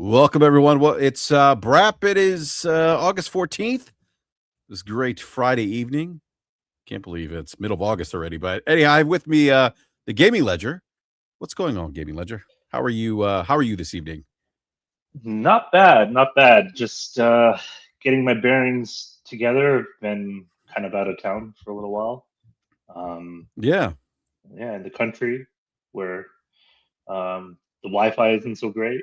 Welcome, everyone. Well, it's BRAP. It is August 14th. This great Friday evening. Can't believe it's middle of August already. But anyhow, I have with me the Gaming Ledger. What's going on, Gaming Ledger? How are you? How are you this evening? Not bad, not bad. Just getting my bearings together. Been kind of out of town for a little while. Um, Yeah. yeah, in the country where the Wi-Fi isn't so great,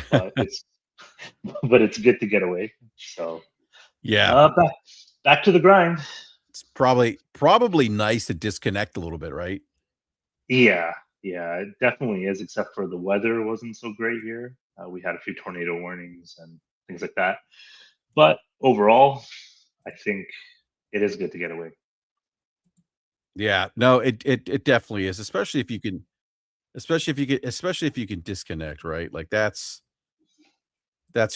but it's but it's good to get away. So Yeah. back to the grind. It's probably nice to disconnect a little bit, right? Yeah, yeah, it definitely is. Except for the weather wasn't so great here. We had a few tornado warnings and things like that. But overall, I think it is good to get away. Yeah. No, it definitely is, especially if you can disconnect, right? Like that's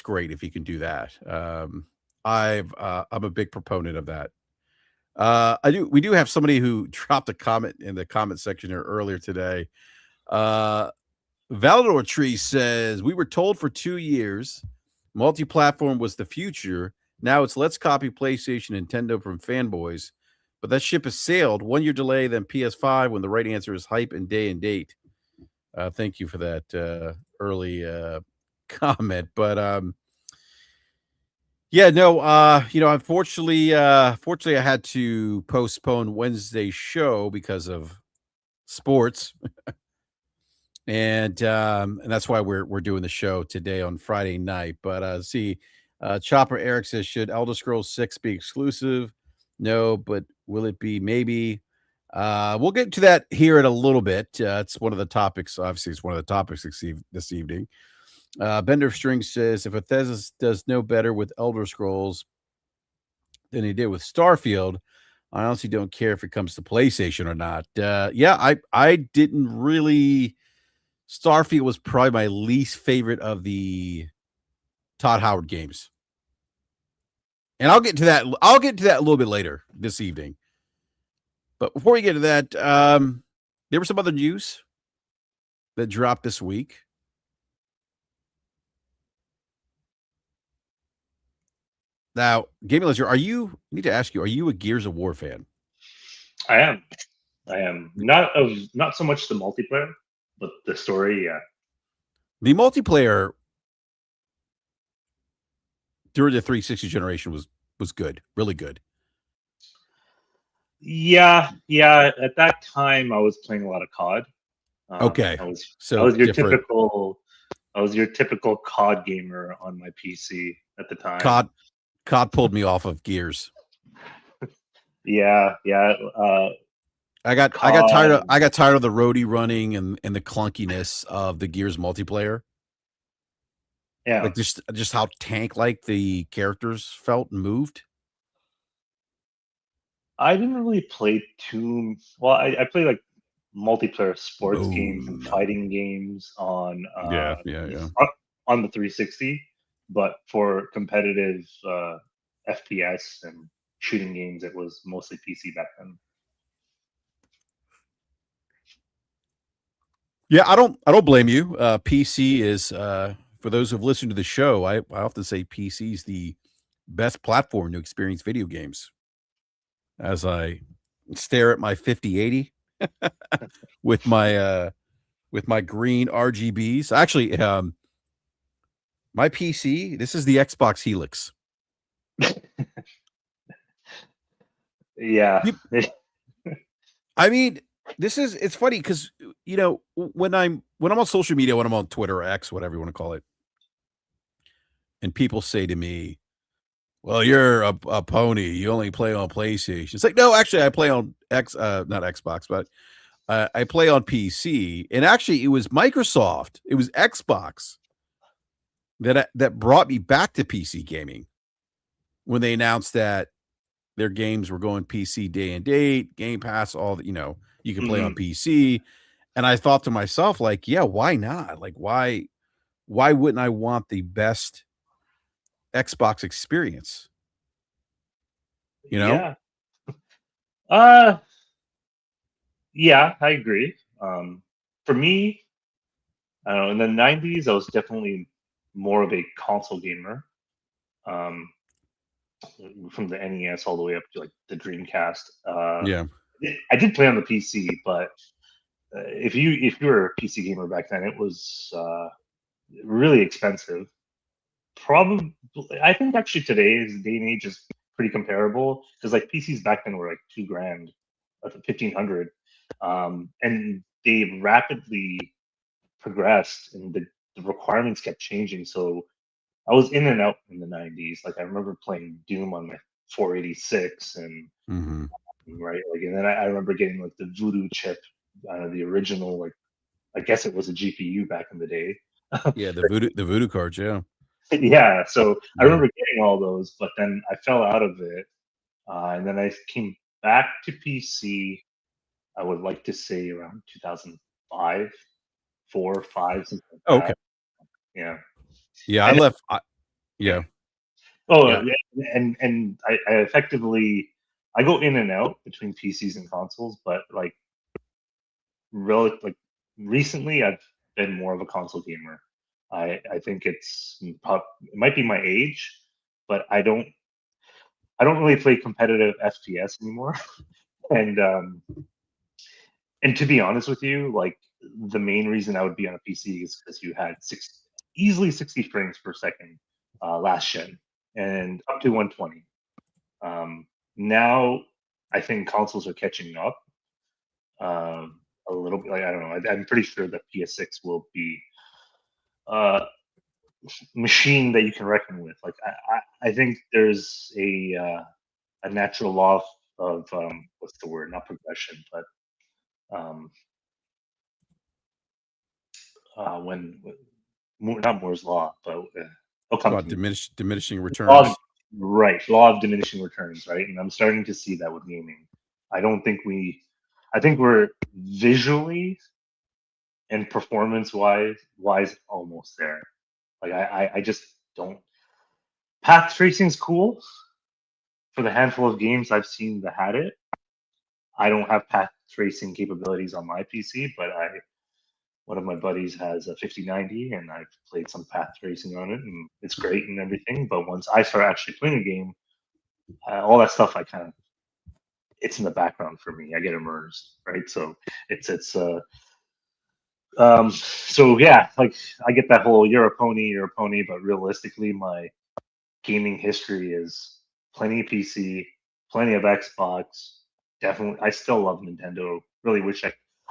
great if you can do that. I'm a big proponent of that. We do have somebody who dropped a comment in the comment section here earlier today. Uh, Valador Tree says, "We were told for 2 years multi-platform was the future. Now it's let's copy PlayStation, Nintendo from fanboys. But that ship has sailed. 1 year delay, then PS5 when the right answer is hype and day and date." Thank you for that early comment. But yeah, no, fortunately I had to postpone Wednesday's show because of sports. And that's why we're doing the show today on Friday night. But see, Chopper Eric says, should Elder Scrolls 6 be exclusive? No, but will it be? Maybe. We'll get to that here in a little bit. It's one of the topics. Obviously, it's one of the topics this evening. Bender of String says, if Bethesda does no better with Elder Scrolls than he did with Starfield, I honestly don't care if it comes to PlayStation or not. Yeah, I didn't really. Starfield was probably my least favorite of the Todd Howard games. And I'll get to that. I'll get to that a little bit later this evening. But before we get to that, there was some other news that dropped this week. Now, Gaming Ledger, I need to ask you, are you a Gears of War fan? I am. I am not so much the multiplayer, but the story. Yeah, The multiplayer during the 360 generation was good, really good. yeah. At that time, I was playing a lot of COD. Okay, I so was your different. typical COD gamer on my PC at the time. COD pulled me off of Gears. Yeah. COD. I got tired of the roadie running and the clunkiness of the Gears multiplayer. Yeah, Like just how tank like the characters felt and moved. I didn't really play too well. I play like multiplayer sports games and Boom. fighting games Yeah. on the 360, but for competitive FPS and shooting games, it was mostly PC back then. Yeah, I don't blame you. PC is for those who've listened to the show, I often say PC is the best platform to experience video games. As I stare at my 5080 with my green RGBs. Actually, my PC, this is the Xbox Helix. Yeah, I mean, it's funny because when I'm on social media, when I'm on Twitter or X, whatever you want to call it, and people say to me, "Well, you're a pony. You only play on PlayStation." It's like, no, actually, I play on not Xbox, but I play on PC. And actually, it was Microsoft, it was Xbox that brought me back to PC gaming when they announced that their games were going PC day and date, Game Pass, all that, you can play on hmm PC. And I thought to myself, like, yeah, why not? Like, why wouldn't I want the best Xbox experience? You know? yeah, uh, yeah. I agree. For me, I don't know. In the '90s, I was definitely more of a console gamer. Um, from the NES all the way up to like the Dreamcast. Yeah. I did play on the PC, but if you were a PC gamer back then, it was really expensive. Probably, I think actually today's day and age is pretty comparable because like PCs back then were like 2 grand, 1,500, and they rapidly progressed, and the requirements kept changing. So I was in and out in the 90s. Like I remember playing Doom on my 486 and Hmm. right, like, and then I remember getting like the Voodoo chip, the original, like I guess it was a GPU back in the day. Yeah, the voodoo cards, yeah. Yeah, so I Yeah. remember getting all those, but then I fell out of it, and then I came back to PC. I would like to say around 2005, 4, 5, something like Oh, okay. that. Yeah, Yeah, I and left yeah. yeah. Oh, Yeah. yeah, and I effectively I go in and out between PCs and consoles, but like recently I've been more of a console gamer. I think it might be my age, but I don't really play competitive FPS anymore. And to be honest with you, like the main reason I would be on a PC is because you had easily 60 frames per second last gen and up to 120. Now I think consoles are catching up a little bit. Like I don't know. I'm pretty sure that PS6 will be uh, machine that you can reckon with. Like I think there's a natural law of what's the word? Not progression, but um, not Moore's law, but it'll It's come about to me. diminishing Law of, returns. right, law of diminishing returns, right? And I'm starting to see that with gaming. I don't think we, I think we're visually and performance wise almost there. Like I just don't. Path tracing's cool for the handful of games I've seen that had it. I don't have path tracing capabilities on my PC, but I one of my buddies has a 5090, and I've played some path tracing on it, and it's great and everything. But once I start actually playing a game, all that stuff I kind of it's in the background for me. I get immersed, right? So so yeah, like I get that whole you're a pony, but realistically, my gaming history is plenty of PC, plenty of Xbox. Definitely, I still love Nintendo. Really wish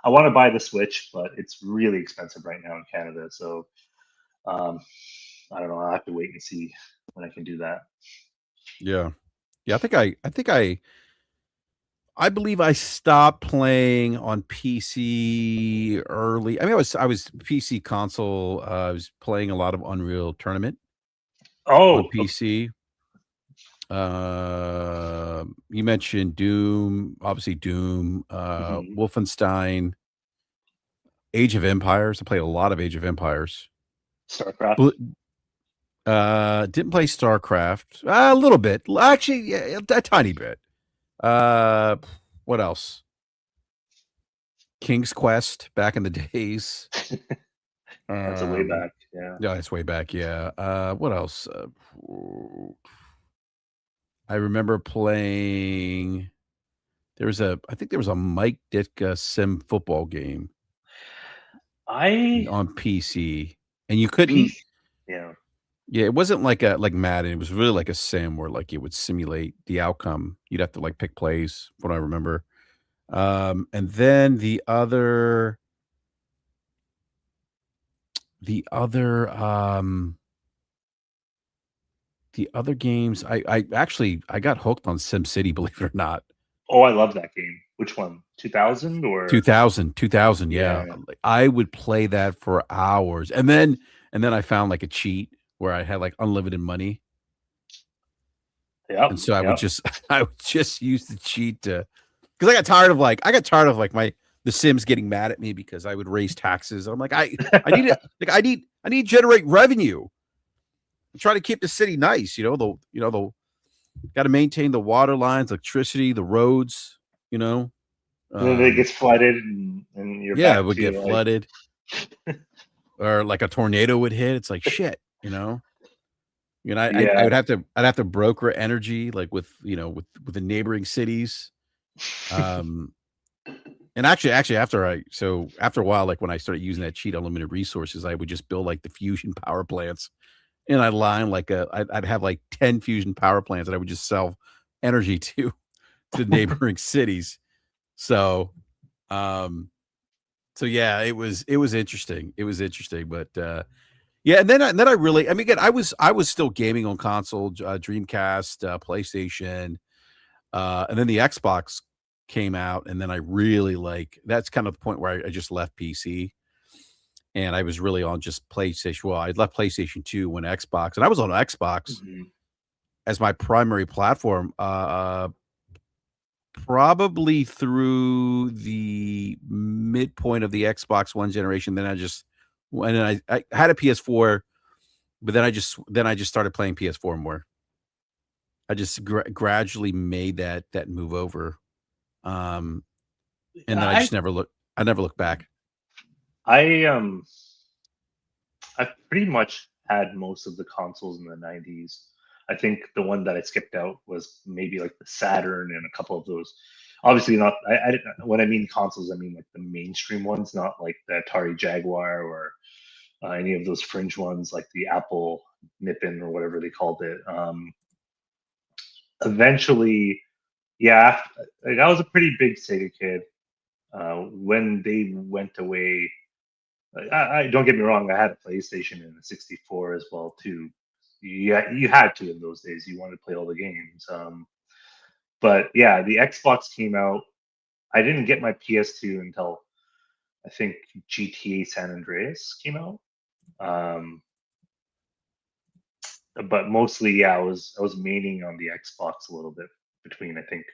I want to buy the Switch, but it's really expensive right now in Canada. So um, I don't know. I'll have to wait and see when I can do that. Yeah. Yeah, I believe I stopped playing on PC early. I mean, I was PC console. I was playing a lot of Unreal Tournament on Oh, okay. PC. You mentioned Doom, obviously Doom, Mhm. Wolfenstein, Age of Empires. I played a lot of Age of Empires. StarCraft. Bl- didn't play StarCraft. A little bit, actually, yeah, a tiny bit. Uh, what else? King's Quest back in the days. That's a way Um, back. Yeah. yeah, it's way back. Yeah. What else? I remember playing. I think there was a Mike Ditka sim football game I on PC, and you couldn't. peace. Yeah. Yeah, it wasn't like Madden. It was really like a sim where like it would simulate the outcome. You'd have to like pick plays, from what I remember. And then the other, the other games, I actually I got hooked on SimCity, believe it or not. Oh, I love that game. Which one? 2000 or 2000, yeah. yeah. Like, I would play that for hours, and then I found, like, a cheat where I had, like, unlimited money, Yep. and so I would Yep. just I would just use the cheat to, because I got tired of the Sims getting mad at me because I would raise taxes. I'm like, I need it, like, I need to generate revenue. I'm trying to keep the city nice, the gotta maintain the water lines, electricity, the roads, you know? And then it Um, gets flooded, and you're yeah, it back would to get like flooded or, like, a tornado would hit. It's like, "Shit." you know? I Yeah. would have to I'd have to broker energy, like, with, with the neighboring cities, um, and actually, after a while, like, when I started using that cheat unlimited resources, I would just build, like, the fusion power plants, and I'd have, like, 10 fusion power plants that I would just sell energy to neighboring cities. So, um so yeah, it was interesting. It was interesting, but, yeah, and then I really, I mean, again, I was still gaming on console, Dreamcast, PlayStation, and then the Xbox came out, and then I really, that's kind of the point where I just left PC, and I was really on just PlayStation. Well, I left PlayStation 2 when Xbox, and I was on Xbox Mhm. as my primary platform, probably through the midpoint of the Xbox One generation. Then I just when I had a PS4, but then I just started playing PS4 more. I just gradually made that move over, um, and then I I never looked back. I I've pretty much had most of the consoles in the 90s. I think the one that I skipped out was maybe like the Saturn and a couple of those. Obviously, not. I didn't, when I mean consoles, I mean like the mainstream ones, not like the Atari Jaguar or any of those fringe ones like the Apple Nippon or whatever they called it. Eventually, yeah, like, I was a pretty big Sega kid. When they went away, I don't get me wrong. I had a PlayStation and a 64 as well too. You had to in those days. You wanted to play all the games. But yeah, the Xbox came out. I didn't get my PS2 until I think GTA San Andreas came out. Um, but mostly, yeah, I was maining on the Xbox a little bit between I think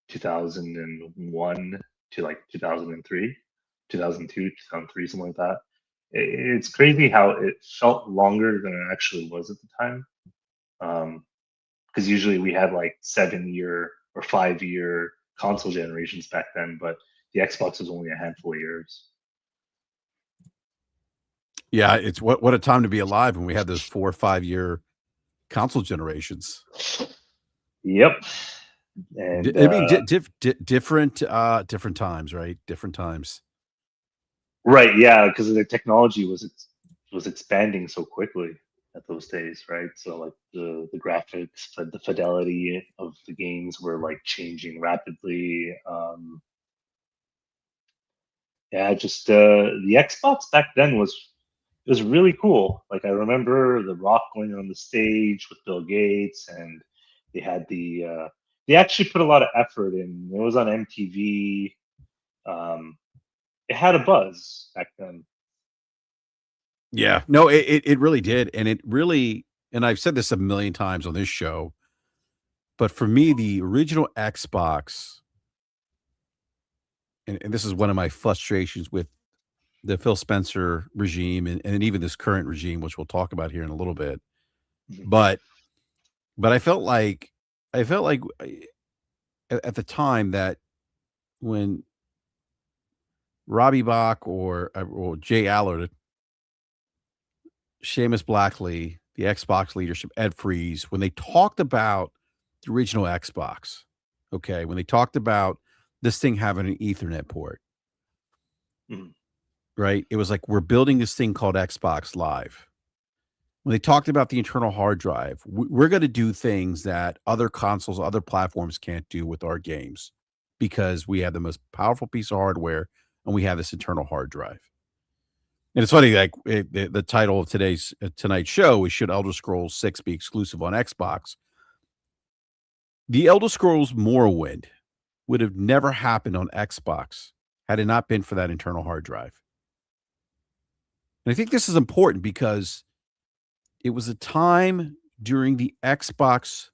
2001 to like 2003, 2002, 2003, something like that. It's crazy how it felt longer than it actually was at the time. Because usually we had like 7 year or 5 year console generations back then, but the Xbox was only a handful of years. Yeah, it's what a time to be alive when we had those 4 or 5-year console generations. Yep. And I mean, different times, right? Different times. right, yeah, because the technology was expanding so quickly at those days, right? So like the graphics, the fidelity of the games were like changing rapidly. Yeah, just the Xbox back then was really cool. Like I remember The Rock going on the stage with Bill Gates, and they had they actually put a lot of effort in. It was on MTV. Um, it had a buzz back then. Yeah. No, it really did, and it really, and I've said this a million times on this show, but for me, the original Xbox, and this is one of my frustrations with the Phil Spencer regime, and even this current regime, which we'll talk about here in a little bit. Mhm. But I felt like at the time that when Robbie Bach or Jay Allard, Seamus Blackley, the Xbox leadership, Ed Freeze, when they talked about the original Xbox, okay, when they talked about this thing having an Ethernet port, Mhm. right? It was like, we're building this thing called Xbox Live. When they talked about the internal hard drive, we're going to do things that other consoles, other platforms can't do with our games because we have the most powerful piece of hardware and we have this internal hard drive. And it's funny, like the title of tonight's show is "Should Elder Scrolls 6 be exclusive on Xbox?" The Elder Scrolls Morrowind would have never happened on Xbox had it not been for that internal hard drive. And I think this is important because it was a time during the Xbox.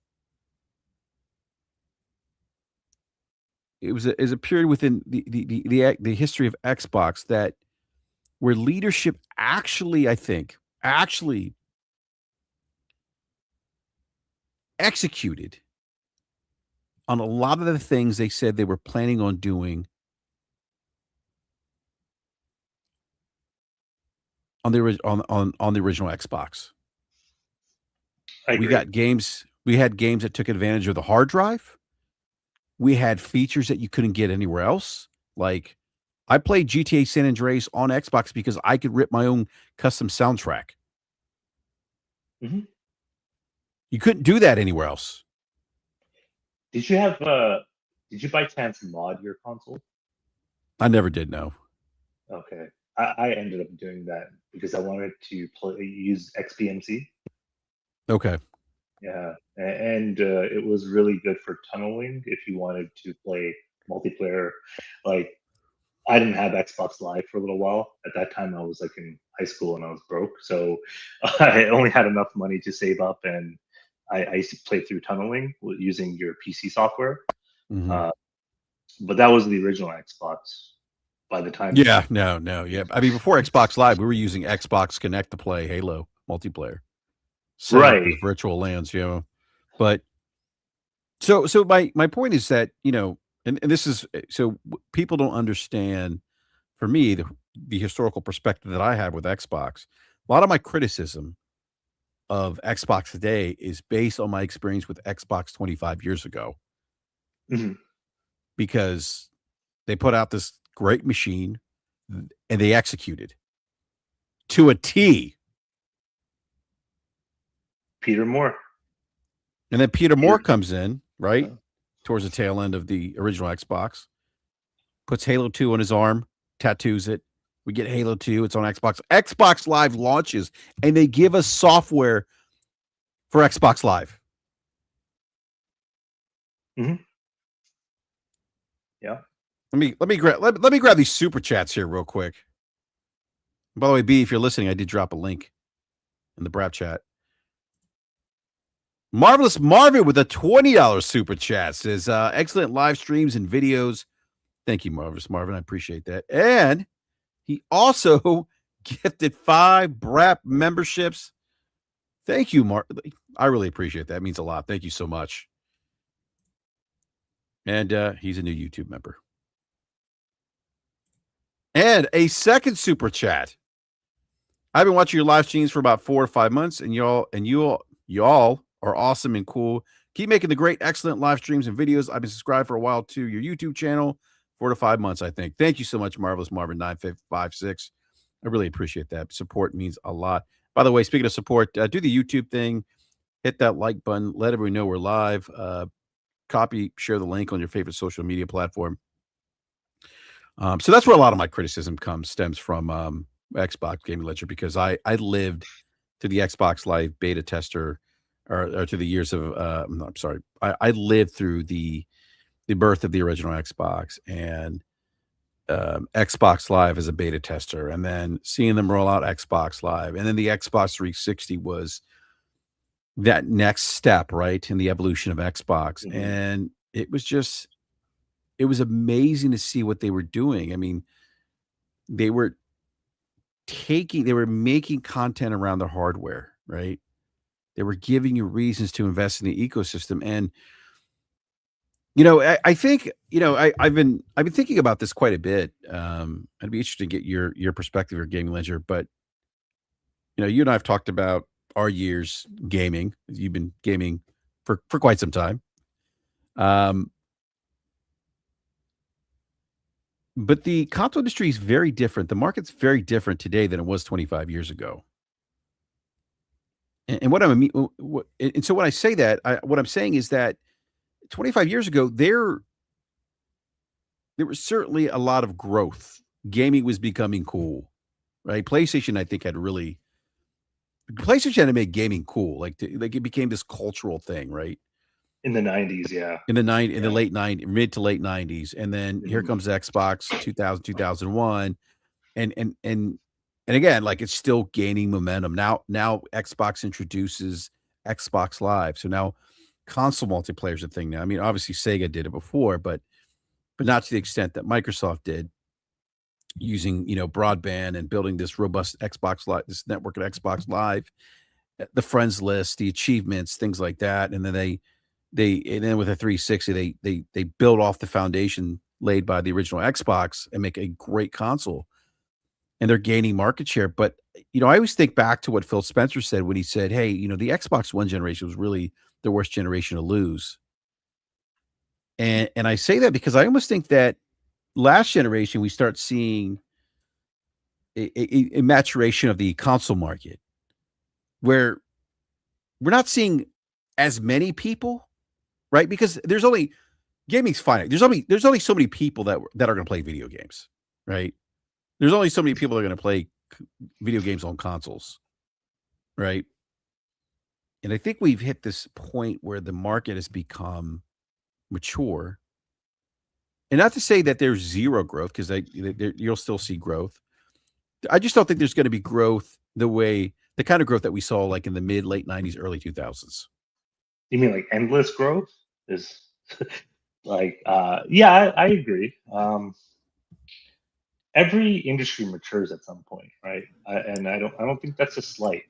It was a period within the history of Xbox that where leadership actually, I think, actually executed on a lot of the things they said they were planning on doing on the original Xbox. I We agree. got games. We had games that took advantage of the hard drive. We had features that you couldn't get anywhere else. Like I played GTA San Andreas on Xbox because I could rip my own custom soundtrack. Hmm. You couldn't do that anywhere else. Did you have did you by chance mod your console? I never did know. Okay. I ended up doing that because I wanted to use XBMC. Okay. Yeah, and it was really good for tunneling if you wanted to play multiplayer. Like I didn't have Xbox Live for a little while. At that time, I was like in high school and I was broke, so I only had enough money to save up, and I used to play through tunneling using your PC software. Mhm. Uh, but that was the original Xbox. By the time Yeah, no, yeah. I mean, before Xbox Live, we were using Xbox Connect to play Halo multiplayer, setting up right. those virtual LANs, you know. But so my point is that, and this is people don't understand for me the historical perspective that I have with Xbox. A lot of my criticism of Xbox today is based on my experience with Xbox 25 years ago Mhm. because they put out this great machine and they executed to a T. Peter Moore. And then Peter Moore Peter. comes in, right? Uh, Towards the tail end of the original Xbox, puts Halo 2 on his arm, tattoos it. We get Halo 2, it's on Xbox. Xbox Live launches, and they give us software for Xbox Live. mhm. Yeah. Let me grab these super chats here real quick. By the way, B, if you're listening, I did drop a link in the BRAP chat. Marvelous Marvin with a $20 super chat says, excellent live streams and videos. Thank you, Marvelous Marvin. I appreciate that. And he also gifted 5 BRAP memberships. Thank you, Mark. I really appreciate that. It means a lot. Thank you so much. And he's a new YouTube member. And a second super chat. I've been watching your live streams for about 4 or 5 months, and y'all are awesome and cool. Keep making the great, excellent live streams and videos. I've been subscribed for a while to your YouTube channel, 4 to 5 months, I think. Thank you so much, Marvelous Marvin 9556. I really appreciate that. Support means a lot. By the way, speaking of support, do the YouTube thing. Hit that like button. Let everyone know we're live. Copy, share the link on your favorite social media platform. So that's where a lot of my criticism stems from Xbox Gaming Ledger because I lived to the Xbox Live beta tester or to the years of no, I'm sorry. I lived through the birth of the original Xbox and Xbox Live as a beta tester, and then seeing them roll out Xbox Live, and then the Xbox 360 was that next step, right, in the evolution of Xbox, Mhm. and it was amazing to see what they were doing. I mean, they were they were making content around the hardware, right? They were giving you reasons to invest in the ecosystem, and I think I've been thinking about this quite a bit. I'd be interested to get your perspective, your gaming ledger, but you and I have talked about our years gaming. You've been gaming for quite some time. Um, But the console industry is very different. The market's very different today than it was 25 years ago. And what I'm what, and so when I say that, what I'm saying is that 25 years ago, there was certainly a lot of growth. Gaming was becoming cool, right? PlayStation, I think, PlayStation had to make gaming cool. Like it became this cultural thing, right? In the 90s, yeah. In the Yeah. late 90s, mid to late 90s. And then here Mhm. comes Xbox 2000, 2001. And again, like it's still gaining momentum. Now Xbox introduces Xbox Live. So now console multiplayer is a thing now. I mean, obviously Sega did it before, but not to the extent that Microsoft did using, broadband and building this robust Xbox Live, this network of Xbox Live, the friends list, the achievements, things like that. And then and then with a 360, they build off the foundation laid by the original Xbox and make a great console. and they're gaining market share. But I always think back to what Phil Spencer said when he said, "Hey, the Xbox One generation was really the worst generation to lose." And I say that because I almost think that last generation we start seeing a maturation of the console market where we're not seeing as many people, right? Because there's only gaming's finite. There's only so many people that are going to play video games, right? There's only so many people that are going to play video games on consoles, right? And I think we've hit this point where the market has become mature. And not to say that there's zero growth, because you'll still see growth. I just don't think there's going to be growth the kind of growth that we saw like in the mid late '90s, early 2000s. You mean like endless growth? Is like yeah, I agree. Every industry matures at some point, right? And I don't think that's a slight.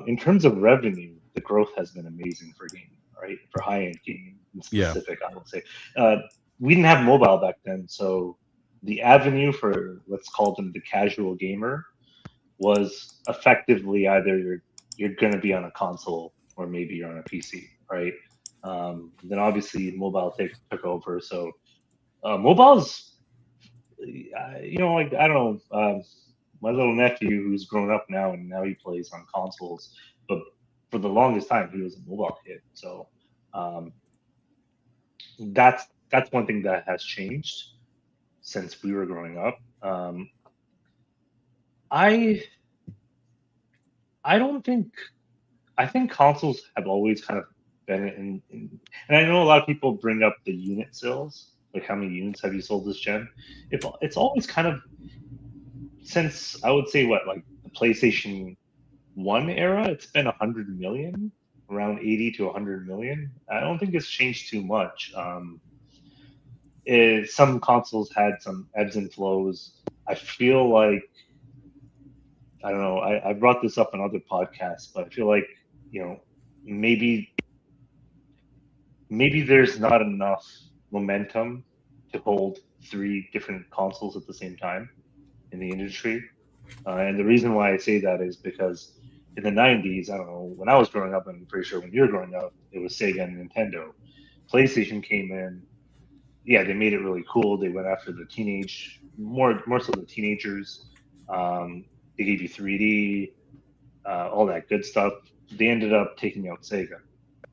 In terms of revenue, the growth has been amazing for gaming, right? For high-end gaming in Yeah. specific, I would say. Uh, we didn't have mobile back then, so the avenue for, let's call them, the casual gamer was effectively either you're going to be on a console or maybe you're on a PC, right? Then obviously mobile took over. So mobile's, like I don't know, my little nephew who's grown up now and now he plays on consoles, but for the longest time he was a mobile kid. So um, that's one thing that has changed since we were growing up. I I don't think I think consoles have always kind of been and I know a lot of people bring up the unit sales, like how many units have you sold this gen? It's always kind of, since I would say what, like the PlayStation One era, it's been 100 million, around 80 to 100 million. I don't think it's changed too much. Some consoles had some ebbs and flows. I feel like, I don't know. I brought this up on other podcasts, but I feel like, you know maybe there's not enough momentum to hold three different consoles at the same time in the industry. And the reason why I say that is because in the 90s, I don't know, when I was growing up, and I'm pretty sure when you were growing up, it was Sega and Nintendo. PlayStation came in. Yeah, they made it really cool. They went after the more so the teenagers. They gave you 3D, all that good stuff. They ended up taking out Sega,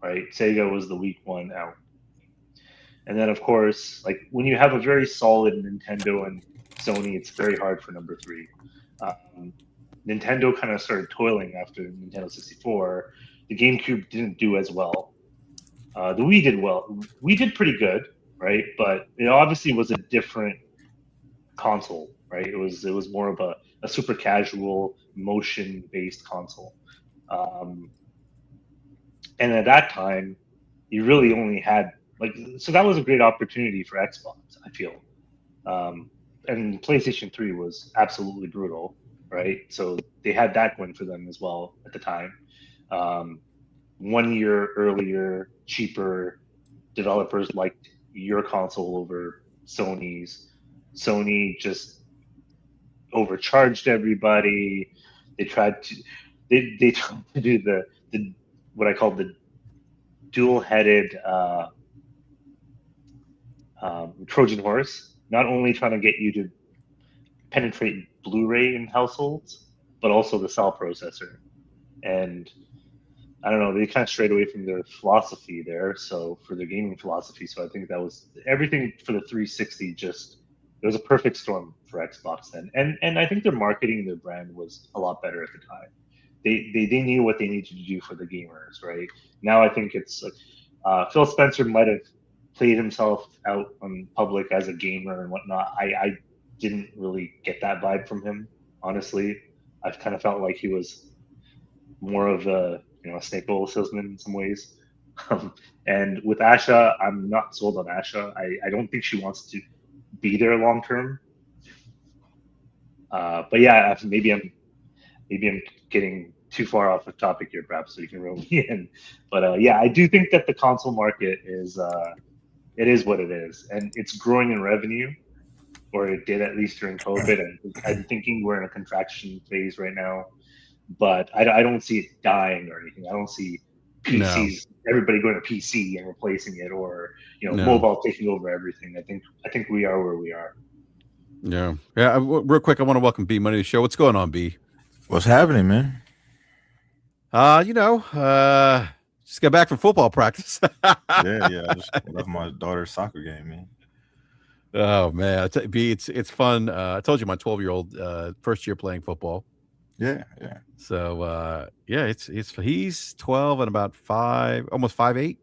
right? Sega was the weak one out. And then, of course, like when you have a very solid Nintendo and Sony, it's very hard for number three. Um, Nintendo kind of started toiling after Nintendo 64. The GameCube didn't do as well. The Wii did well. We did pretty good, right? But it obviously was a different console, right? It was more of a super casual motion based console. Um, and at that time, you really only had, like, so that was a great opportunity for Xbox, I feel. Um, and PlayStation 3 was absolutely brutal, right? So they had that going for them as well at the time. Um, 1 year earlier, cheaper, developers liked your console over Sony's. Sony just overcharged everybody. They tried to they tried to do the what I call the dual-headed Trojan horse, not only trying to get you to penetrate Blu-ray in households, but also the cell processor. And I don't know, they kind of strayed away from their philosophy there. So for their gaming philosophy, so I think that was everything for the 360. Just, it was a perfect storm for Xbox then, and I think their marketing, their brand was a lot better at the time. They knew what they needed to do for the gamers, right? Now I think it's like Phil Spencer might have played himself out on public as a gamer and whatnot. I didn't really get that vibe from him, honestly. I've kind of felt like he was more of a snake oil salesman in some ways. And with Asha, I'm not sold on Asha. I don't think she wants to be there long term. But yeah, maybe I'm getting too far off the topic here, perhaps, so you can reel me in. But yeah, I do think that the console market is it is what it is, and it's growing in revenue. or it did at least during COVID. And I'm thinking we're in a contraction phase right now, but I don't see it dying or anything. I don't see No, PCs, everybody going to PC and replacing it, or no. mobile taking over everything. I think we are where we are. Yeah. Yeah. Real quick, I want to welcome B Money to the show. What's going on, B? What's happening, man? You know, just got back from football practice. Yeah. I just left my daughter's soccer game, man. Oh man, B, it's fun. I told you my 12-year-old first year playing football. Yeah. So yeah, it's he's 12 and about 5, almost 5'8".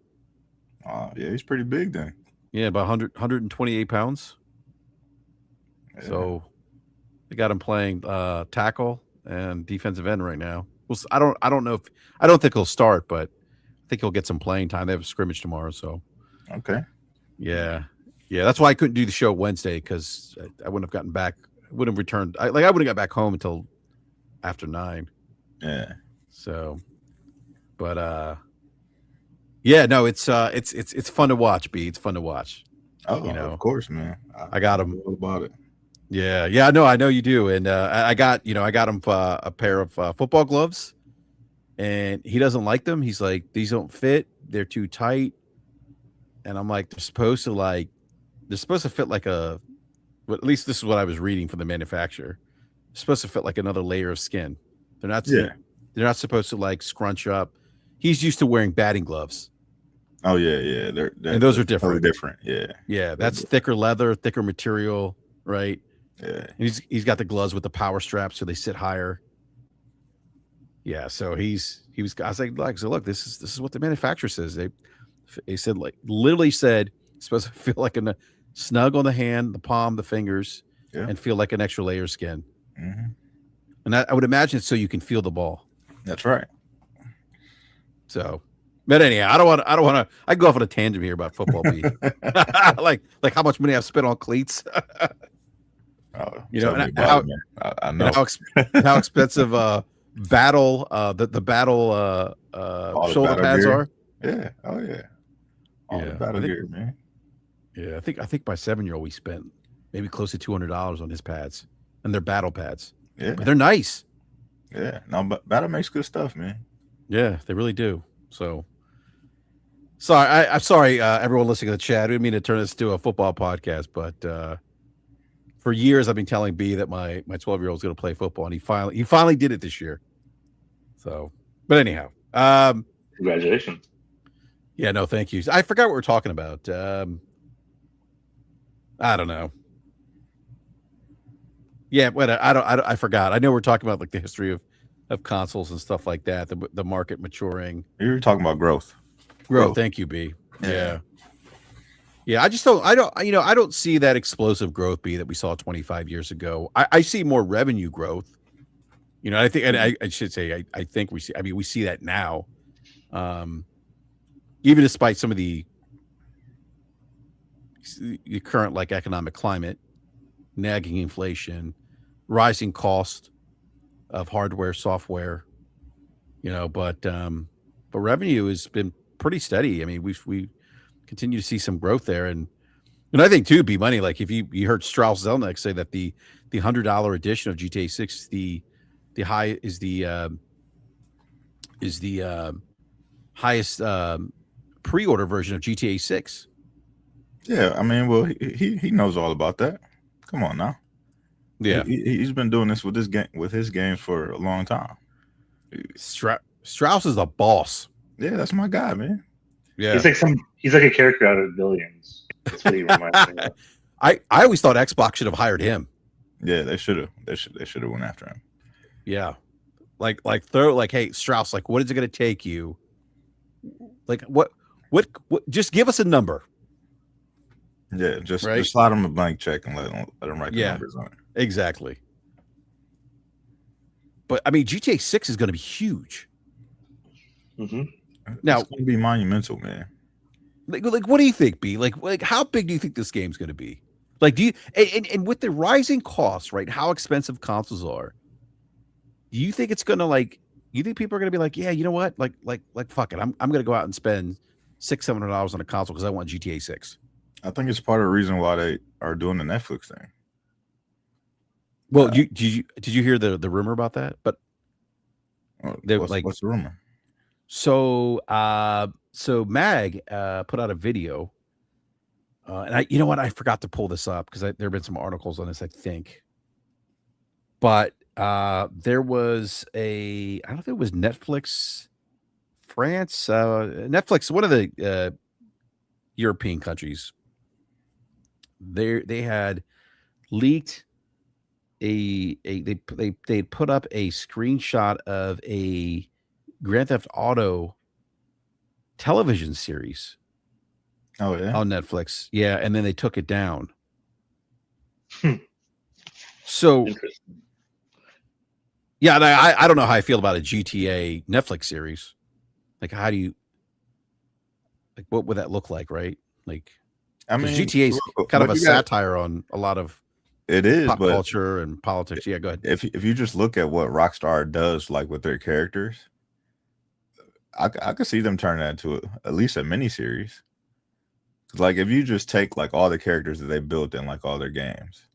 Yeah, he's pretty big then. Yeah, about 128 pounds. Yeah. So they got him playing tackle and defensive end right now. Well, I don't know if I don't think he'll start, but I think he'll get some playing time. They have a scrimmage tomorrow, so Okay. yeah. That's why I couldn't do the show Wednesday because I wouldn't have gotten back. Wouldn't have returned. I wouldn't have got back home until after 9. Yeah. So, but yeah, no, it's fun to watch. B, it's fun to watch. Oh, of course, man. I got him. know all about it. Yeah, no, I know you do, and I got him a pair of football gloves, and he doesn't like them. He's like, these don't fit; they're too tight. And I'm like, they're supposed to fit like a. Well, at least this is what I was reading from the manufacturer. They're supposed to fit like another layer of skin. They're not. Yeah. They're not supposed to like scrunch up. He's used to wearing batting gloves. Oh yeah. They're And those are different. Totally different. Yeah. Yeah, that's thicker leather, thicker material, right? Yeah. And he's got the gloves with the power straps, so they sit higher. Yeah, so I was like, this is what the manufacturer says. They said, like, literally said it's supposed to feel like a snug on the hand, the palm, the fingers, Yeah. and feel like an extra layer of skin. Mm-hmm. And I would imagine it's so you can feel the ball. That's right. So, but anyhow, I don't want to. I go off on a tangent here about football. like how much money I've spent on cleats. Tell me and about it, man. I know how expensive battle the battle shoulder battle pads gear. are. Yeah. Oh yeah. All the battle gear, man. Yeah, I think my 7-year-old, we spent maybe close to $200 on his pads, and they're battle pads. Yeah. But they're nice. Yeah. No, but battle makes good stuff, man. Yeah, they really do. So, sorry, I'm sorry, everyone listening to the chat. I didn't mean to turn this to a football podcast, but for years I've been telling B that my 12-year-old is going to play football, and he finally did it this year. So, but anyhow, Congratulations. yeah, no, thank you. I forgot what we're talking about. I don't know. Yeah, but I forgot. I know we're talking about like the history of consoles and stuff like that. The market maturing. You were talking about growth. Growth. Thank you, B. Yeah. Yeah, I don't see that explosive growth, B, that we saw 25 years ago. I see more revenue growth. I think, and I should say, I think we see that now. Even despite some of the current like economic climate, nagging inflation, rising cost of hardware, software, but revenue has been pretty steady. I mean, we continue to see some growth there, and I think too, B Money, like if you heard Strauss Zelnick say that the $100 edition of GTA 6 is the highest pre-order version of GTA 6. Yeah, I mean, well, he knows all about that. Come on now. Yeah, he's been doing this with his games for a long time. Strauss is a boss. Yeah, that's my guy, man. Yeah, he's like a character out of Billions. That's what he reminds me of. I always thought Xbox should have hired him. Yeah, they should have. They should have went after him. Yeah, like hey Strauss, like what is it going to take you? Like what? Just give us a number. Yeah, just slide him a blank check and let him write the numbers on it. Exactly. But I mean, GTA 6 is going to be huge. Mm-hmm. Now it's going to be monumental, man. Like, what do you think, B? Like, how big do you think this game's going to be? Like, do you and with the rising costs, right? How expensive consoles are? Do you think it's going to like? You think people are going to be like, yeah, you know what? Like, fuck it, I'm going to go out and spend $600-700 on a console because I want GTA 6. I think it's part of the reason why they are doing the Netflix thing. Well, did you hear the rumor about that? But what's the rumor? So Mag put out a video, and you know what? I forgot to pull this up because there have been some articles on this, I think. But there was I don't know if it was Netflix France, Netflix, one of the European countries. They had leaked they put up a screenshot of a Grand Theft Auto television series. Oh yeah, on Netflix. Yeah, and then they took it down. So yeah, I don't know how I feel about a GTA Netflix series. Like, how do you what would that look like, right? Like, I mean, GTA is kind of a satire on a lot of pop culture and politics. Yeah, go ahead. If you just look at what Rockstar does, like with their characters, I could see them turning that into at least a mini series. Like, if you just take like all the characters that they built in like all their games,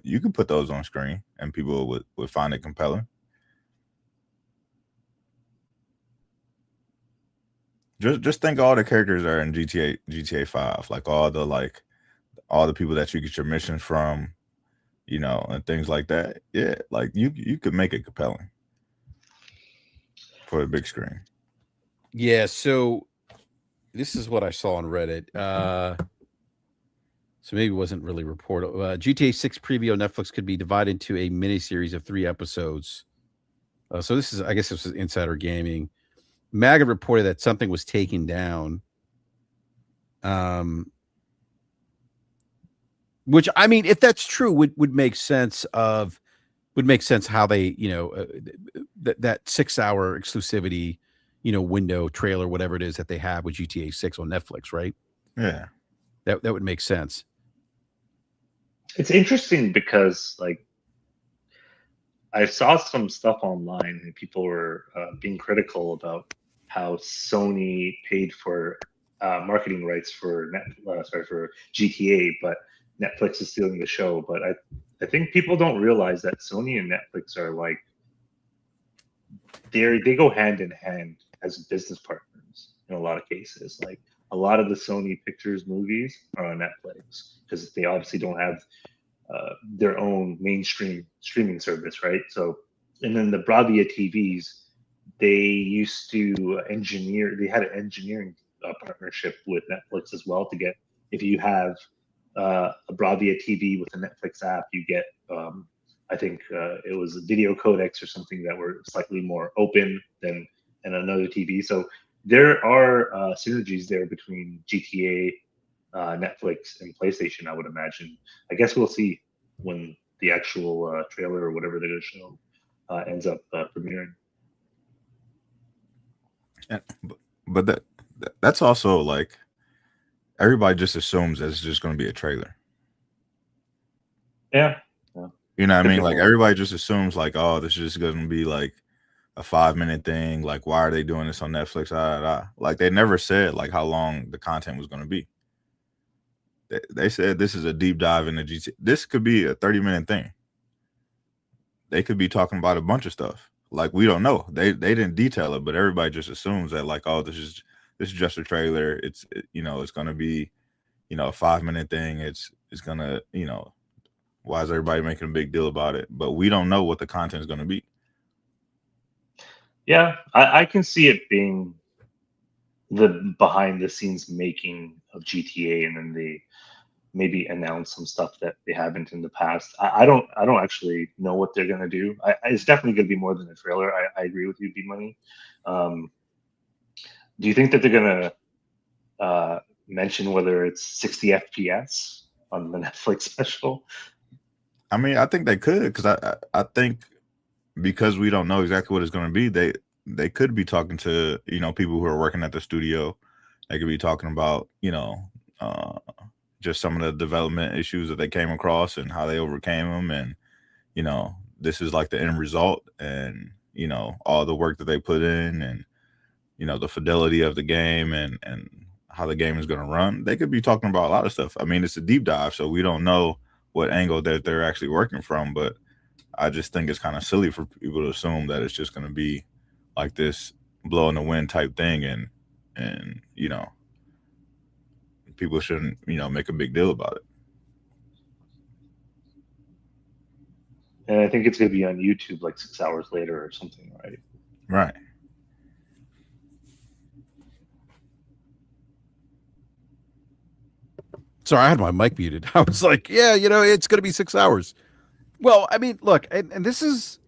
you can put those on screen and people would find it compelling. Just think all the characters that are in GTA 5, like all the people that you get your missions from, you know, and things like that. Yeah, like you could make it compelling for a big screen. Yeah, so this is what I saw on Reddit. So maybe it wasn't really reported. GTA 6 preview on Netflix could be divided into a miniseries of 3 episodes. So this is, I guess, this is Insider Gaming. MAGA reported that something was taken down. Which, I mean, if that's true, would make sense how they, you know, that 6-hour exclusivity, you know, window trailer, whatever it is that they have with GTA 6 on Netflix, right? Yeah. That would make sense. It's interesting because, like, I saw some stuff online and people were being critical about how Sony paid for marketing rights for for GTA, but Netflix is stealing the show. But I think people don't realize that Sony and Netflix are like they go hand in hand as business partners in a lot of cases. Like, a lot of the Sony Pictures movies are on Netflix because they obviously don't have their own mainstream streaming service, right? So, and then the Bravia TVs, they used to engineer. They had an engineering partnership with Netflix as well to get, if you have a Bravia TV with a Netflix app, you get I think it was video codecs or something that were slightly more open than another TV. So there are synergies there between GTA, Netflix, and PlayStation, I would imagine. I guess we'll see when the actual trailer or whatever they're going to show ends up premiering. But that's also like everybody just assumes that it's just going to be a trailer. Yeah. You know what I mean? Like, everybody just assumes like, oh, this is just going to be like a 5-minute thing. Like, why are they doing this on Netflix? Like, they never said like how long the content was going to be. They said this is a deep dive into GTA. This could be a 30-minute thing. They could be talking about a bunch of stuff. Like, we don't know. They didn't detail it, but everybody just assumes that like, oh, this is just a trailer. It's going to be, you know, a 5-minute thing. It's going to, you know, why is everybody making a big deal about it? But we don't know what the content is going to be. Yeah, I can see it being the behind the scenes making of GTA, and then they maybe announce some stuff that they haven't in the past. I don't actually know what they're gonna do. It's definitely gonna be more than a trailer. I agree with you, B Money. Do you think that they're gonna mention whether it's 60 FPS on the Netflix special? I mean, I think they could, because I think because we don't know exactly what it's going to be, they could be talking to, you know, people who are working at the studio. They could be talking about, you know, just some of the development issues that they came across and how they overcame them, and, you know, this is like the end result, and, you know, all the work that they put in, and, you know, the fidelity of the game, and how the game is going to run. They could be talking about a lot of stuff. I mean, it's a deep dive, so we don't know what angle that they're actually working from, but I just think it's kind of silly for people to assume that it's just going to be like this blow in the wind type thing, and people shouldn't make a big deal about it. And I think it's going to be on YouTube like 6 hours later or something, right? Right. Sorry, I had my mic muted. I was like, yeah, it's going to be 6 hours. Well, I mean, look, and this is,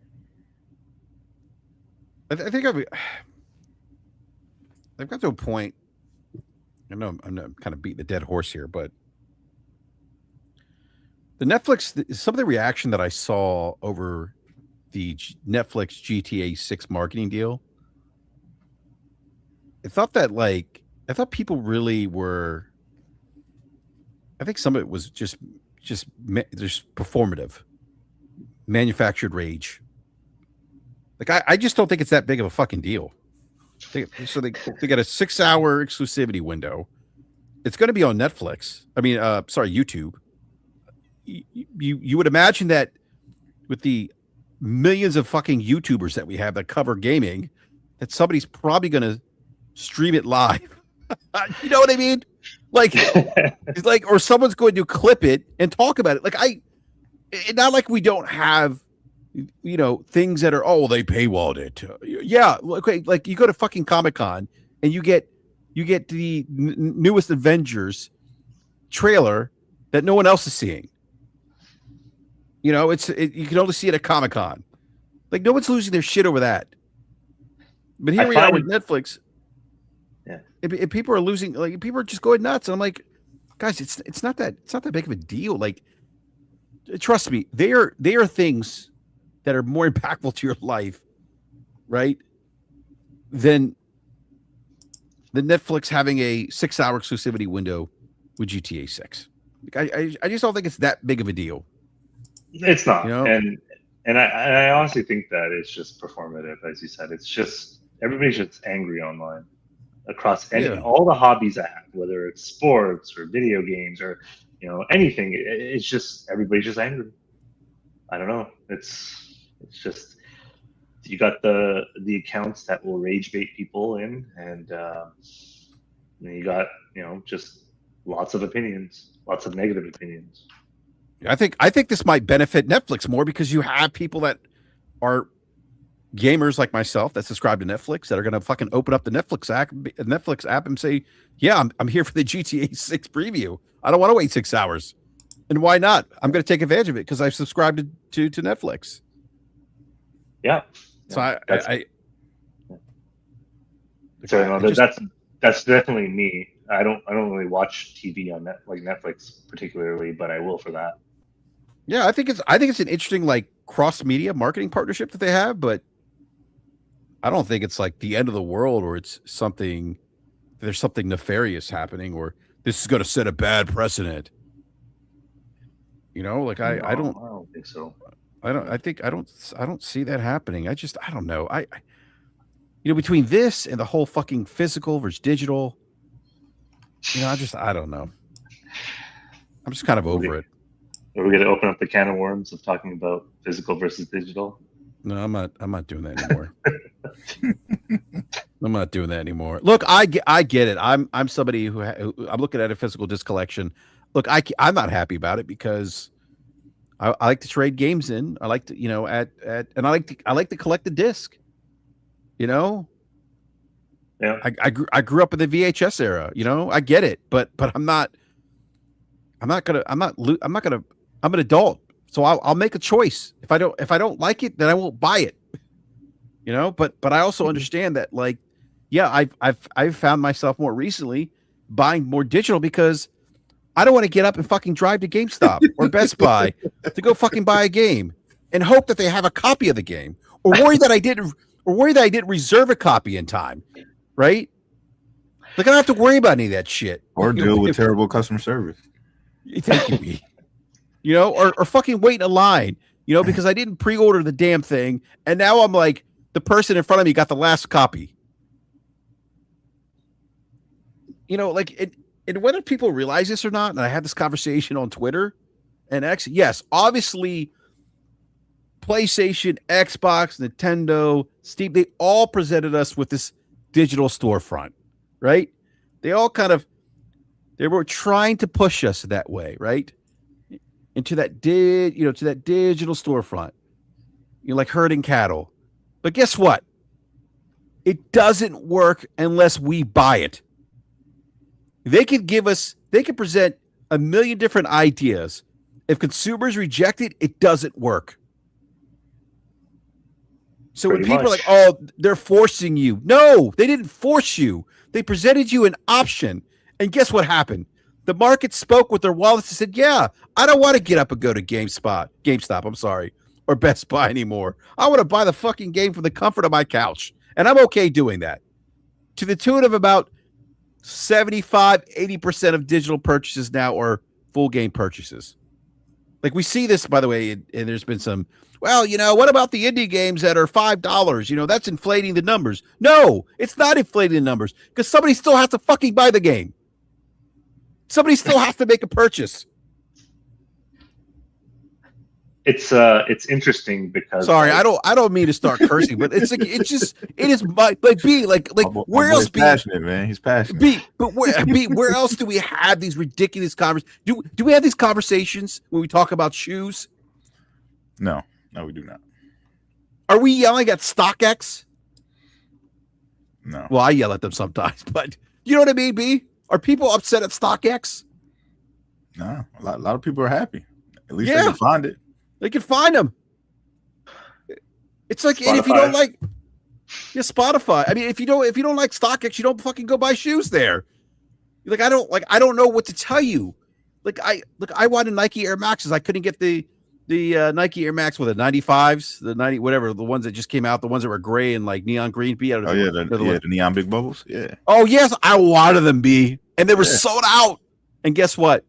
I think I've got to a point. I know I'm kind of beating the dead horse here, but the Netflix, some of the reaction that I saw over the Netflix GTA 6 marketing deal, I thought people really were. I think some of it was just performative, manufactured rage. Like I just don't think it's that big of a fucking deal. So they got a 6-hour exclusivity window. It's going to be on Netflix. I mean, YouTube. You would imagine that with the millions of fucking YouTubers that we have that cover gaming, that somebody's probably going to stream it live. You know what I mean? Like, it's like, or someone's going to clip it and talk about it. Like it's not like we don't have, things that are, they paywalled it. Yeah. Okay. Like you go to fucking Comic-Con and you get the newest Avengers trailer that no one else is seeing. You can only see it at Comic-Con. Like no one's losing their shit over that. But here we are with Netflix. Yeah. If people are losing, like people are just going nuts. And I'm like, guys, it's not that big of a deal. Like, trust me, they are things that are more impactful to your life, right? Than Netflix having a 6-hour exclusivity window with GTA 6. Like, I just don't think it's that big of a deal. It's not, and I honestly think that it's just performative, as you said. It's just everybody's just angry online across all the hobbies I have, whether it's sports or video games or anything. It's just everybody's just angry. I don't know. It's just you got the accounts that will rage bait people in, and you got just lots of opinions, lots of negative opinions. I think this might benefit Netflix more because you have people that are gamers like myself that subscribe to Netflix that are going to fucking open up the Netflix app and say, yeah, I'm here for the GTA 6 preview. I don't want to wait 6 hours. And why not? I'm going to take advantage of it because I've subscribed to Netflix. Yeah. So that's definitely me. I don't really watch TV on Netflix particularly, but I will for that. Yeah, I think it's an interesting like cross media marketing partnership that they have, but I don't think it's like the end of the world or there's something nefarious happening or this is going to set a bad precedent. I don't think so. I don't see that happening. I don't know. Between this and the whole fucking physical versus digital, I don't know. I'm just kind of over it. Are we going to open up the can of worms of talking about physical versus digital? No, I'm not doing that anymore. I'm not doing that anymore. Look, I get it. I'm somebody who I'm looking at a physical disc collection. Look, I'm not happy about it because I like to trade games in. I like to, and I like to collect the disc. Yeah. I grew up in the VHS era. I get it, but I'm an adult, so I'll make a choice. If I don't like it, then I won't buy it. But I also understand that, like, yeah, I've found myself more recently buying more digital because I don't want to get up and fucking drive to GameStop or Best Buy to go fucking buy a game and hope that they have a copy of the game, or worry that I didn't reserve a copy in time, right? Like I don't have to worry about any of that shit, or deal with terrible customer service. Thank you, or fucking wait in a line, because I didn't pre-order the damn thing, and now I'm like the person in front of me got the last copy. And whether people realize this or not, and I had this conversation on Twitter, and X. Yes, obviously, PlayStation, Xbox, Nintendo, Steam, they all presented us with this digital storefront, right? They all they were trying to push us that way, right? Into that to that digital storefront. Like herding cattle. But guess what? It doesn't work unless we buy it. They could present a million different ideas. If consumers reject it, it doesn't work. So when people are like, oh, they're forcing you. No, they didn't force you. They presented you an option. And guess what happened? The market spoke with their wallets and said, yeah, I don't want to get up and go to GameStop, I'm sorry, or Best Buy anymore. I want to buy the fucking game from the comfort of my couch. And I'm okay doing that. To the tune of about 75, 80% of digital purchases now are full game purchases. Like we see this, by the way, and there's been some, well, what about the indie games that are $5? That's inflating the numbers. No, it's not inflating the numbers because somebody still has to fucking buy the game. Somebody still has to make a purchase. It's interesting because sorry, I don't mean to start cursing, but it is like B like where else B passionate, man. He's passionate. But where else do we have these ridiculous conversations? Do we have these conversations when we talk about shoes? No, we do not. Are we yelling at StockX? No. Well, I yell at them sometimes, but you know what I mean, B? Are people upset at StockX? No, a lot of people are happy. At least they can find it. They can find them. It's like, and if you don't like, Spotify. I mean, if you don't like StockX, you don't fucking go buy shoes there. Like I don't know what to tell you. I wanted Nike Air Maxes. I couldn't get the Nike Air Max with the 95s, the 90 whatever, the ones that just came out, the ones that were gray and like neon green. The neon big bubbles. Yeah. Oh yes, I wanted them, B, and they were sold out. And guess what?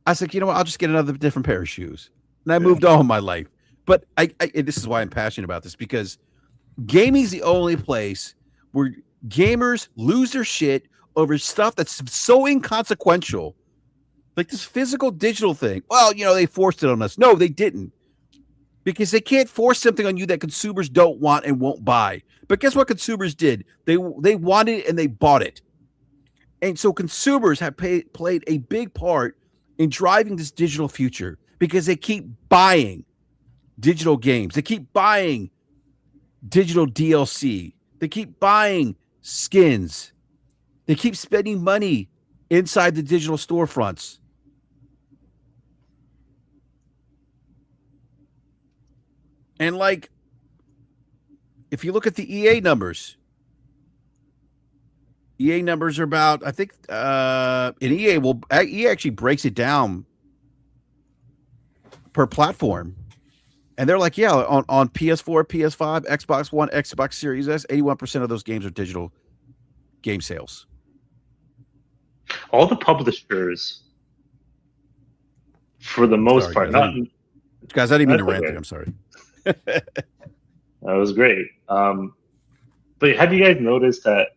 I was like, you know what? I'll just get another different pair of shoes. And I moved on in my life. But I this is why I'm passionate about this, because gaming is the only place where gamers lose their shit over stuff that's so inconsequential. Like this physical digital thing. Well, they forced it on us. No, they didn't. Because they can't force something on you that consumers don't want and won't buy. But guess what consumers did? They wanted it and they bought it. And so consumers have played a big part in driving this digital future because they keep buying digital games. They keep buying digital DLC. They keep buying skins. They keep spending money inside the digital storefronts. And if you look at the EA numbers are about, I think, in EA actually breaks it down per platform. And they're like, yeah, on PS4, PS5, Xbox One, Xbox Series S, 81% of those games are digital game sales. All the publishers, for the most part, guys, I didn't mean to rant. I'm sorry. That was great. But have you guys noticed that,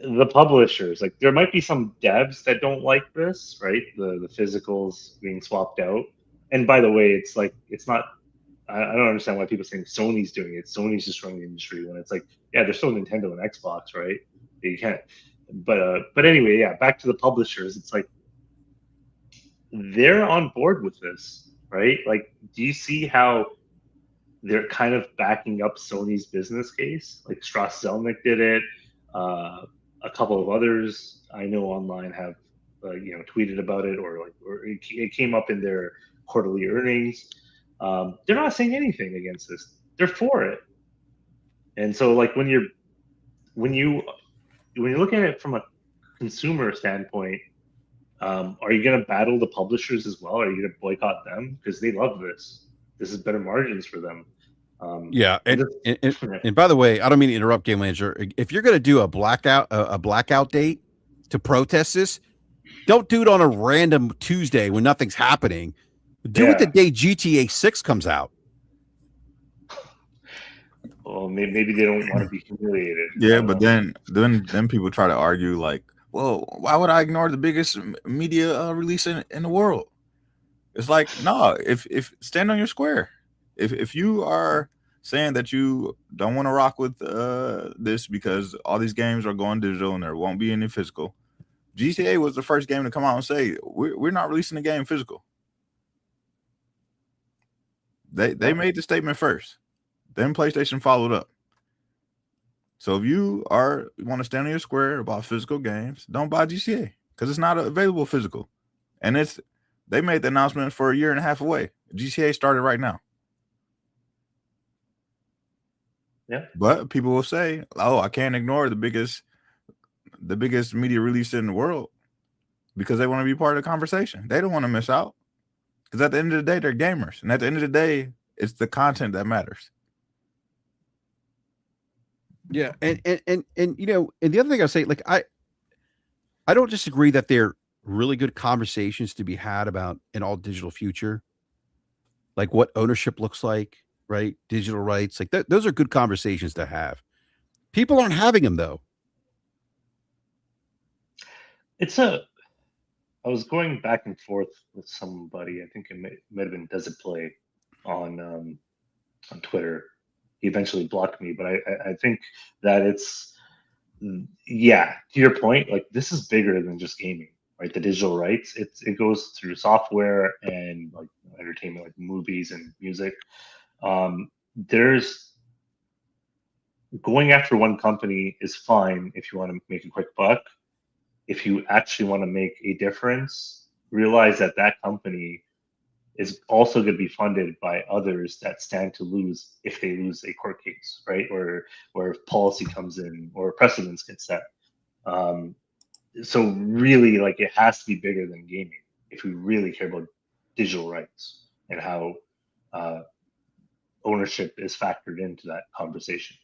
the publishers, there might be some devs that don't like this, right? The physicals being swapped out. And by the way, it's not. I don't understand why people saying Sony's doing it. Sony's destroying the industry when it's they're still Nintendo and Xbox, right? You can't. But anyway, yeah. Back to the publishers. It's they're on board with this, right? Do you see how they're kind of backing up Sony's business case? Strauss Zelnick did it. A couple of others I know online have, tweeted about it, or it came up in their quarterly earnings. They're not saying anything against this. They're for it. And so, when you're looking at it from a consumer standpoint, are you going to battle the publishers as well? Are you going to boycott them because they love this? This is better margins for them. Yeah, and by the way, I don't mean to interrupt, Game Manager. If you're going to do a blackout date to protest this, don't do it on a random Tuesday when nothing's happening. Do it the day GTA 6 comes out. Well, maybe they don't want to be humiliated. Yeah, but then people try to argue well, why would I ignore the biggest media release in the world? It's like, no, if stand on your square. If you are saying that you don't want to rock with this because all these games are going digital and there won't be any physical, GTA was the first game to come out and say we're not releasing the game physical. They made the statement first. Then PlayStation followed up. So if you want to stand on your square about physical games, don't buy GTA because it's not available physical. And they made the announcement for a year and a half away. GTA started right now. Yeah. But people will say, "Oh, I can't ignore the biggest media release in the world," because they want to be part of the conversation. They don't want to miss out. Because at the end of the day, they're gamers. And at the end of the day, it's the content that matters. Yeah. And you know, and the other thing I say, like, I don't disagree that they're really good conversations to be had about an all digital future, like what ownership looks like, right? Digital rights, like those are good conversations to have. People aren't having them though. I was going back and forth with somebody. I think it might have been Does It Play on Twitter. He eventually blocked me, but I think that it's, yeah, to your point, like this is bigger than just gaming, right? The digital rights, it goes through software and like entertainment, like movies and music. There's going after one company is fine if you want to make a quick buck. If you actually want to make a difference, realize that that company is also going to be funded by others that stand to lose if they lose a court case, right? Or if policy comes in or precedents get set. Um, so really, like it has to be bigger than gaming if we really care about digital rights and how ownership is factored into that conversation.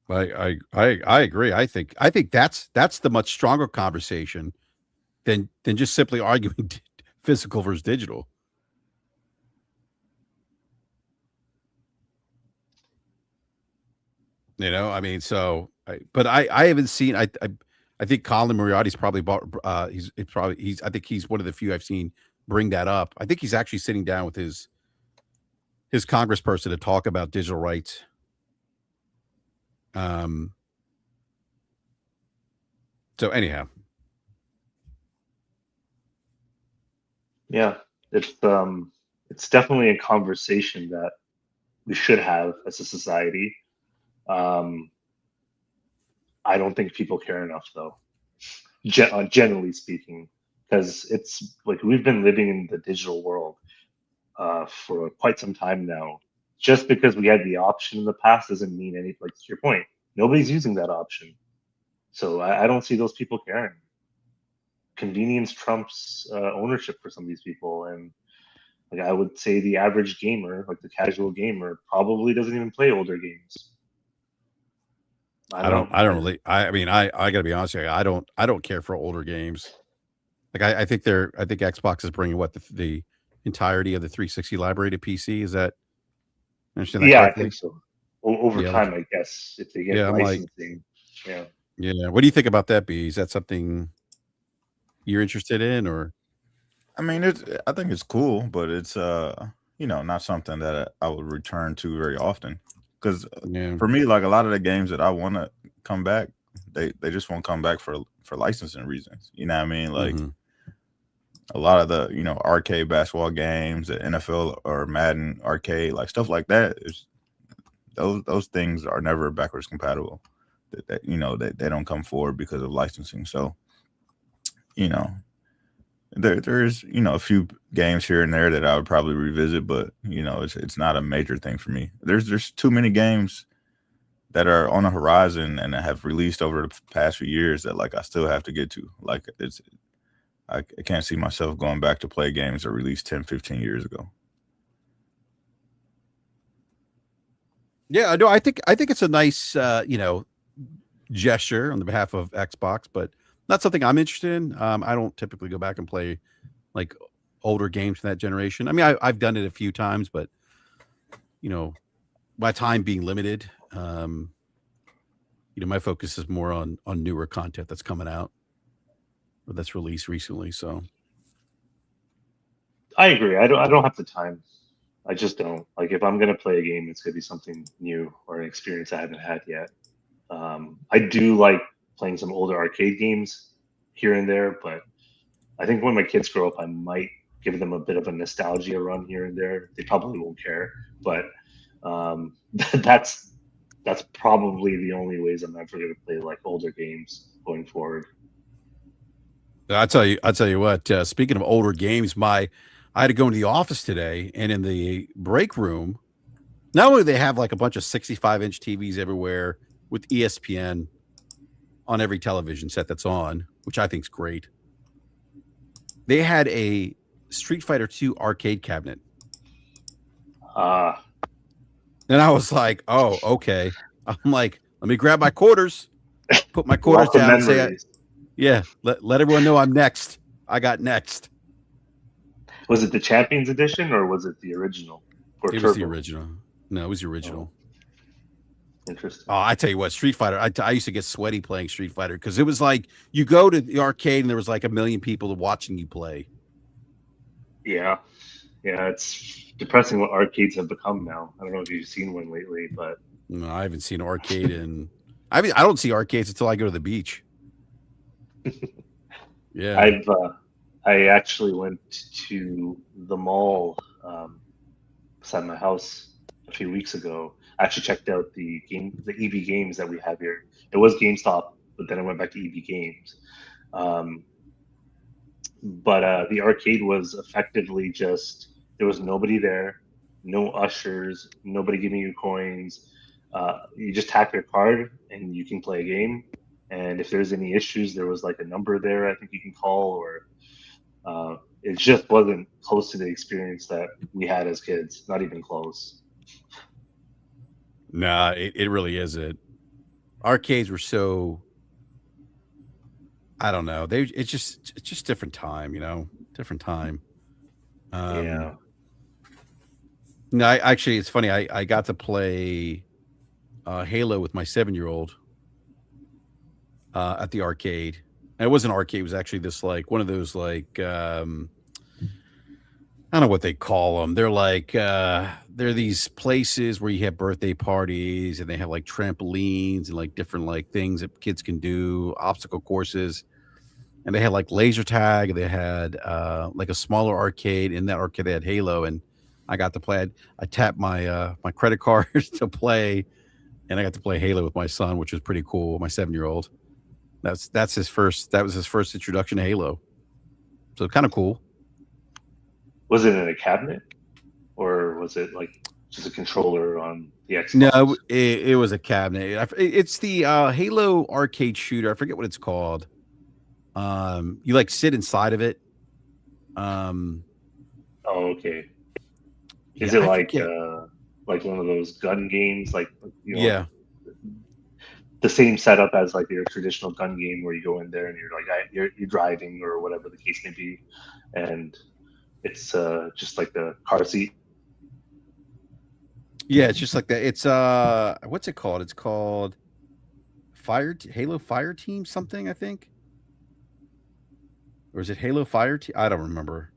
I agree. I think that's the much stronger conversation than just simply arguing physical versus digital. You know, I mean, so, but I haven't seen. I think Colin Moriarty's probably bought. He's. I think he's one of the few I've seen bring that up. I think he's actually sitting down with his congressperson to talk about digital rights. So anyhow, yeah, it's definitely a conversation that we should have as a society. I don't think people care enough, though. Generally speaking, because it's like we've been living in the digital world for quite some time now. Just because we had the option in the past doesn't mean any. Like to your point, nobody's using that option, so I don't see those people caring. Convenience trumps ownership for some of these people, and like I would say, the average gamer, like the casual gamer, probably doesn't even play older games. I don't really. I mean, I got to be honest with you. I don't care for older games. Like I think Xbox is bringing what the entirety of the 360 library to PC. Is that understand that Yeah, I correctly? think so. Over Yeah, time, I guess if they get yeah. I'm like, licensing, yeah. yeah. What do you think about that, B? Is that something you're interested in, or I mean, I think it's cool, but it's not something that I would return to very often. Because yeah? for me, like a lot of the games that I want to come back, they just won't come back for licensing reasons. You know what I mean? Like a lot of the arcade basketball games, the NFL or Madden arcade, like stuff like that. Those things are never backwards compatible. That they don't come forward because of licensing. So there's a few games here and there that I would probably revisit, but it's not a major thing for me. There's too many games that are on the horizon and that have released over the past few years that like I still have to get to. Like I can't see myself going back to play games that released 10, 15 years ago. Yeah, no, I think it's a nice gesture on the behalf of Xbox, but not something I'm interested in. I don't typically go back and play like older games from that generation. I mean, I've done it a few times, but my time being limited, my focus is more on newer content that's coming out or that's released recently. So I agree. I don't have the time. I just don't. Like if I'm gonna play a game, it's gonna be something new or an experience I haven't had yet. I do like playing some older arcade games here and there, but I think when my kids grow up, I might give them a bit of a nostalgia run here and there. They probably won't care, but um, that's probably the only ways I'm ever going to play like older games going forward. I tell you what. Speaking of older games, I had to go into the office today, and in the break room, not only they have like a bunch of 65-inch TVs everywhere with ESPN on every television set that's on, which I think is great. They had a Street Fighter 2 arcade cabinet. Uh, And I was like, oh, okay. I'm like, let me grab my quarters, put my quarters Lots of down and say, memories. yeah, let everyone know I'm next. I got next. Was it the Champions Edition or was it the original? Or It was the Turbo? original. No, it was the original. Interesting. Oh, I tell you what, Street Fighter. I used to get sweaty playing Street Fighter because it was like you go to the arcade and there was like a million people watching you play. Yeah, yeah. It's depressing what arcades have become now. I don't know if you've seen one lately, but No, I haven't seen arcade in. I mean, I don't see arcades until I go to the beach. Yeah. I actually went to the mall beside my house a few weeks ago. I actually checked out the EB Games that we have here. It was GameStop, but then I went back to EB Games. Um, but the arcade was effectively just there was nobody there, no ushers, nobody giving you coins. You just tap your card and you can play a game. And if there's any issues, there was like a number there I think you can call, or it just wasn't close to the experience that we had as kids. Not even close. Nah, it really isn't. Arcades were so. I don't know. It's just different time, different time. Yeah. No, actually, it's funny. I got to play Halo with my 7-year-old at the arcade. And it wasn't an arcade. It was actually this like one of those like I don't know what they call them. They're like they're these places where you have birthday parties and they have like trampolines and like different like things that kids can do, obstacle courses. And they had like laser tag. They had like a smaller arcade. In that arcade, they had Halo, and I got to play. I tapped my my credit card to play, and I got to play Halo with my son, which was pretty cool. My 7-year-old. That's his first. That was his first introduction to Halo. So kind of cool. Was it in a cabinet, or was it like just a controller on the No, Xbox? it was a cabinet. It's the Halo arcade shooter. I forget what it's called. You like sit inside of it. Um, Oh, okay. Is yeah, it I forget. like one of those gun games, like Yeah, the same setup as like your traditional gun game where you go in there and you're like you're driving or whatever the case may be, and it's just like the car seat. yeah, it's just like that. It's what's it called? It's called Halo Fire Team something, I think. Or is it Halo Fire Team? I don't remember.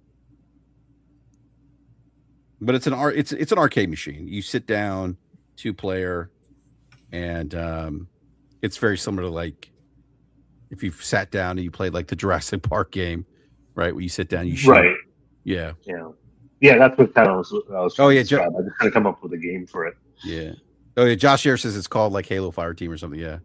But it's an arcade machine. You sit down, 2-player, and it's very similar to like if you sat down and you played like the Jurassic Park game, right? Where you sit down, you shoot. Right. Yeah. Yeah. Yeah, that's what kind of I was Oh trying to yeah, describe. I just trying to come up with a game for it. yeah. Oh yeah, Josh here says it's called like Halo Fire Team or something. Yeah.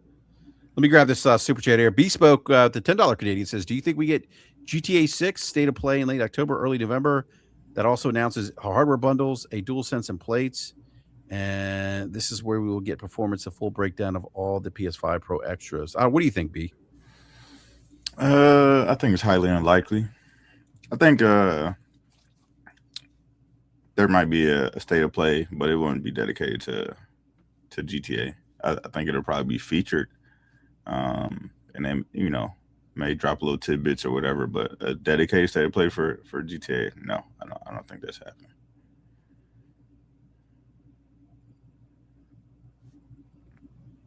Let me grab this super chat here. Bespoke, the $10 Canadian says, "Do you think we get GTA 6 state of play in late October, early November? That also announces hardware bundles, a DualSense and plates, and this is where we will get performance, a full breakdown of all the PS5 Pro extras." What do you think, B? I think it's highly unlikely. I think there might be a state of play, but it wouldn't be dedicated to GTA. I think it'll probably be featured, and then may drop a little tidbits or whatever. But a dedicated state of play for GTA, no, I don't think that's happening.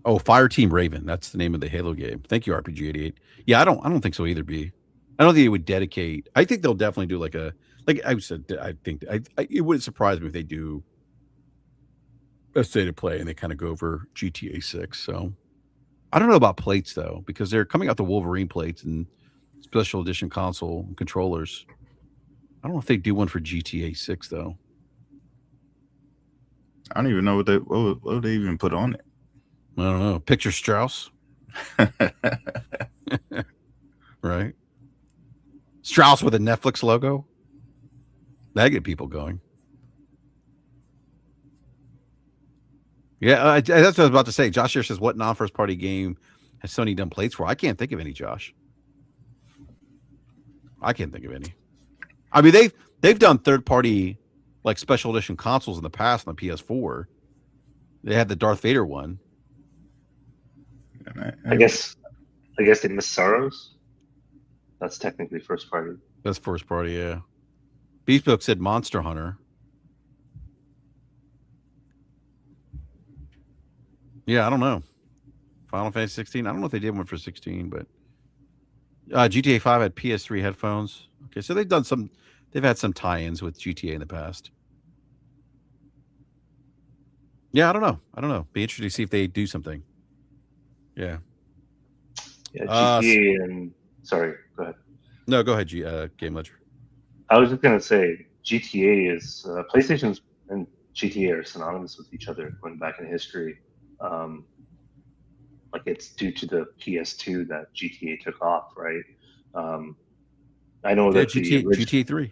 Oh, Fireteam Raven. That's the name of the Halo game. Thank you, RPG88. Yeah, I don't think so either, B. I don't think they would dedicate. I think they'll definitely do like I said, it wouldn't surprise me if they do a state of play and they kind of go over GTA 6. So I don't know about plates though, because they're coming out the Wolverine plates and special edition console and controllers. I don't know if they do one for GTA 6 though. I don't even know what would they even put on it. I don't know. Picture Strauss. Right. Strauss with a Netflix logo. That get people going. Yeah, that's what I was about to say. Josh here says, what non-first party game has Sony done plates for? I can't think of any, Josh. I can't think of any. I mean, they've done third party like special edition consoles in the past on the PS4. They had the Darth Vader one. I guess they missed Sorrows. That's technically first party. That's first party, yeah. Beastbook said Monster Hunter. Yeah, I don't know. Final Fantasy 16. I don't know if they did one for 16, but GTA 5 had PS3 headphones. Okay, so they've had some tie-ins with GTA in the past. Yeah, I don't know. Be interesting to see if they do something. Yeah. Yeah, GTA and sorry, go ahead. No, go ahead, Game Ledger. I was just gonna say GTA is PlayStation's and GTA are synonymous with each other going back in history. Like it's due to the PS2 that GTA took off, right? I know that GTA 3.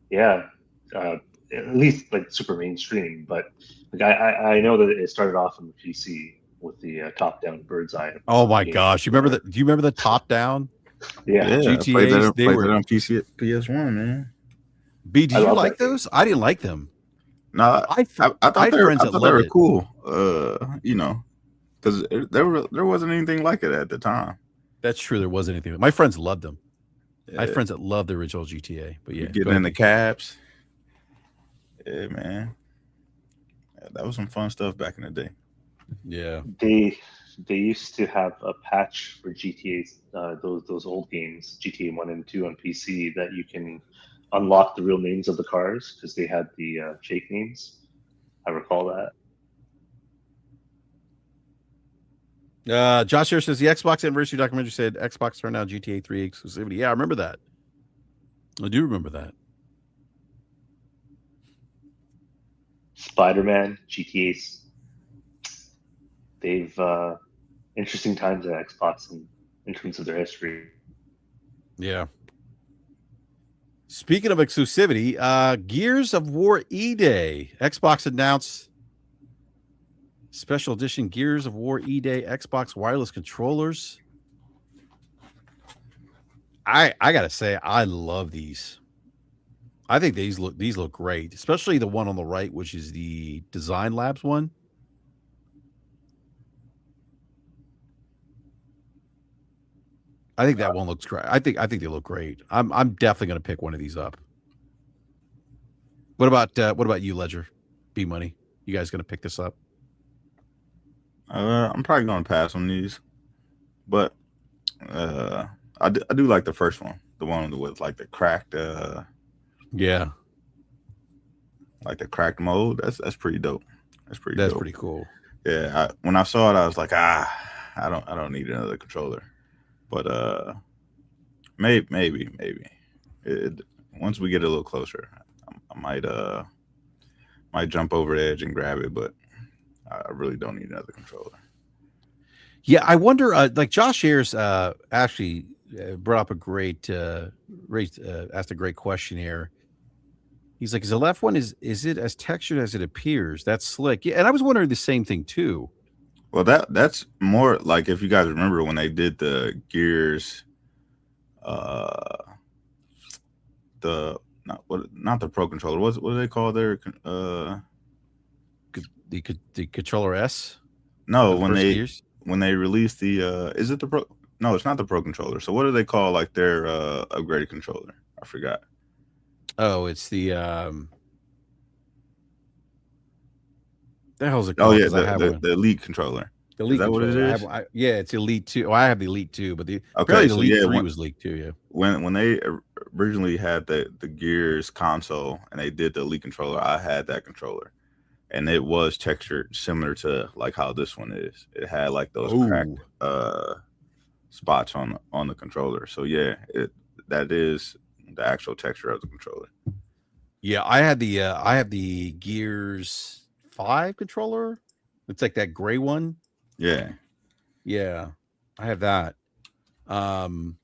Yeah, at least like super mainstream, but like I know that it started off on the PC with the top-down bird's eye. Oh my gosh! You remember that? Do you remember the top-down? Yeah, GTA's. They were on PC, PS1, man. B, did you like those? I didn't like them. No, I thought they were cool. You know, because there wasn't anything like it at the time. That's true. There wasn't anything. My friends loved them. Yeah. I had friends that loved the original GTA. But yeah, getting in the cabs. Yeah, man. Yeah, that was some fun stuff back in the day. Yeah. They used to have a patch for GTA's those old games, GTA 1 and 2 on PC, that you can unlock the real names of the cars because they had the fake names. I recall that. Josh here says the Xbox anniversary documentary said Xbox turned out GTA 3 exclusivity. Yeah, I remember that. I do remember that. Spider-Man, GTA's. They've interesting times at Xbox in terms of their history. Yeah. Speaking of exclusivity, Gears of War E-Day. Xbox announced special edition Gears of War E-Day Xbox wireless controllers. I gotta say, I love these. I think these look great, especially the one on the right, which is the Design Labs one. I think that one looks great. I think they look great. I'm definitely going to pick one of these up. What about you, Ledger? B Money. You guys going to pick this up? I'm probably going to pass on these, but I do like the first one, the one with like the cracked. Yeah. Like the cracked mode. That's pretty dope. That's pretty cool. Yeah. When I saw it, I was like, I don't need another controller. But maybe once we get a little closer, I might jump over the edge and grab it. But I really don't need another controller. Yeah, I wonder. Like Josh Ayers actually brought up asked a great question here. He's like, "Is the left one is it as textured as it appears? That's slick." Yeah, and I was wondering the same thing too. Well, that's more like if you guys remember when they did the Gears, not the Pro controller. What do they call their the controller S? No, when they released the is it the Pro? No, it's not the Pro controller. So what do they call like their upgraded controller? I forgot. Oh, it's the the hell's it called? Oh yeah, the Elite controller. Elite that what it controller. is? Yeah, it's Elite 2. Well, I have the Elite 2, but Okay, apparently the so Elite yeah, 3 was leaked too. Yeah. when they originally had the Gears console and they did the Elite controller, I had that controller, and it was textured similar to like how this one is. It had like those cracked spots on the controller. So yeah, that is the actual texture of the controller. Yeah, I have the Gears 5 controller. It's like that gray one. Yeah. Yeah, I have that. And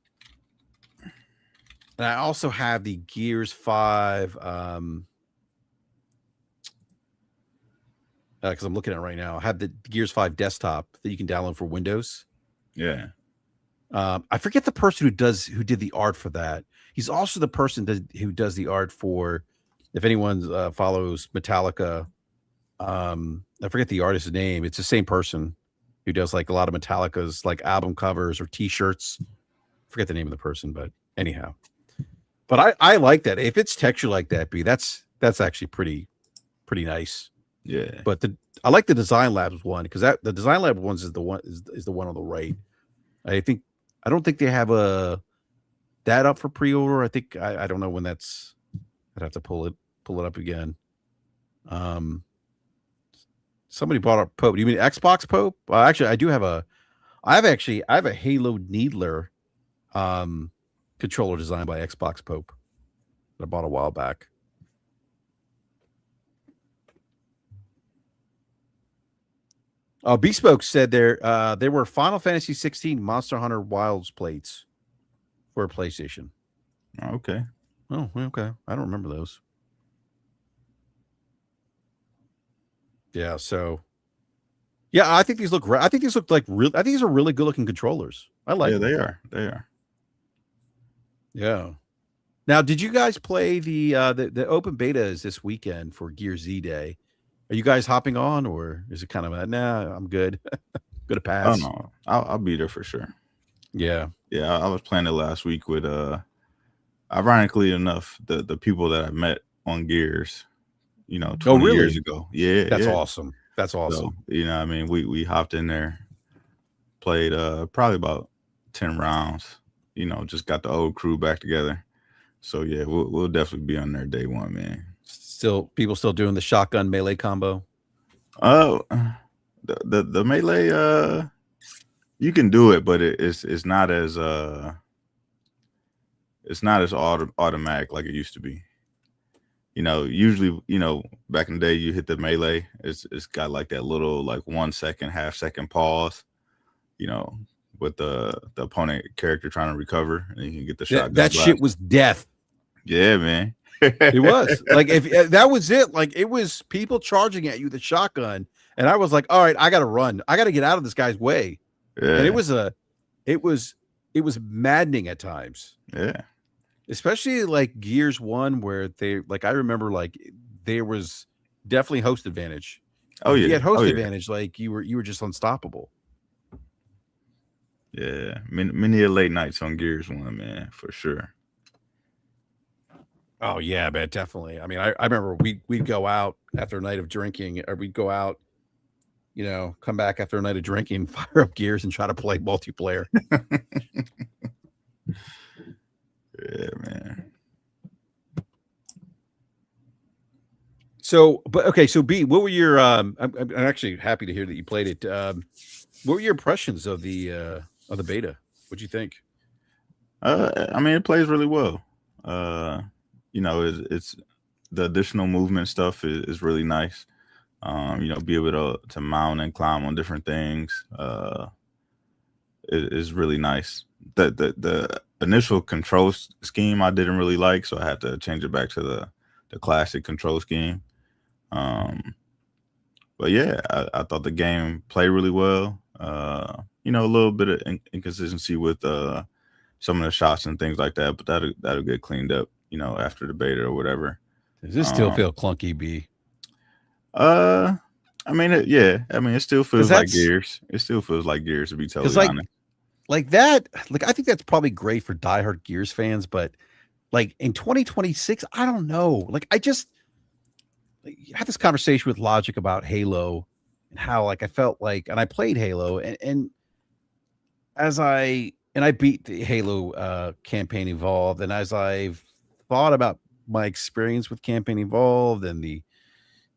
I also have the Gears 5 because I'm looking at it right now. I have the Gears 5 desktop that you can download for Windows. Yeah. I forget the person who did the art for that. He's also the person who does the art for, if anyone follows Metallica, I forget the artist's name. It's the same person who does like a lot of Metallica's like album covers or T-shirts. Forget the name of the person, but anyhow. But I like that. If it's texture like that, that's actually pretty nice. Yeah. But I like the Design Labs one because the Design Lab ones is the one on the right. I don't think they have that up for pre-order. I think I don't know when that's. I'd have to pull it up again. Somebody bought a Pope. Do you mean Xbox Pope? Well, actually, I have a Halo Needler controller designed by Xbox Pope that I bought a while back. Bespoke said there were Final Fantasy 16 Monster Hunter Wilds plates for a PlayStation. Okay. Oh, okay. I don't remember those. Yeah, so yeah, I think these look I think these look like real. I think these are really good looking controllers. I like them. They are. They are. Yeah. Now, did you guys play the open beta is this weekend for Gear Z Day? Are you guys hopping on, or is it kind of nah? I'm good. Good to pass. Oh no, I'll be there for sure. Yeah. Yeah, I was playing it last week with ironically enough, the people that I met on Gears, 20 years ago. Yeah. That's awesome. That's awesome. So, I mean, we hopped in there, played probably about 10 rounds, just got the old crew back together. So yeah, we'll definitely be on there day one, man. People still doing the shotgun melee combo? Oh, the melee, you can do it, but it's not as automatic like it used to be. Usually, back in the day, you hit the melee. It's got like that little like 1 second, half second pause. With the opponent character trying to recover, and you can get the shotgun. That shit was death. Yeah, man. It was like if that was it. Like it was people charging at you with the shotgun, and I was like, all right, I got to run. I got to get out of this guy's way. Yeah. And it was maddening at times. Yeah. Especially like Gears 1, where I remember like there was definitely host advantage. Oh yeah, if you had host advantage, like you were just unstoppable. Yeah, many late nights on Gears 1, man, for sure. Oh yeah, man, definitely. I mean, I remember we'd go out after a night of drinking, or we'd go out, come back after a night of drinking, fire up Gears, and try to play multiplayer. Yeah, man. So, so B, what were your? I'm actually happy to hear that you played it. What were your impressions of the beta? What'd you think? I mean, it plays really well. It's the additional movement stuff is really nice. Be able to mount and climb on different things. It is really nice. The initial control scheme I didn't really like, so I had to change it back to the classic control scheme. But yeah, I thought the game played really well. A little bit of inconsistency with some of the shots and things like that, but that'll get cleaned up, after the beta or whatever. Does this still feel clunky, B? I mean, it still feels like Gears. It still feels like Gears, to be totally honest. Like that, I think that's probably great for diehard Gears fans, but like in 2026, I don't know. Like I just had this conversation with Logic about Halo and how like I felt like, and I played Halo, and I beat the Halo campaign Evolved, and as I've thought about my experience with campaign Evolved and the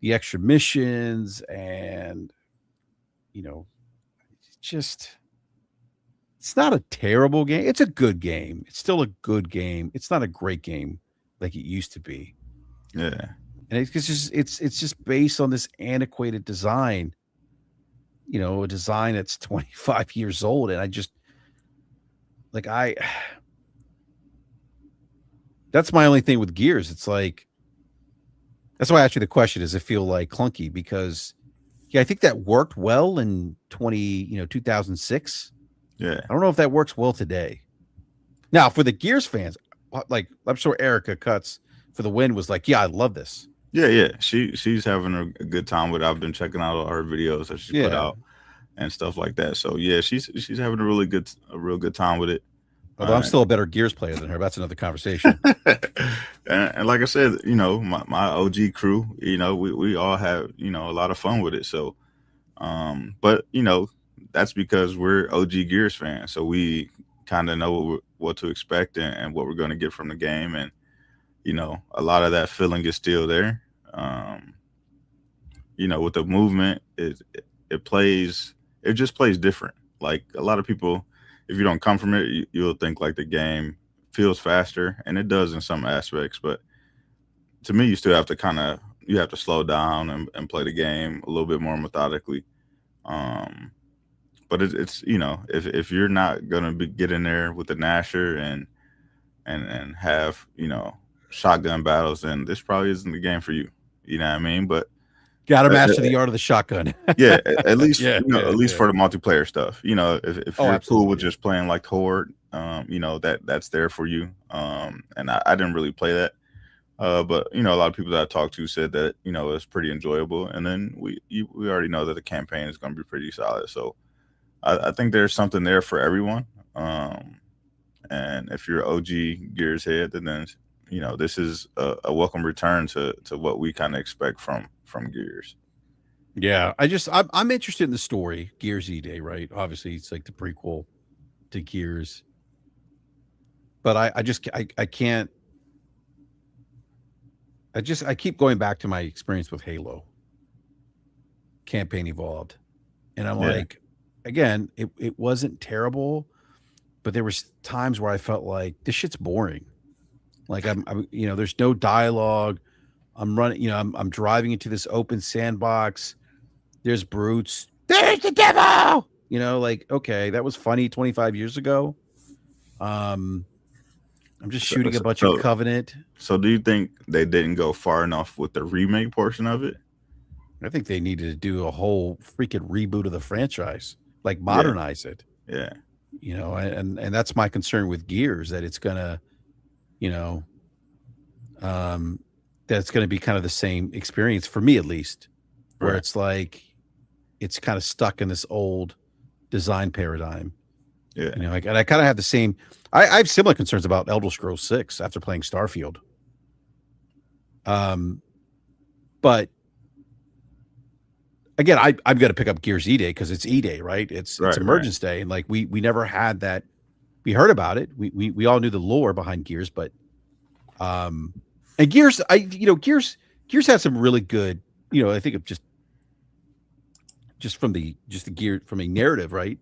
extra missions, and you know, just it's not a terrible game. It's a good game. It's still a good game. It's not a great game like it used to be. Yeah. And it's just based on this antiquated design, a design that's 25 years old. And I just like that's my only thing with Gears. It's like that's why I asked you the question, does it feel like clunky? Because yeah, I think that worked well in 2006. Yeah. I don't know if that works well today. Now, for the Gears fans, like I'm sure Erica Cuts for the win was like, yeah, I love this. Yeah. She's having a good time with it. I've been checking out all her videos that she put out and stuff like that. So yeah, she's having a real good time with it. Although I'm still a better Gears player than her. That's another conversation. and like I said, my OG crew, we all have, a lot of fun with it. So, but that's because we're OG Gears fans. So we kind of know what to expect and what we're going to get from the game. And, a lot of that feeling is still there. With the movement, it just plays different. Like a lot of people, if you don't come from it, you'll think like the game feels faster, and it does in some aspects. But to me, you still have to you have to slow down and play the game a little bit more methodically. But it's if you're not gonna get in there with the Nasher and have shotgun battles, then this probably isn't the game for you. You know what I mean? But got to master the art of the shotgun. Yeah, at least at least for the multiplayer stuff. If you're cool with just playing like Horde, that's there for you. And I didn't really play that, but a lot of people that I talked to said that it's pretty enjoyable. And then we already know that the campaign is going to be pretty solid. So I think there's something there for everyone. And if you're OG Gears head, then this is a welcome return to what we kind of expect from Gears. Yeah, I'm interested in the story, Gears E-Day, right? Obviously, it's like the prequel to Gears, but I can't. I keep going back to my experience with Halo campaign Evolved, and I'm like, again, it wasn't terrible, but there was times where I felt like this shit's boring. Like I'm there's no dialogue. I'm running, I'm driving into this open sandbox. There's brutes. There's the devil. Like, okay, that was funny 25 years ago. I'm just shooting a bunch of Covenant. So do you think they didn't go far enough with the remake portion of it? I think they needed to do a whole freaking reboot of the franchise, like modernize it. Yeah. And that's my concern with Gears, that it's gonna, that it's gonna be kind of the same experience for me, at least, where it's like it's kind of stuck in this old design paradigm. Yeah. And I kind of have the same. I have similar concerns about Elder Scrolls 6 after playing Starfield. But again, I'm going to pick up Gears E-Day because it's E-Day, right? It's Emergence Day, and like we never had that. We heard about it. We all knew the lore behind Gears, but and Gears, Gears had some really good. I think of just from the gear from a narrative, right?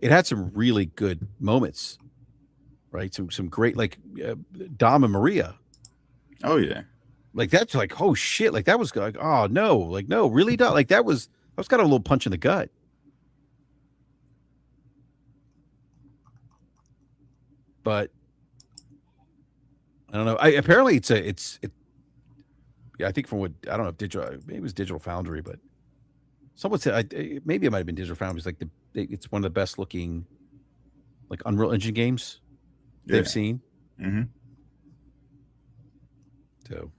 It had some really good moments, right? Some great, like Dom and Maria. Oh yeah, like that's like, oh shit, like that was like, oh no, like no, really, Dom, like that was got a little punch in the gut. But I don't know. Apparently it's yeah, I think from what I don't know if maybe it was Digital Foundry, but someone said maybe it might have been Digital Foundry. It's like it's one of the best looking like Unreal Engine games they've seen. Mm-hmm. So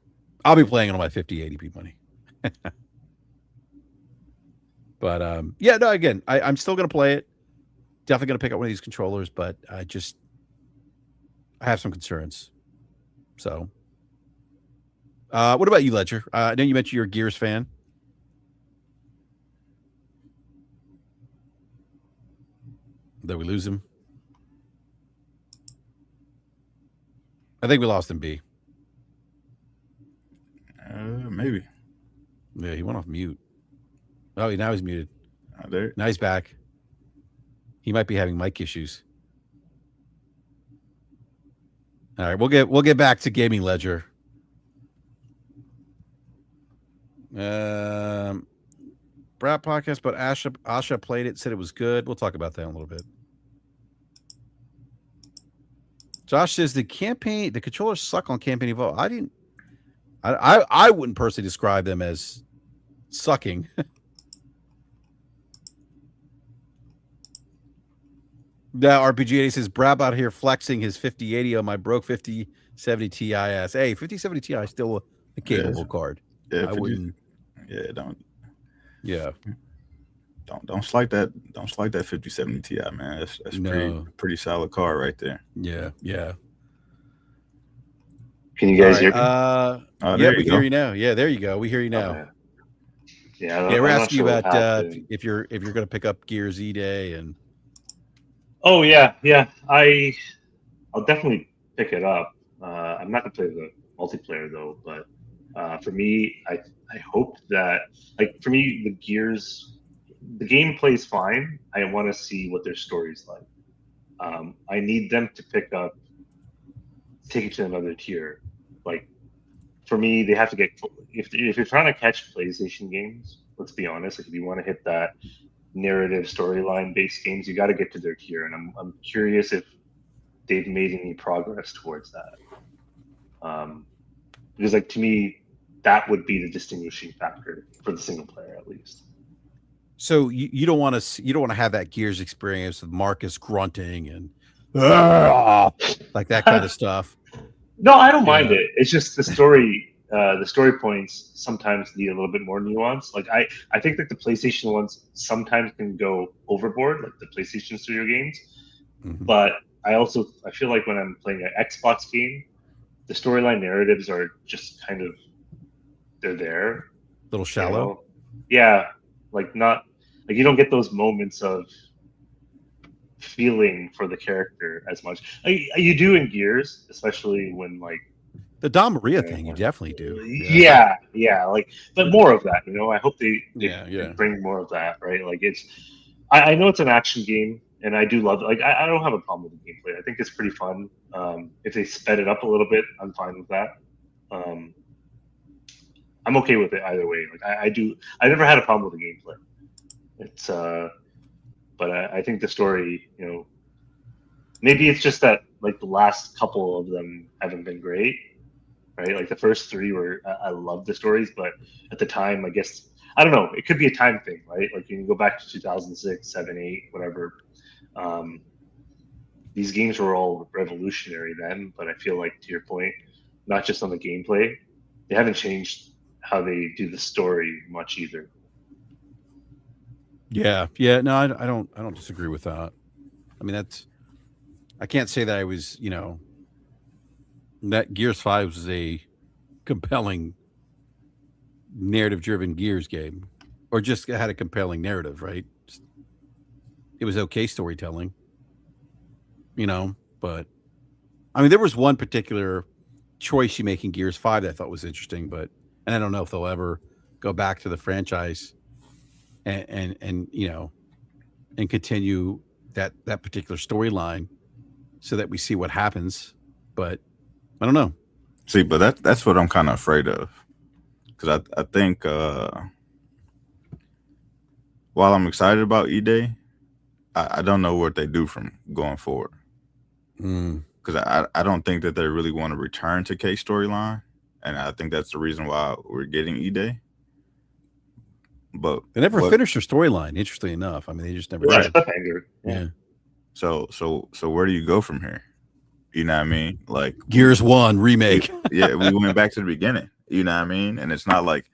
I'll be playing it on my 5080p money. But yeah, no, again, I'm still gonna play it. Definitely gonna pick up one of these controllers, but I have some concerns. So what about you, Ledger? I know you mentioned you're a Gears fan. Did we lose him? I think we lost him, B. Maybe. Yeah, he went off mute. Oh, now he's muted. There. Now he's back. He might be having mic issues. All right, we'll get back to Gaming Ledger. BRAP podcast, but Asha played it, said it was good. We'll talk about that in a little bit. Josh says the controllers suck on Campaign Evolve. I wouldn't personally describe them as sucking. Now RPG80 says Brab out here flexing his 5080 on my broke 5070 Ti. Hey, 5070 Ti is still a capable card. Yeah, I wouldn't. Don't slight that. Don't slight that 5070 Ti, man. That's pretty solid card right there. Yeah. Can you guys hear me? Yeah, we hear you now. Yeah, there you go. We hear you now. Yeah, we're asking you about if you're going to pick up Gears E-Day and. Oh yeah. I'll definitely pick it up. I'm not gonna play the multiplayer though, but for me, I hope that for me the Gears, the gameplay is fine. I want to see what their story's like. I need them to take it to another tier. Like for me, they have to get if you're trying to catch PlayStation games. Let's be honest. Like if you want to hit that narrative storyline based games, you got to get to their tier, and I'm curious if they've made any progress towards that. Because to me, that would be the distinguishing factor for the single player at least. So you don't want to have that Gears experience with Marcus grunting and like that kind of stuff. No, I don't mind it. It's just the story. The story points sometimes need a little bit more nuance. I think that the PlayStation ones sometimes can go overboard, like the PlayStation Studio games. Mm-hmm. But I feel like when I'm playing an Xbox game, the storyline narratives are just kind of they're there. A little shallow. Yeah, you don't get those moments of feeling for the character as much. You do in Gears, especially when the Dom Maria thing, you definitely do. Yeah. But more of that, I hope they bring more of that, right? I know it's an action game, and I do love it. I don't have a problem with the gameplay. I think it's pretty fun. If they sped it up a little bit, I'm fine with that. I'm okay with it either way. I never had a problem with the gameplay. It's but I think the story, maybe it's just that the last couple of them haven't been great. Right, the first three were I love the stories, but at the time, I guess I don't know. It could be a time thing, right? You can go back to 2006, 7, 8, whatever. These games were all revolutionary then, but I feel like to your point, not just on the gameplay, they haven't changed how they do the story much either. Yeah. No, I don't disagree with that. I mean, I can't say that I was, that Gears 5 was a compelling narrative-driven Gears game, or just had a compelling narrative, right? It was okay storytelling, but I mean, there was one particular choice you make in Gears 5 that I thought was interesting, and I don't know if they'll ever go back to the franchise and continue that particular storyline so that we see what happens, but I don't know. See, but that's what I'm kind of afraid of, because I think while I'm excited about E-Day, I don't know what they do from going forward. Because I don't think that they really want to return to K storyline, and I think that's the reason why we're getting E-Day. But they never finished their storyline. Interestingly enough, I mean, they just never. Yeah. So where do you go from here? You know what I mean? Gears 1 remake. We went back to the beginning. You know what I mean? And it's not like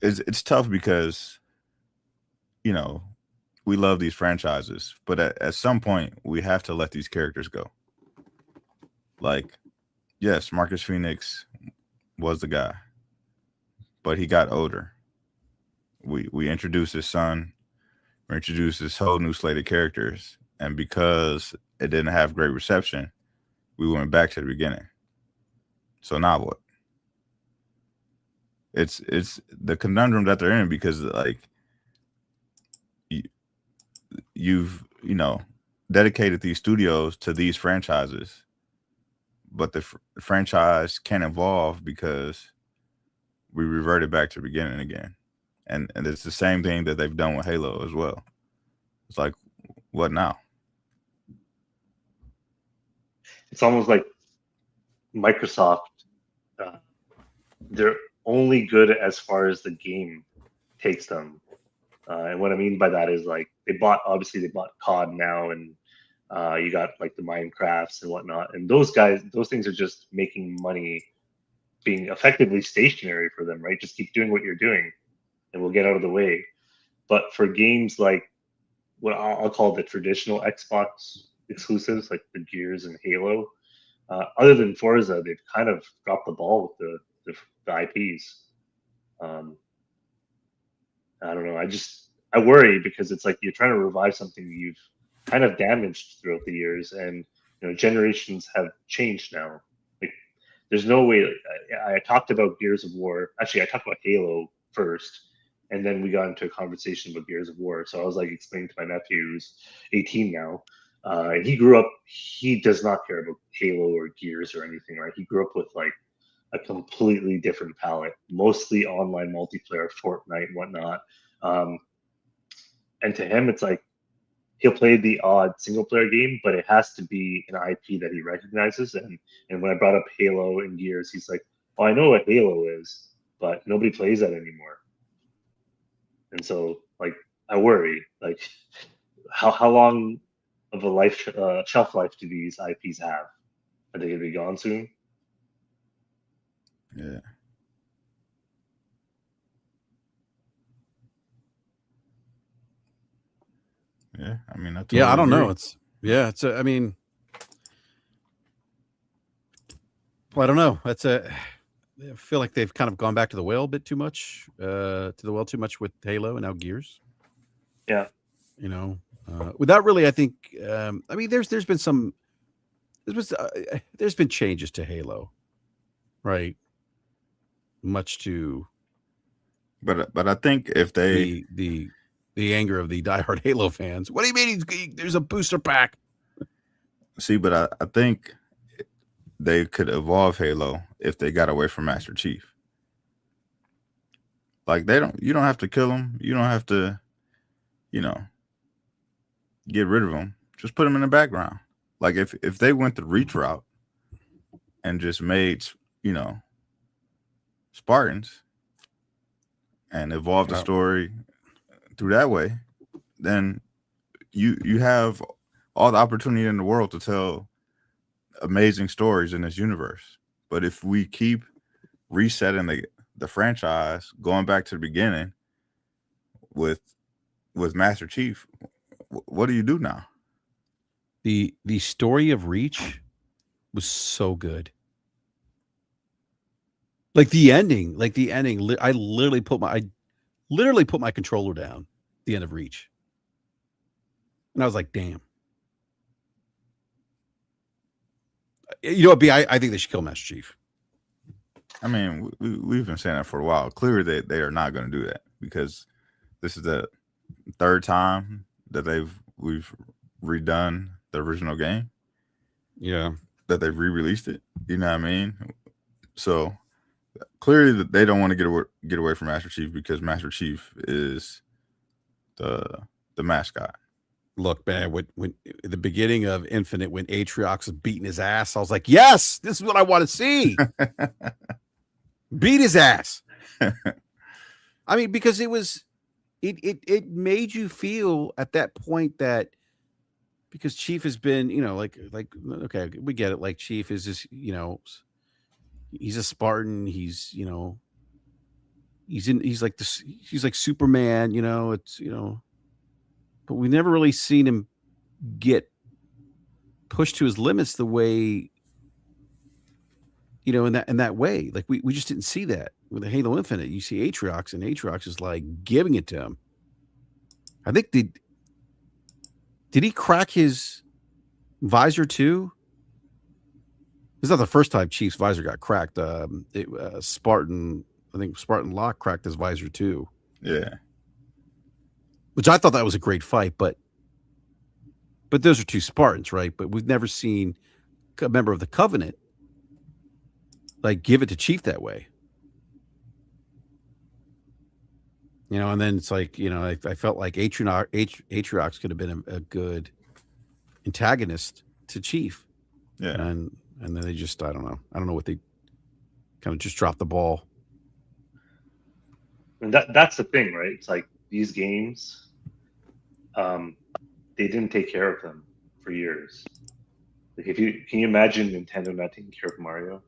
it's tough because we love these franchises, but at some point we have to let these characters go. Yes, Marcus Phoenix was the guy, but he got older. We introduced his son. We introduced this whole new slate of characters, and because it didn't have great reception, we went back to the beginning. So now what? It's the conundrum that they're in, because like you've dedicated these studios to these franchises, but the franchise can't evolve because we reverted back to the beginning again. And it's the same thing that they've done with Halo as well. It's like, what now? It's almost like Microsoft, they're only good as far as the game takes them. And what I mean by that is like they bought COD now, and you got like the Minecrafts and whatnot, and those things are just making money, being effectively stationary for them, right? Just keep doing what you're doing, and we'll get out of the way. But for games like what I'll call the traditional Xbox exclusives, like the Gears and Halo, other than Forza, they've kind of dropped the ball with the IPs. I don't know. I worry because it's like you're trying to revive something you've kind of damaged throughout the years, and generations have changed now. Like, there's no way. I talked about Gears of War. Actually, I talked about Halo first, and then we got into a conversation about Gears of War. So I was like explaining to my nephew, who's 18 now, and he grew up. He does not care about Halo or Gears or anything, right? He grew up with like a completely different palette, mostly online multiplayer, Fortnite and whatnot. And to him, it's like he'll play the odd single player game, but it has to be an IP that he recognizes. And when I brought up Halo and Gears, he's like, "Oh, I know what Halo is, but nobody plays that anymore." And so, like, I worry, like, how long of a shelf life do these IPs have? Are they gonna be gone soon? Yeah. Yeah, I mean, I don't know. agree. I mean, well, I don't know. I feel like they've kind of gone back to the well a bit too much, too much with Halo and now Gears. Yeah. Without really, I think, I mean, there's been there's been changes to Halo, right? Much to But I think if they the anger of the diehard Halo fans. What do you mean there's a booster pack? see, but I think they could evolve Halo if they got away from Master Chief. Like you don't have to kill him. You don't have to, get rid of him. Just put him in the background. Like if they went the Reach route and just made, Spartans and evolved the story through that way, then you have all the opportunity in the world to tell amazing stories in this universe. But if we keep resetting the franchise, going back to the beginning with Master Chief, what do you do now? The story of Reach was so good. Like the ending, I literally put my controller down at the end of Reach. And I was like, damn. You know what, B? I think they should kill Master Chief. I mean, we've been saying that for a while. Clearly, they are not going to do that because this is the third time that we've redone the original game. Yeah, that they've re-released it. You know what I mean? So clearly, they don't want to get away from Master Chief because Master Chief is the mascot. Look, man, when at the beginning of Infinite, when Atriox was beating his ass, I was like, yes, this is what I want to see. Beat his ass. I mean, because it made you feel at that point that because Chief has been, like, okay, we get it. Like Chief is just, he's a Spartan. He's, he's like this, he's like Superman, it's, but we never really seen him get pushed to his limits the way, in that way. Like we just didn't see that with the Halo Infinite. You see Atriox, and Atriox is like giving it to him. I think did he crack his visor too? It's not the first time Chief's visor got cracked. Spartan, I think Spartan Locke cracked his visor too. Yeah. Which I thought that was a great fight, but those are two Spartans, right? But we've never seen a member of the Covenant like give it to Chief that way. And then it's like, I felt like Atriox could have been a good antagonist to Chief. Yeah. And then they just, I don't know what they kind of just dropped the ball. And that's the thing, right? It's like these games, they didn't take care of them for years. Like, can you imagine Nintendo not taking care of Mario?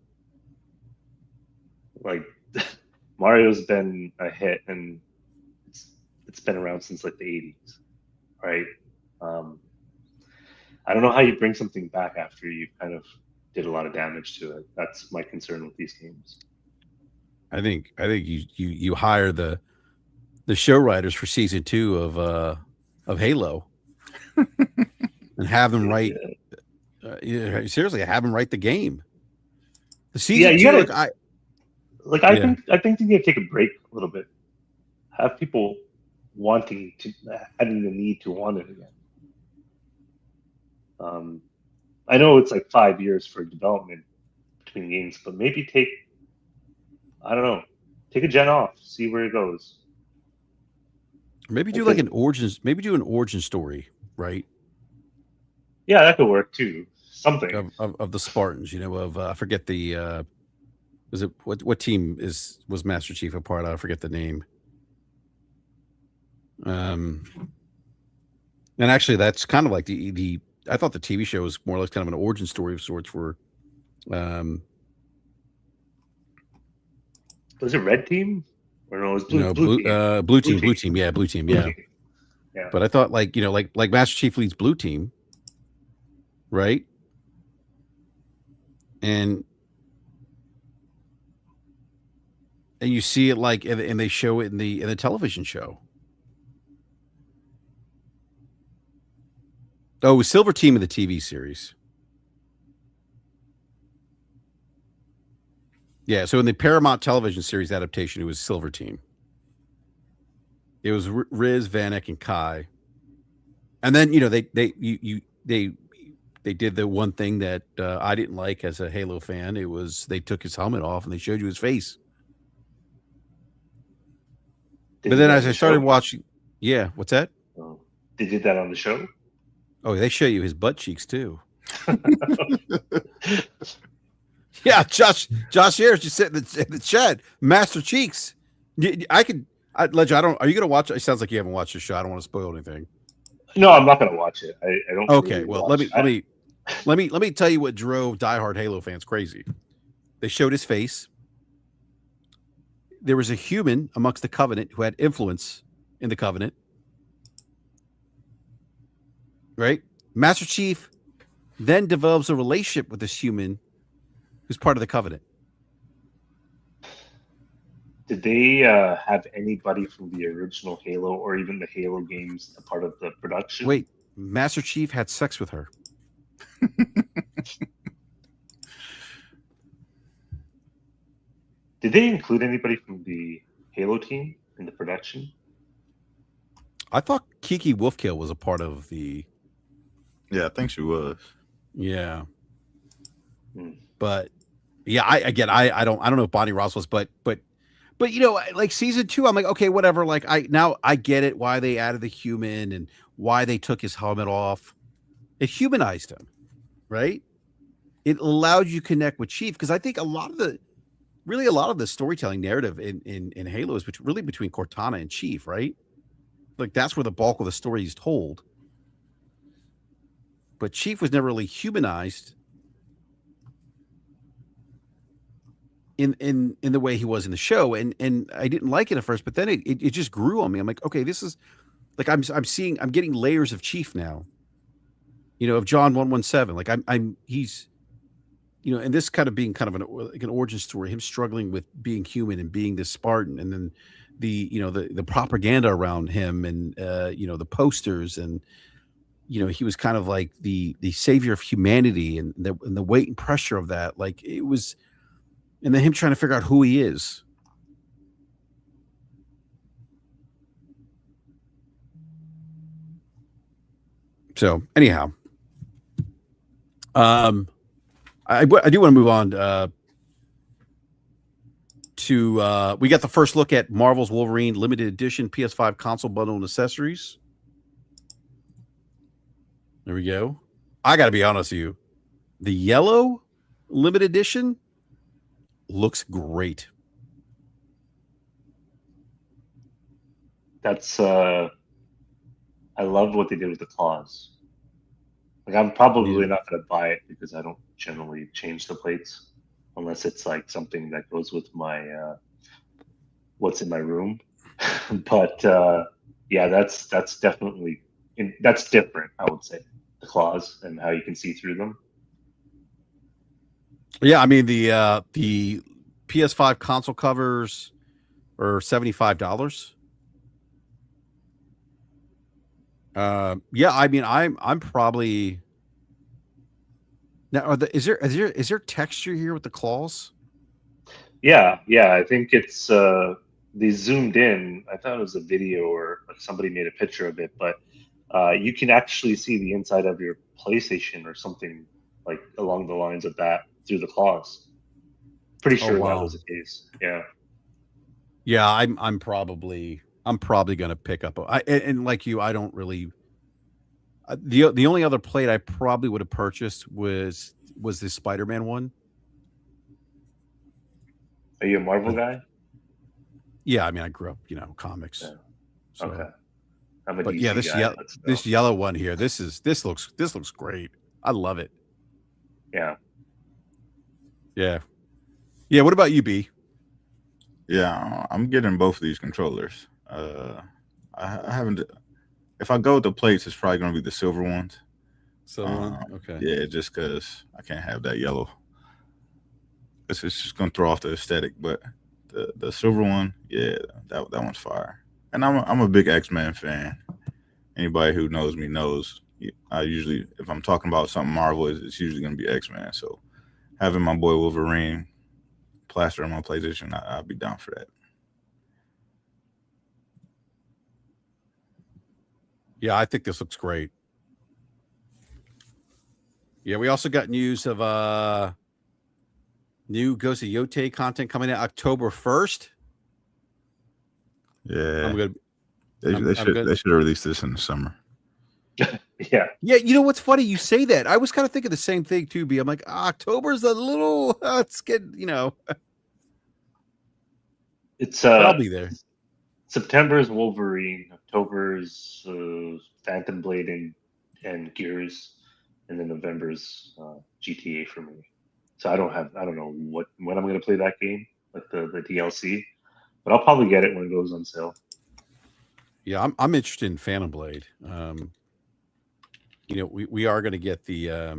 Like, Mario's been a hit, and it's been around since like the 80s, right? I don't know how you bring something back after you kind of did a lot of damage to it. That's my concern with these games. I think you hire the show writers for season 2 of Halo and have them write. Seriously, have them write the game. The season 2. I think you need to take a break a little bit. Have people having the need to want it again. I know it's like 5 years for development between games, but maybe take a gen off, see where it goes. Maybe do like an origins. Maybe do an origin story, right? Yeah, that could work too. Something of the Spartans, I forget the was it what team was Master Chief a part of? I forget the name. And actually that's kind of like the I thought the TV show was more or less kind of an origin story of sorts for was it Red Team? Or no, it was Blue Team. Blue Team. Yeah, Blue Team. Yeah. Yeah. But I thought like Master Chief leads Blue Team, right? And you see it like, and they show it in the television show. Oh, it was Silver Team in the TV series. Yeah, so in the Paramount television series adaptation, it was Silver Team. It was Riz, Vanek, and Kai. And then they did the one thing that I didn't like as a Halo fan. It was they took his helmet off and they showed you his face. But then as I started watching, yeah, what's that? Oh, they did that on the show? Oh, they show you his butt cheeks too. Yeah, Josh Ayers just said in the chat, Master Cheeks. Ledger, are you going to watch it? It sounds like you haven't watched the show. I don't want to spoil anything. No, I'm not going to watch it. I don't. Okay, well, let me tell you what drove diehard Halo fans crazy. They showed his face. There was a human amongst the Covenant who had influence in the Covenant. Right? Master Chief then develops a relationship with this human who's part of the Covenant. Did they have anybody from the original Halo or even the Halo games a part of the production? Wait, Master Chief had sex with her. Did they include anybody from the Halo team in the production? I thought Kiki Wolfkill was a part of the. Yeah, I think she was. Yeah. But yeah, I don't know if Bonnie Ross was, but like season 2, I'm like, okay, whatever. Like I get it why they added the human and why they took his helmet off. It humanized him, right? It allowed you to connect with Chief because I think a lot of the storytelling narrative in Halo is really between Cortana and Chief, right? Like that's where the bulk of the story is told. But Chief was never really humanized in the way he was in the show, and I didn't like it at first, but then it just grew on me. I'm like, okay, this is like I'm getting layers of Chief now. Of John 117. Like and this kind of being kind of like an origin story, him struggling with being human and being this Spartan, and then the propaganda around him, and the posters, and he was kind of like the savior of humanity, and the weight and pressure of that, like it was, and then him trying to figure out who he is. So anyhow, I do want to move on to we got the first look at Marvel's Wolverine limited edition PS5 console bundle and accessories. There we go. I got to be honest with you, the yellow limited edition looks great. That's I love what they did with the claws. Like, I'm probably not going to buy it because I don't generally change the plates unless it's like something that goes with my what's in my room. But yeah, that's definitely that's different. I would say the claws and how you can see through them. Yeah, I mean the PS5 console covers are $75. Yeah, I mean I'm probably now. Is there texture here with the claws? Yeah, I think it's they zoomed in. I thought it was a video or somebody made a picture of it, but you can actually see the inside of your PlayStation or something like along the lines of that through the claws. Pretty sure that was the case. Yeah. Yeah, I'm probably gonna pick up. And like you, I don't really. The only other plate I probably would have purchased was the Spider-Man one. Are you a Marvel guy? Yeah, I mean I grew up, comics. Yeah. So. Okay. I'm a But DC yeah, guy. this yellow one here, this looks great. I love it. Yeah. Yeah. Yeah. What about you, B? Yeah, I'm getting both of these controllers. I haven't. If I go with the plates, it's probably going to be the silver ones. Okay. Yeah, just because I can't have that yellow. It's just going to throw off the aesthetic. But the silver one, yeah, that one's fire. And I'm a big X-Men fan. Anybody who knows me knows I usually, if I'm talking about something Marvel, it's usually going to be X-Men. So having my boy Wolverine plaster on my PlayStation, I'd be down for that. Yeah, I think this looks great. Yeah, we also got news of new Ghost of Yote content coming out October 1st. Yeah, they should have released this in the summer. Yeah. Yeah, you know what's funny? You say that. I was kind of thinking the same thing too, B. I'm like, October's a little it's getting, It's but I'll be there. September's Wolverine, October's Phantom Blade and Gears, and then November's GTA for me. So I don't know when I'm gonna play that game, like the DLC, but I'll probably get it when it goes on sale. Yeah, I'm interested in Phantom Blade. We are going to get the I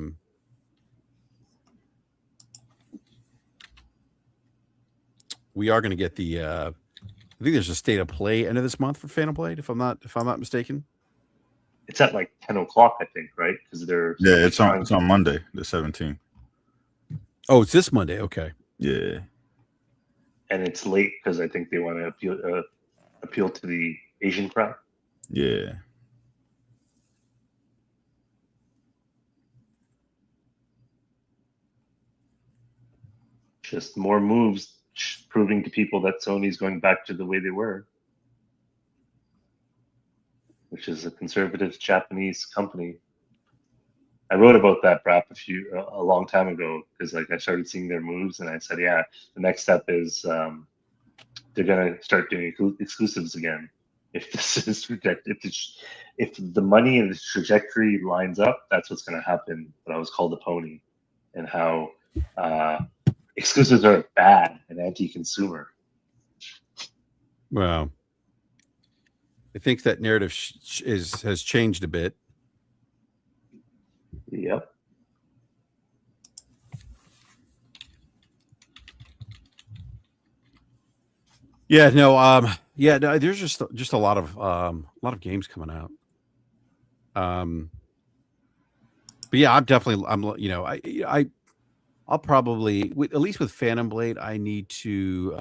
think there's a state of play end of this month for Phantom Blade, if I'm not mistaken. It's at like 10 o'clock, I think, right? Because they're it's on Monday, the 17th. Oh, it's this Monday. Okay. Yeah. And it's late because I think they want to appeal to the Asian crowd. Yeah. Just more moves proving to people that Sony's going back to the way they were, which is a conservative Japanese company. I wrote about that BRAP a long time ago because like I started seeing their moves and I said, yeah, the next step is they're gonna start doing exclusives again. If this is if the money and the trajectory lines up, that's what's gonna happen. But I was called a pony, and how exclusives are bad and anti-consumer. Well, I think that narrative has changed a bit. Yep. Yeah, no, no, there's just a lot of games coming out. But yeah, I'll probably at least with Phantom Blade, I need to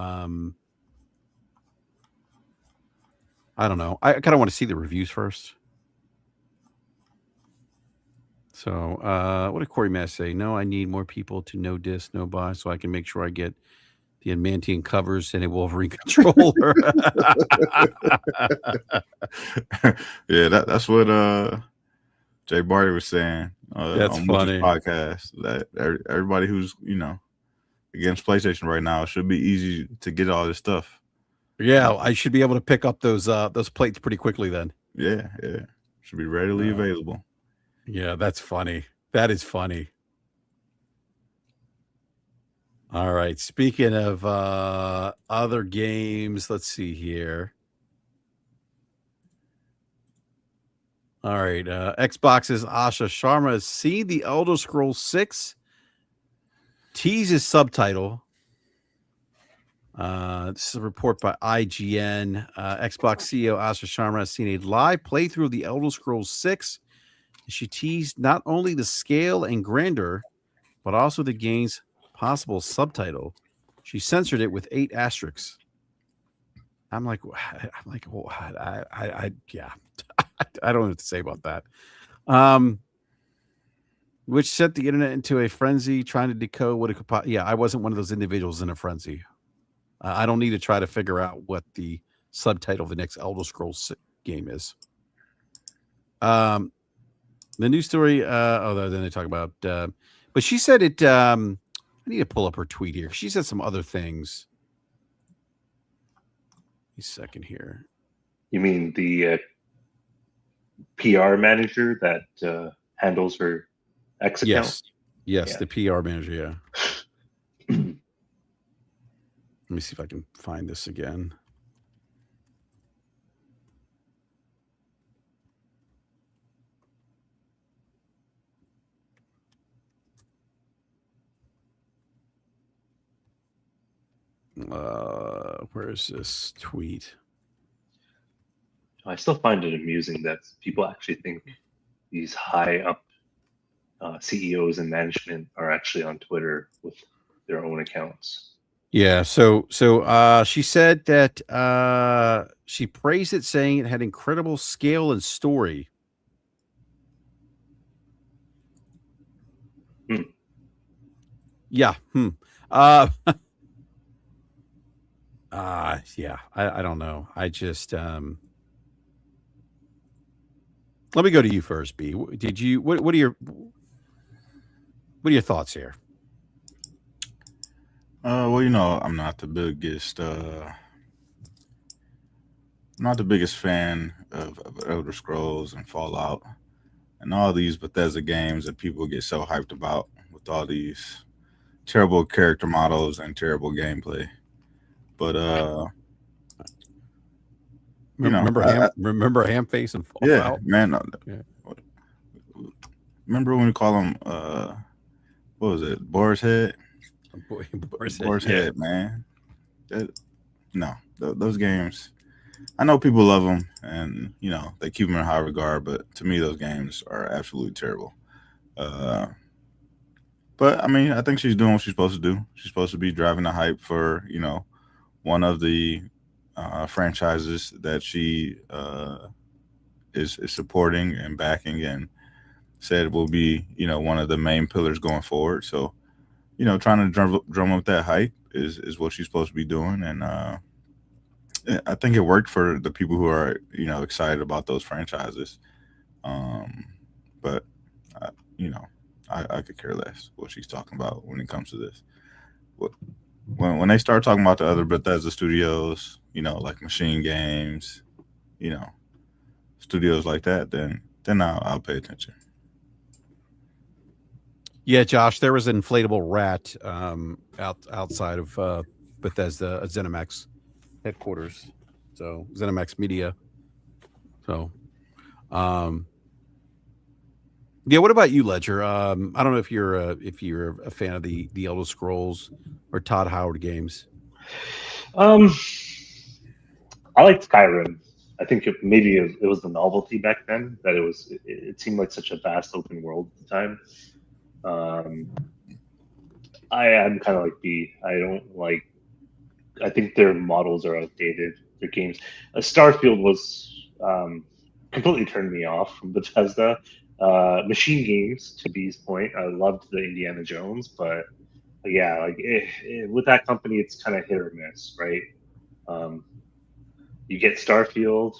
I don't know. I kind of want to see the reviews first. So, what did Corey Mass say? No, I need more people to no disc, no buy, so I can make sure I get the Adamantium covers and a Wolverine controller. Yeah, that's what Jay Barty was saying That's on Mooch's funny. podcast. That everybody who's against PlayStation right now, it should be easy to get all this stuff. Yeah, I should be able to pick up those plates pretty quickly then. Yeah, should be readily available. Yeah, that's funny. That is funny. All right. Speaking of other games, let's see here. All right. Xbox's Asha Sharma has seen the Elder Scrolls 6 teases subtitle. This is a report by IGN. Xbox CEO Asha Sharma has seen a live playthrough of the Elder Scrolls 6. She teased not only the scale and grandeur, but also the game's possible subtitle. She censored it with 8 asterisks. I'm like, well, yeah, I don't know what to say about that. Which set the internet into a frenzy, trying to decode what it could. Yeah, I wasn't one of those individuals in a frenzy. I don't need to try to figure out what the subtitle of the next Elder Scrolls game is. The news story. Then they talk about. But she said it. I need to pull up her tweet here. She said some other things. A second here. You mean the PR manager that handles her X account? Yes, the PR manager. Yeah. Let me see if I can find this again. Where is this tweet? I still find it amusing that people actually think these high up CEOs and management are actually on Twitter with their own accounts. Yeah, so she said that she praised it, saying it had incredible scale and story. Yeah. Yeah. I don't know. I just let me go to you first, B. Did you what are your thoughts here? Well, I'm not the biggest fan of Elder Scrolls and Fallout and all these Bethesda games that people get so hyped about with all these terrible character models and terrible gameplay. But remember Hamface and Fallout? Yeah, man. Remember when we call him what was it, Boar's Head? Boar's Head, man. Those games. I know people love them, and they keep them in high regard. But to me, those games are absolutely terrible. But I mean, I think she's doing what she's supposed to do. She's supposed to be driving the hype for one of the franchises that she is supporting and backing, and said will be one of the main pillars going forward. So trying to drum up that hype is what she's supposed to be doing, and I think it worked for the people who are excited about those franchises. But I could care less what she's talking about when it comes to this. When they start talking about the other Bethesda studios, like Machine Games, studios like that, then I'll pay attention. Yeah, Josh, there was an inflatable rat outside of Bethesda, ZeniMax headquarters. So ZeniMax Media. So, yeah. What about you, Ledger? I don't know if you're a fan of the Elder Scrolls or Todd Howard games. I liked Skyrim. I think maybe it was the novelty back then that it seemed like such a vast open world at the time. I am kind of like B. I don't like. I think their models are outdated. Their games. Starfield was completely turned me off from Bethesda. Machine Games, to B's point, I loved the Indiana Jones, but yeah, like with that company, it's kind of hit or miss, right? You get Starfield,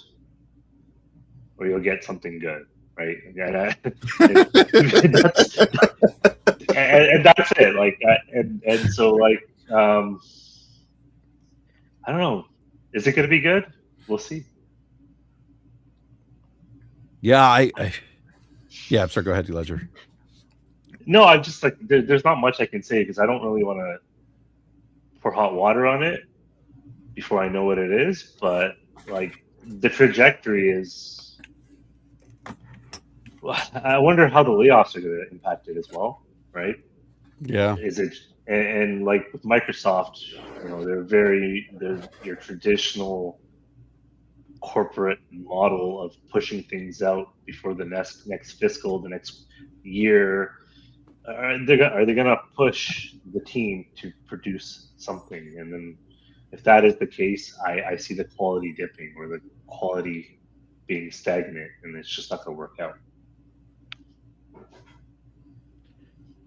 or you'll get something good, right? And that's and that's it. Like, and so like, I don't know. Is it going to be good? We'll see. Yeah, yeah. I'm sorry. Go ahead, Ledger. No, I'm just like there's not much I can say because I don't really want to pour hot water on it before I know what it is. But like the trajectory is, I wonder how the layoffs are going to impact it as well, right? Yeah. Is it and like with Microsoft, they're your traditional corporate model of pushing things out before the next fiscal, the next year. Are they going to push the team to produce something? And then if that is the case, I see the quality dipping or the quality being stagnant, and it's just not going to work out.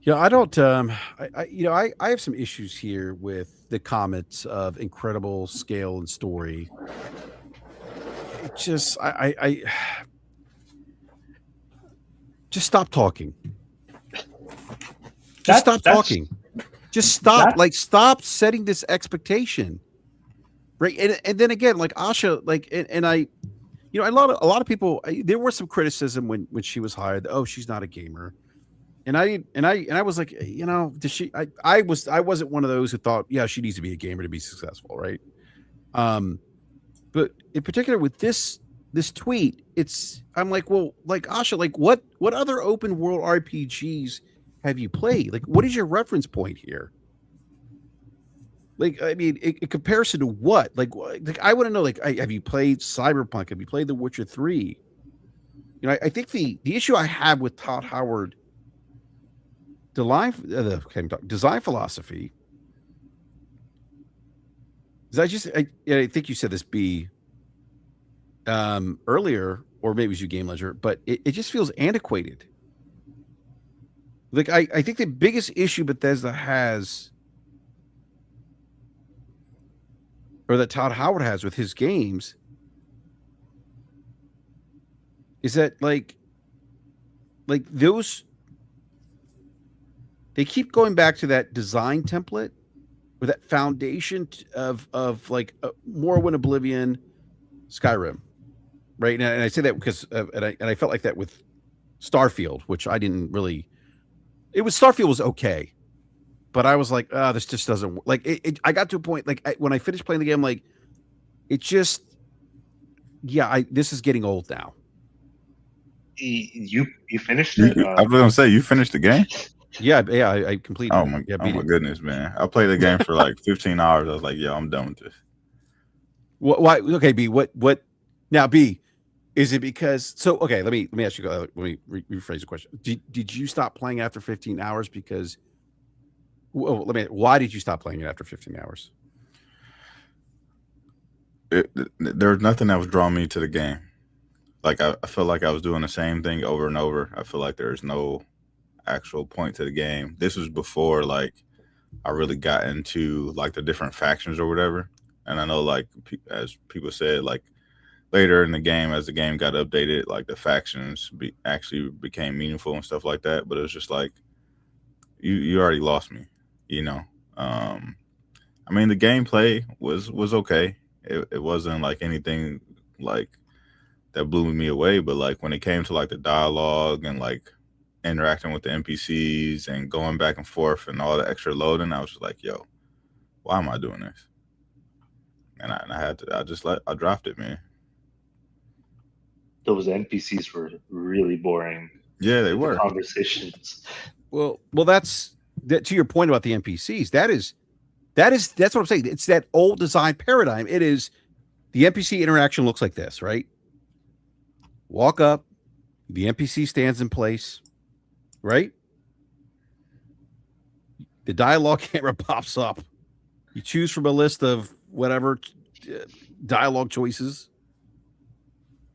Yeah, I don't. I have some issues here with the comments of incredible scale and story. It just, I just stop talking. Just stop talking. Just stop. Like, stop setting this expectation, right? And then again, like Asha, like, and I, a lot of people. There was some criticism when she was hired. Oh, she's not a gamer. And I was like, does she? I wasn't one of those who thought, yeah, she needs to be a gamer to be successful, right? But in particular with this tweet, I'm like, well, like Asha, like what other open world RPGs have you played? Like, what is your reference point here? Like, I mean, in comparison to what? Like I want to know, like, have you played Cyberpunk? Have you played The Witcher 3? I think the issue I have with Todd Howard design philosophy is I think you said this earlier, or maybe it was you, Game Ledger, but it just feels antiquated. Like I think the biggest issue Bethesda has, or that Todd Howard has with his games, is that like those, they keep going back to that design template or that foundation of Morrowind, Oblivion, Skyrim, right? And I say that because and I felt like that with Starfield, which I didn't really. Starfield was okay, but I was like, this just doesn't like it. I got to a point like when I finished playing the game, like it just, this is getting old now. You finished it? I was gonna say, you finished the game. Yeah, I completed. Oh my goodness, man! I played the game for like 15 hours. I was like, I'm done with this. Why? Okay, B. What? Now, B. Is it because? So, okay. Let me ask you. Let me rephrase the question. Did you stop playing after 15 hours because? Well, why did you stop playing it after 15 hours? There was nothing that was drawing me to the game. Like I felt like I was doing the same thing over and over. I feel like there's no actual point to the game. This was before like I really got into like the different factions or whatever. And I know like as people said, like later in the game, as the game got updated, like the factions actually became meaningful and stuff like that. But it was just like you already lost me, I mean, the gameplay was okay. It wasn't like anything like that blew me away. But like when it came to like the dialogue and like interacting with the NPCs and going back and forth and all the extra loading, I was just like, yo, why am I doing this? And I dropped it, man. Those NPCs were really boring. Yeah, they were. Conversations. Well, that's to your point about the NPCs. That's what I'm saying. It's that old design paradigm. It is The NPC interaction looks like this, right? Walk up, the NPC stands in place, right? The dialogue camera pops up. You choose from a list of whatever dialogue choices.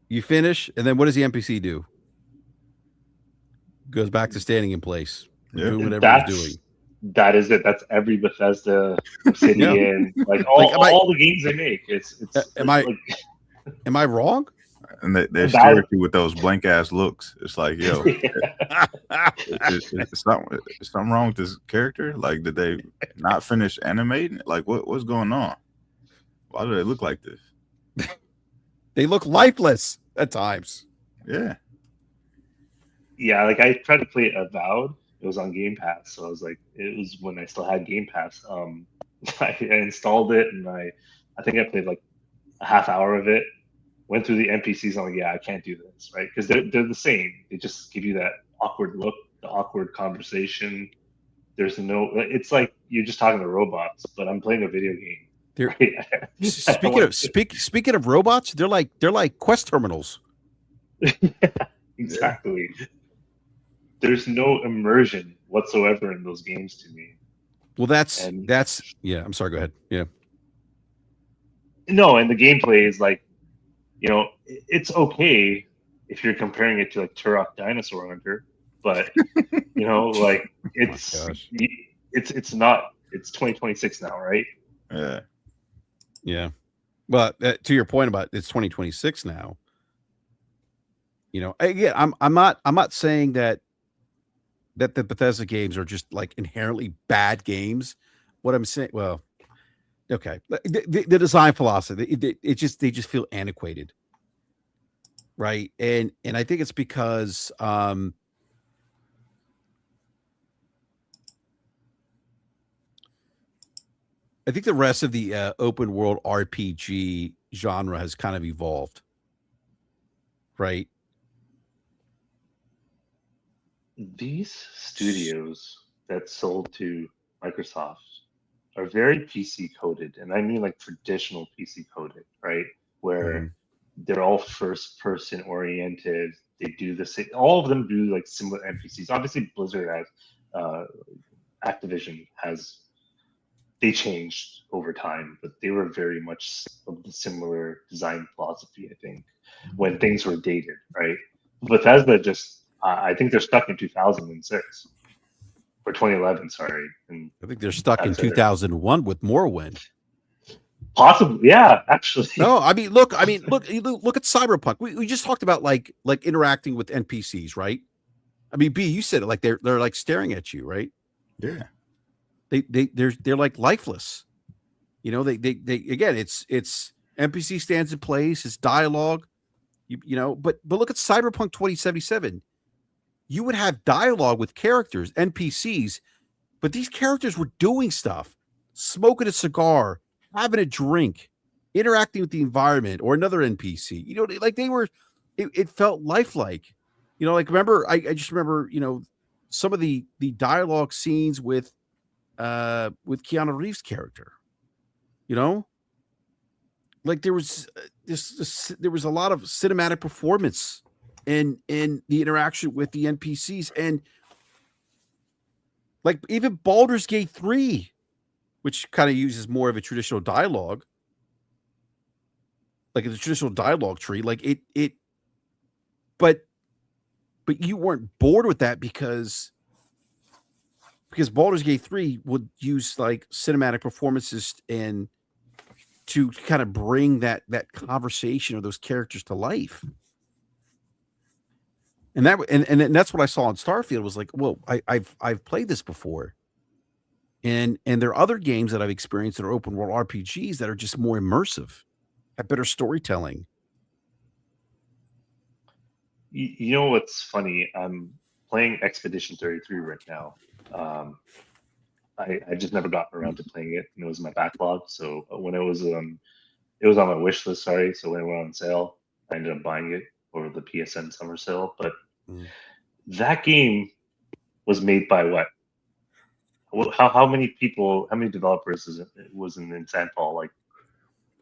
You finish, and then what does the NPC do? Goes back to standing in place, doing whatever he's doing. That is it. That's every Bethesda, Obsidian, like all the games they make. It's am I wrong? And they stare at you with those blank ass looks. It's like, yo, it's something wrong with this character. Like, did they not finish animating? Like, what's going on? Why do they look like this? They look lifeless at times. Yeah. Like I tried to play Avowed. It was on Game Pass, so I was like, it was when I still had Game Pass. I installed it, and I think I played like a half hour of it. Went through the NPCs. I'm like, yeah, I can't do this, right? Because they're the same. They just give you that awkward look, the awkward conversation. There's no. It's like you're just talking to robots, but I'm playing a video game. Right? Speaking of robots, they're like Quest terminals. Exactly. There's no immersion whatsoever in those games to me. Well, that's yeah. I'm sorry. Go ahead. Yeah. No, and the gameplay is like, it's okay if you're comparing it to like Turok Dinosaur Hunter, but like it's not. It's 2026 now, right? Yeah. Yeah. But to your point about it's 2026 now. Again, I'm not saying that the Bethesda games are just like inherently bad games. What I'm saying, well, okay, the design philosophy, they just feel antiquated, right? And I think it's because I think the rest of the open world RPG genre has kind of evolved, right? These studios that sold to Microsoft are very PC coded, and I mean like traditional PC coded, right? Where they're all first person oriented. They do the same. All of them do like similar NPCs. Obviously, Blizzard has, Activision has. They changed over time, but they were very much of the similar design philosophy. I think when things were dated, right? Bethesda just. I think they're stuck in 2006 or 2011. Sorry, and I think they're stuck in 2001 with Morrowind. Possibly, yeah. Actually, no. I mean, look at Cyberpunk. We just talked about like interacting with NPCs, right? I mean, B, you said it like they're like staring at you, right? Yeah. They're like lifeless. They again, it's NPC stands in place. It's dialogue. But look at Cyberpunk 2077. You would have dialogue with characters, NPCs, but these characters were doing stuff, smoking a cigar, having a drink, interacting with the environment or another NPC. Like they were, it felt lifelike. Like remember, I just remember, some of the dialogue scenes with Keanu Reeves' character. Like there was there was a lot of cinematic performance in the interaction with the NPCs, and like even Baldur's Gate 3, which kind of uses more of a traditional dialogue, like a traditional dialogue tree, like it but you weren't bored with that because Baldur's Gate 3 would use like cinematic performances and to kind of bring that conversation or those characters to life. And that's what I saw on Starfield was like, well, I've played this before. And there are other games that I've experienced that are open world RPGs that are just more immersive, have better storytelling. You know what's funny? I'm playing Expedition 33 right now. I just never got around to playing it, and it was in my backlog. So when it was on my wish list. Sorry, so when it went on sale, I ended up buying it over the PSN summer sale. But that game was made by what? How many people? How many developers was in San Paul? Like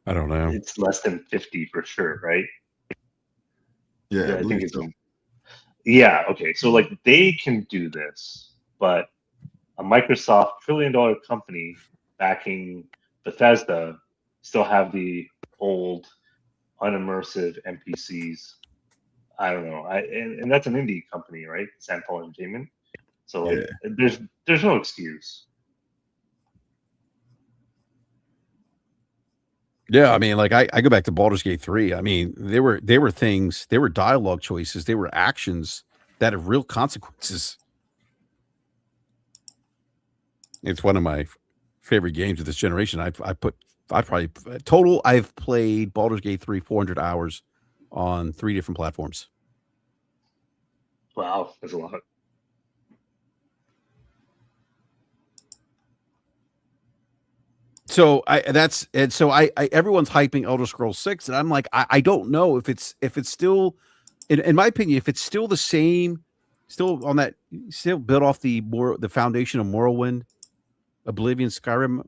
I don't know. It's less than 50 for sure, right? Yeah, I I think believe it's so. yeah. Okay, so like they can do this, but a Microsoft trillion-dollar company backing Bethesda still have the old unimmersive NPCs. I don't know. And that's an indie company, right? Sandfall Entertainment. So like, Yeah, there's no excuse. Yeah, I mean, like I go back to Baldur's Gate 3. I mean, there were things, there were dialogue choices, there were actions that have real consequences. It's one of my favorite games of this generation. I probably total I've played Baldur's Gate 3 400 hours on 3 different platforms. Wow, there's a lot. So I everyone's hyping Elder Scrolls 6 and I'm like I don't know if it's still in my opinion if it's still the same, still on that, still built off the foundation of Morrowind, Oblivion, Skyrim.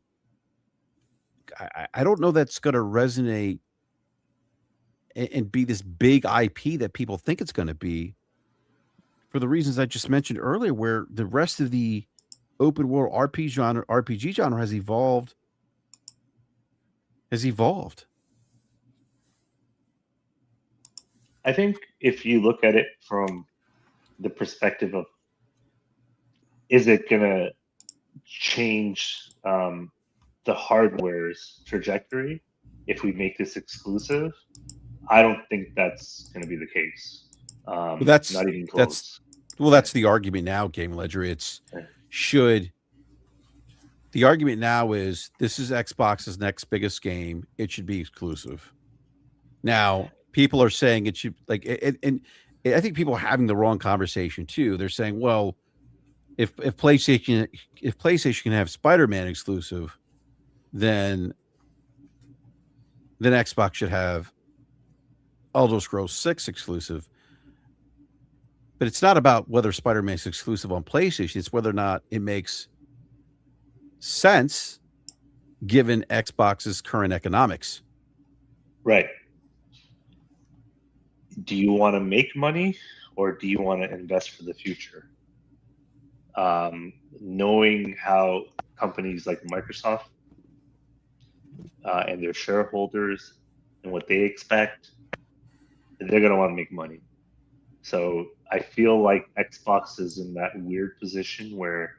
I don't know that's going to resonate and be this big IP that people think it's going to be, for the reasons I just mentioned earlier, where the rest of the open world RPG genre has evolved. I think if you look at it from the perspective of, is it gonna change the hardware's trajectory if we make this exclusive? I don't think that's going to be the case. Well, Not even that's close. that's the argument now, Game Ledger. It's Yeah. should the argument now is this is Xbox's next biggest game. It should be exclusive. Now, people are saying it should like and I think people are having the wrong conversation too. They're saying, well, if PlayStation can have Spider-Man exclusive, then Xbox should have Elder Scrolls 6 exclusive. But it's not about whether Spider-Man is exclusive on PlayStation. It's whether or not it makes sense given Xbox's current economics. Right. Do you want to make money or do you want to invest for the future? Knowing how companies like Microsoft and their shareholders and what they expect, they're going to want to make money. So I feel like Xbox is in that weird position where,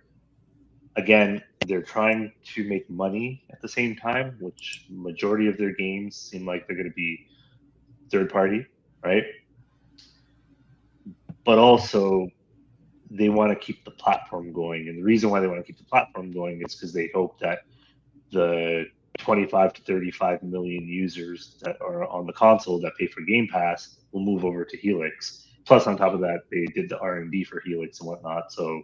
again, they're trying to make money at the same time, which majority of their games seem like they're going to be third party, right? But also they want to keep the platform going. And the reason why they want to keep the platform going is because they hope that the 25 to 35 million users that are on the console that pay for Game Pass will move over to Helix. Plus, on top of that, they did the R&D for Helix and whatnot. So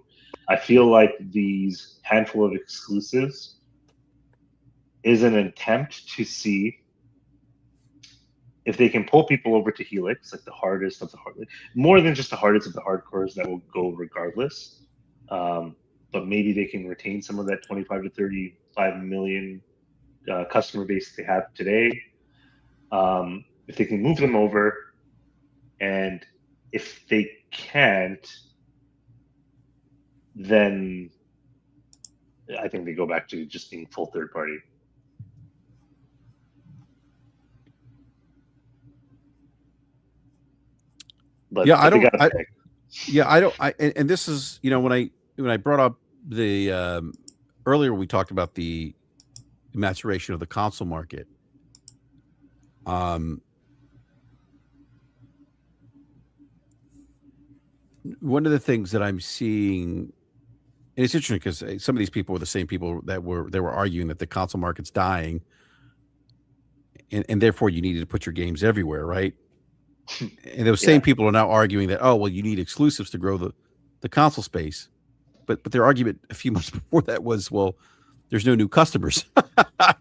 I feel like these handful of exclusives is an attempt to see if they can pull people over to Helix, like the hardest of the hard, more than just the hardest of the hardcores that will go regardless. But maybe they can retain some of that 25 to 35 million customer base they have today. If they can move them over, and if they can't, then I think they go back to just being full third party. But Yeah, they got to pick. Yeah, I don't. And this is, when I brought up the earlier, we talked about the maturation of the console market. One of the things that I'm seeing, and it's interesting because some of these people were the same people that were arguing that the console market's dying, and therefore you needed to put your games everywhere, right? And those same people are now arguing that, oh well, you need exclusives to grow the console space. But their argument a few months before that was, well, there's no new customers.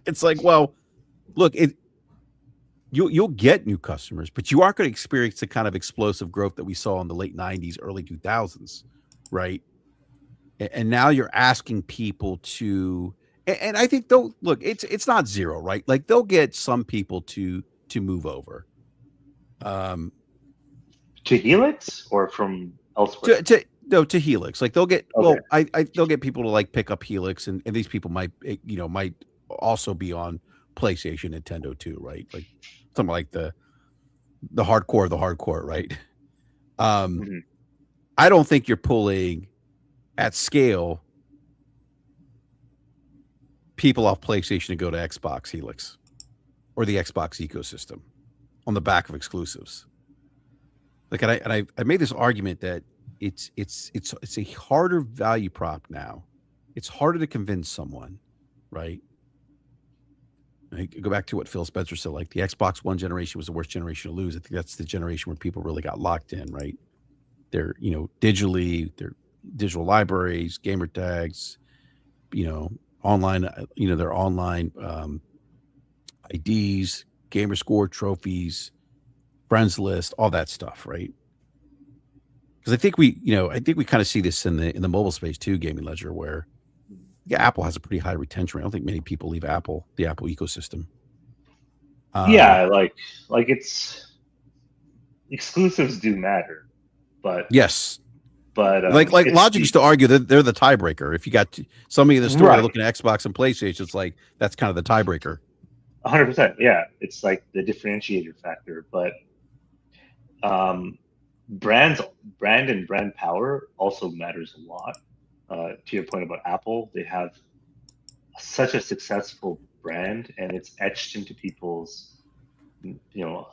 It's like, well, look, you'll get new customers, but you aren't going to experience the kind of explosive growth that we saw in the late 90s, early 2000s, right? And now you're asking people to And I think they'll look. It's not zero, right? Like they'll get some people to move over. Um, To Helix or from elsewhere? to Helix. Like they'll get Okay. they'll get people to like pick up Helix, and these people might might also be on PlayStation, Nintendo too, right? Like something like the hardcore of the hardcore, right? Mhm. I don't think you're pulling at scale people off PlayStation to go to Xbox Helix or the Xbox ecosystem on the back of exclusives. Like, I made this argument that it's a harder value prop now. It's harder to convince someone, right? I go back to what Phil Spencer said. Like the Xbox One generation was the worst generation to lose. I think that's the generation where people really got locked in, right? They're their digital libraries, gamer tags, online, their online IDs, gamer score trophies, friends list, all that stuff, right? Because I think we kind of see this in the mobile space too, Gaming Ledger, where Apple has a pretty high retention rate. I don't think many people leave the Apple ecosystem. Yeah, like it's exclusives do matter, but Yes, but like it's Logic used to argue that they're the tiebreaker. If you got somebody in the store right, looking at Xbox and PlayStation, it's like that's kind of the tiebreaker. 100%. Yeah, it's like the differentiator factor, but um, brand and brand power also matters a lot. To your point about Apple, they have such a successful brand, and it's etched into people's,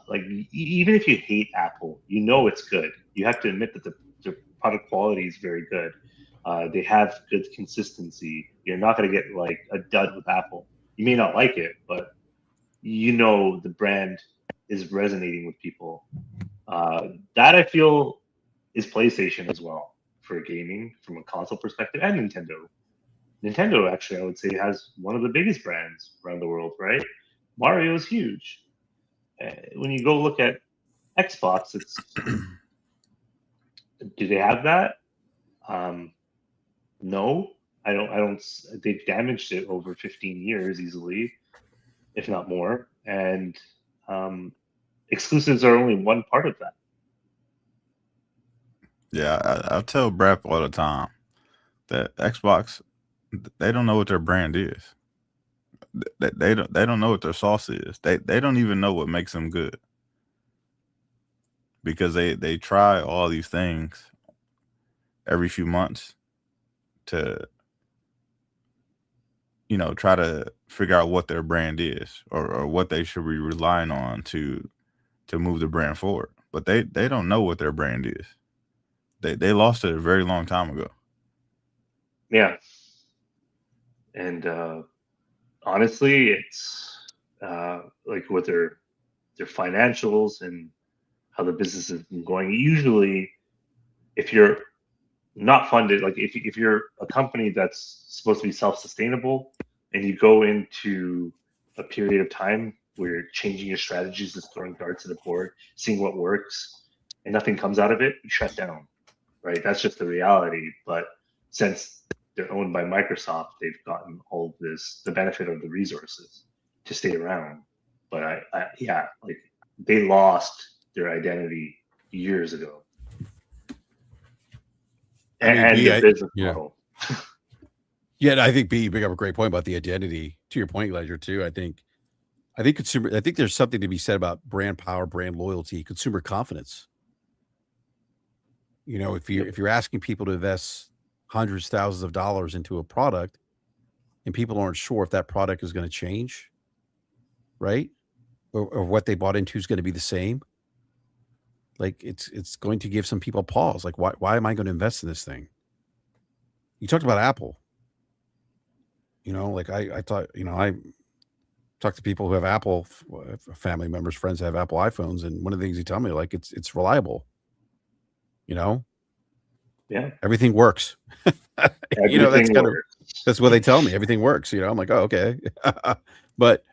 like even if you hate Apple, it's good. You have to admit that the product quality is very good. They have good consistency. You're not going to get like a dud with Apple. You may not like it, but the brand is resonating with people. That I feel is PlayStation as well for gaming from a console perspective, and Nintendo. Nintendo actually, I would say, has one of the biggest brands around the world, right? Mario is huge. When you go look at Xbox, do they have that? Um, no, I don't. I don't. They've damaged it over 15 years easily, if not more. And um, exclusives are only one part of that. Yeah, I tell BRAP all the time that Xbox, they don't know what their brand is. They don't know what their sauce is. They don't even know what makes them good, because they try all these things every few months to try to figure out what their brand is, or what they should be relying on to move the brand forward. But they don't know what their brand is. They lost it a very long time ago. Yeah, and honestly, it's like with their financials and how the business has been going. Usually, if you're not funded, like if you're a company that's supposed to be self-sustainable and you go into a period of time where you're changing your strategies, just throwing darts at the board, seeing what works, and nothing comes out of it, you shut down, right? That's just the reality. But since they're owned by Microsoft, they've gotten all of the benefit of the resources to stay around. But yeah, like they lost their identity years ago, I mean, and B, their business yeah, model. yeah. I think B, you bring up a great point about the identity. To your point, Ledger, too. I think there's something to be said about brand power, brand loyalty, consumer confidence. Yep. If you're asking people to invest hundreds, thousands of dollars into a product, and people aren't sure if that product is going to change, right, or what they bought into is going to be the same, like it's going to give some people pause. Like, why am I going to invest in this thing? You talked about Apple. Like I thought. I talk to people who have Apple, family members, friends have Apple iPhones, and one of the things they tell me, like, it's reliable. You know, Yeah, everything works. That's everything kind of works. that's what they tell me. Everything works. I'm like, oh, okay. but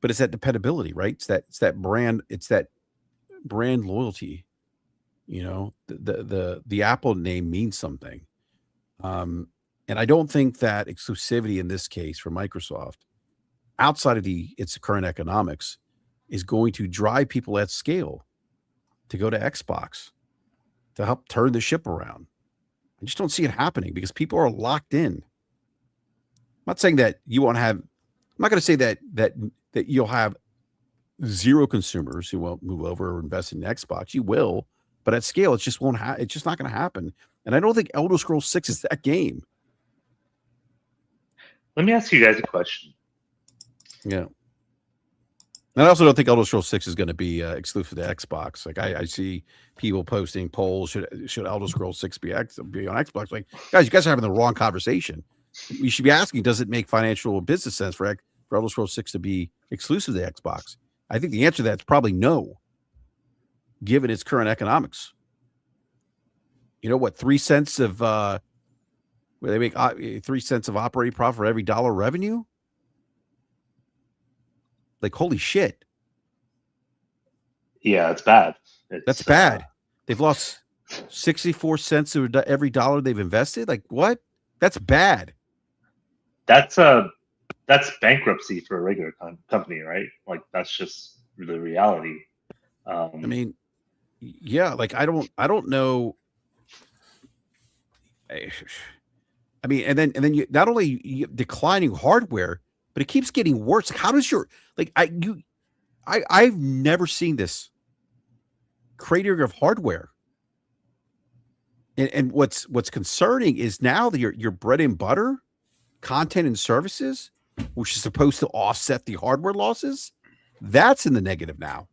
it's that dependability, right? It's that brand loyalty. The Apple name means something. Um, And I don't think that exclusivity in this case for Microsoft, outside of its current economics, is going to drive people at scale to go to Xbox to help turn the ship around. I just don't see it happening because people are locked in. I'm not saying that you won't have. I'm not going to say that you'll have zero consumers who won't move over or invest in Xbox. You will, but at scale, it just won't. It's just not going to happen. And I don't think Elder Scrolls 6 is that game. Let me ask you guys a question. Yeah. And I also don't think Elder Scrolls 6 is going to be exclusive to Xbox. Like I see people posting polls, should Elder Scrolls 6 be on Xbox? Like, guys, you guys are having the wrong conversation. We should be asking, does it make financial or business sense for Elder Scrolls 6 to be exclusive to Xbox? I think the answer to that is probably no, given its current economics. You know what? 3 cents of where they make 3 cents of operating profit for every dollar revenue. Like, holy shit. Yeah, it's bad. That's bad. They've lost 64 cents of every dollar they've invested. Like, what? That's bad. That's bankruptcy for a regular company, right? Like, that's just the reality. I mean, yeah, like I don't know. I mean, and then you not only declining hardware, but it keeps getting worse. Like, how does your I've never seen this cratering of hardware. And what's concerning is now that your bread and butter, content and services, which is supposed to offset the hardware losses, that's in the negative now.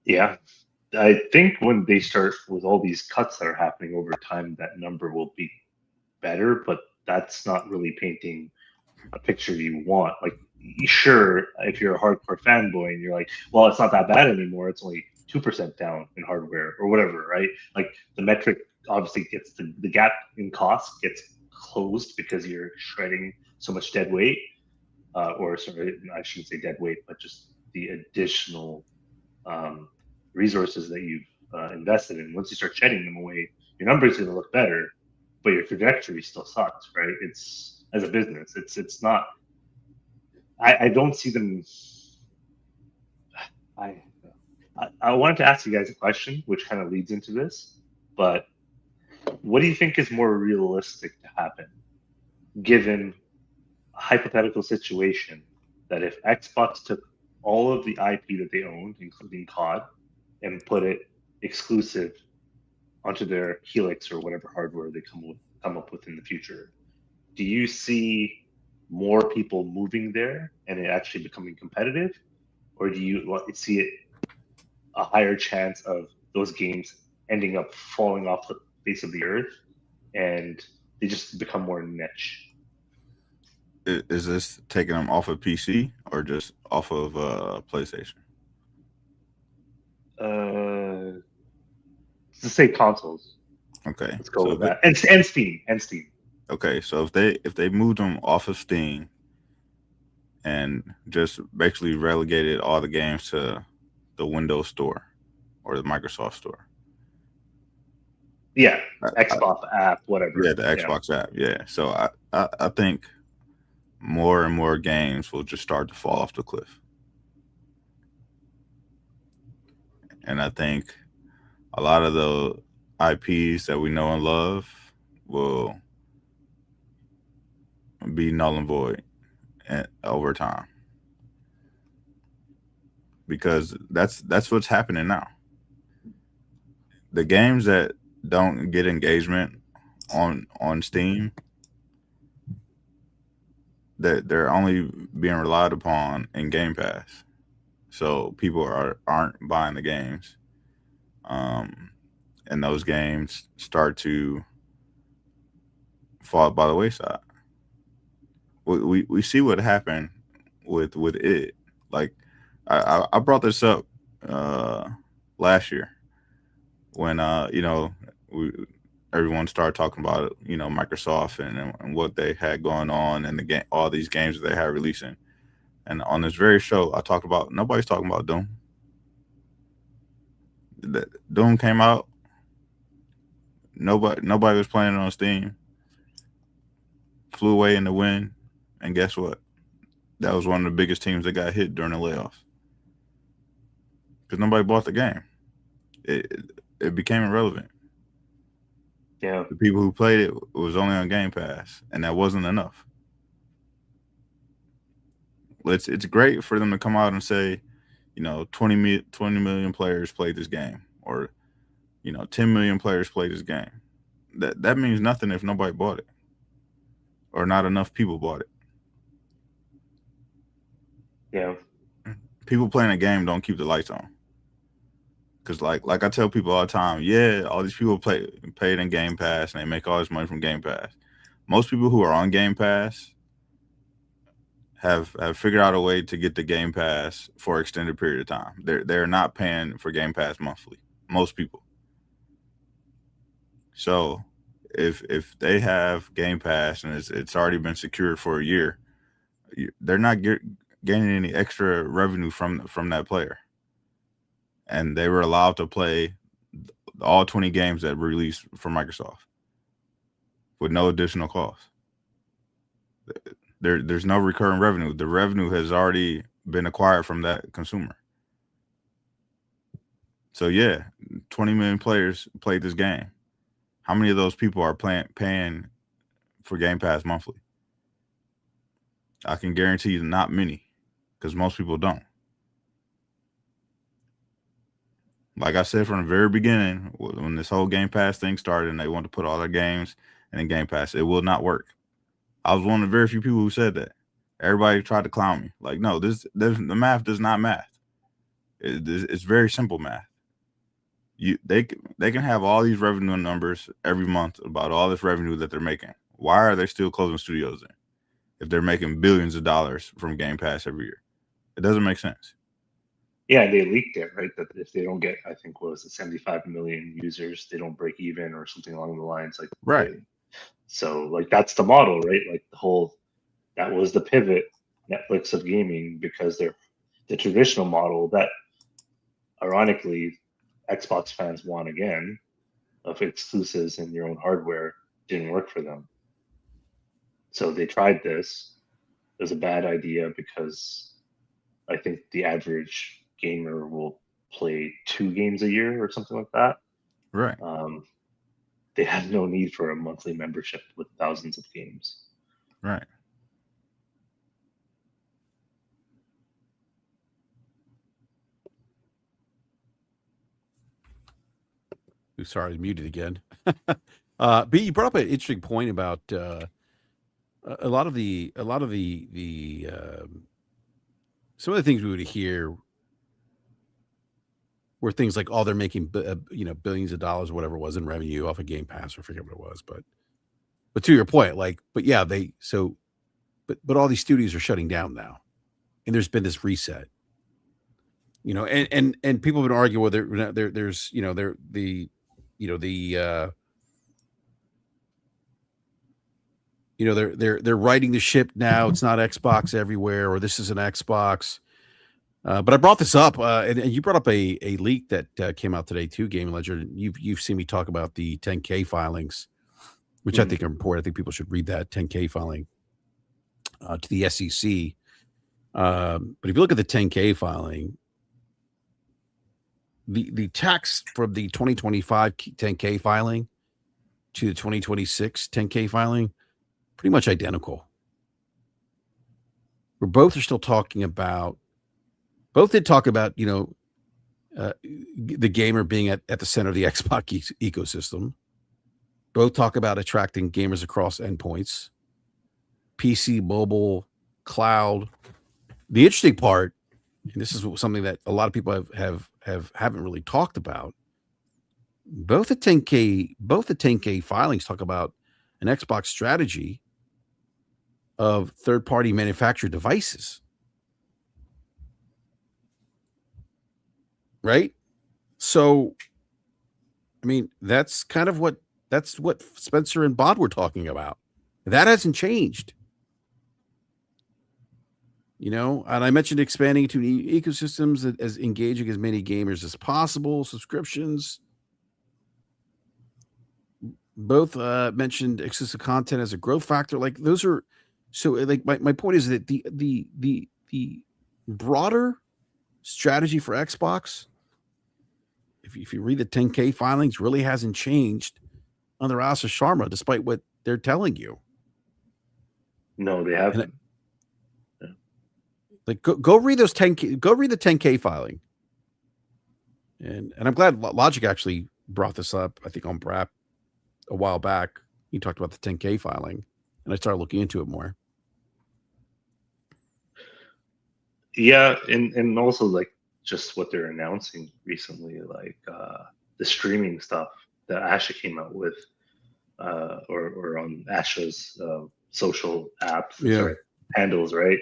Yeah. I think when they start with all these cuts that are happening over time, that number will be better, but that's not really painting a picture you want. Like, sure, if you're a hardcore fanboy and you're like, well, it's not that bad anymore, it's only 2% down in hardware or whatever, right? Like, the metric obviously gets the gap in cost gets closed because you're shredding so much dead weight, or sorry, I shouldn't say dead weight, but just the additional resources that you've invested in. Once you start shedding them away, your numbers are going to look better, but your trajectory still sucks, right? It's, as a business, it's not. I don't see them. I wanted to ask you guys a question, which kind of leads into this, but what do you think is more realistic to happen, given a hypothetical situation that if Xbox took all of the IP that they owned, including COD, and put it exclusive onto their Helix or whatever hardware they come up with in the future, do you see more people moving there and it actually becoming competitive, or do you see it a higher chance of those games ending up falling off the face of the earth and they just become more niche? Is this taking them off of PC or just off of PlayStation? Let's say consoles. Okay, Let's go with that. And Steam. Okay, so if they moved them off of Steam and just basically relegated all the games to the Windows Store or the Microsoft Store. Yeah, Xbox app, whatever. Yeah, the Xbox app. Yeah, so I think more and more games will just start to fall off the cliff, and I think a lot of the IPs that we know and love will be null and void over time, because that's what's happening now. The games that don't get engagement on Steam, that they're only being relied upon in Game Pass, so people aren't buying the games, and those games start to fall by the wayside. We see what happened with it. Like, I brought this up last year when everyone started talking about Microsoft and what they had going on and the game, all these games that they had releasing. And on this very show, I talked about nobody's talking about Doom. Doom came out. Nobody was playing on Steam. Flew away in the wind, and guess what? That was one of the biggest teams that got hit during the layoffs because nobody bought the game. It became irrelevant. Yeah. The people who played it was only on Game Pass, and that wasn't enough. It's great for them to come out and say, 20 million players played this game, or 10 million players played this game. That means nothing if nobody bought it, or not enough people bought it. Yeah. People playing a game don't keep the lights on. Because like I tell people all the time, yeah, all these people paid in Game Pass and they make all this money from Game Pass. Most people who are on Game Pass have figured out a way to get the Game Pass for an extended period of time. They're not paying for Game Pass monthly. Most people. So if they have Game Pass and it's already been secured for a year, they're not gaining any extra revenue from that player. And they were allowed to play all 20 games that were released from Microsoft with no additional cost. There's no recurring revenue. The revenue has already been acquired from that consumer. So yeah, 20 million players played this game. How many of those people are paying for Game Pass monthly? I can guarantee you not many, because most people don't. Like I said from the very beginning, when this whole Game Pass thing started and they wanted to put all their games in Game Pass, it will not work. I was one of the very few people who said that. Everybody tried to clown me. Like, no, the math does not math. It's very simple math. They can have all these revenue numbers every month about all this revenue that they're making. Why are they still closing studios in if they're making billions of dollars from Game Pass every year? It doesn't make sense. Yeah, they leaked it, right? That if they don't get, I think, what was it, 75 million users, they don't break even or something along the lines. Like, right. So, like, that's the model, right? Like, that was the pivot, Netflix of gaming, because they're the traditional model that, ironically, Xbox fans want again, of exclusives in your own hardware, didn't work for them. So they tried this. It was a bad idea because I think the average gamer will play 2 games a year or something like that. Right. They have no need for a monthly membership with thousands of games. Right. Ooh, sorry, I was muted again. But you brought up an interesting point about a lot of the some of the things we would hear were things like, oh, they're making billions of dollars or whatever it was in revenue off of Game Pass, or I forget what it was, but to your point, but all these studios are shutting down now, and there's been this reset, and people have been arguing whether there's they're righting the ship now. It's not Xbox everywhere, or this is an Xbox. But I brought this up, and you brought up a leak that came out today too, Game Ledger. You've seen me talk about the 10K filings, which I think are important. I think people should read that 10K filing to the SEC. But if you look at the 10K filing, the text from the 2025 10K filing to the 2026 10K filing, pretty much identical. Where both are still talking about. Both did talk about, the gamer being at the center of the Xbox ecosystem. Both talk about attracting gamers across endpoints, PC, mobile, cloud. The interesting part, and this is something that a lot of people haven't really talked about. Both the 10K filings talk about an Xbox strategy of third-party manufactured devices. Right? So, I mean, that's what Spencer and Bod were talking about. That hasn't changed. And I mentioned expanding to ecosystems as engaging as many gamers as possible, subscriptions. both mentioned exclusive content as a growth factor. Like those are so. Like my point is that the broader strategy for Xbox, if you read the 10K filings, really hasn't changed under Asa Sharma, despite what they're telling you. No, they haven't. Like go read those 10K. Go read the 10K filing. And I'm glad Logic actually brought this up. I think on BRAP a while back, he talked about the 10K filing, and I started looking into it more. Yeah, and also like just what they're announcing recently, like the streaming stuff that Asha came out with, or on Asha's social apps, sorry, handles, right?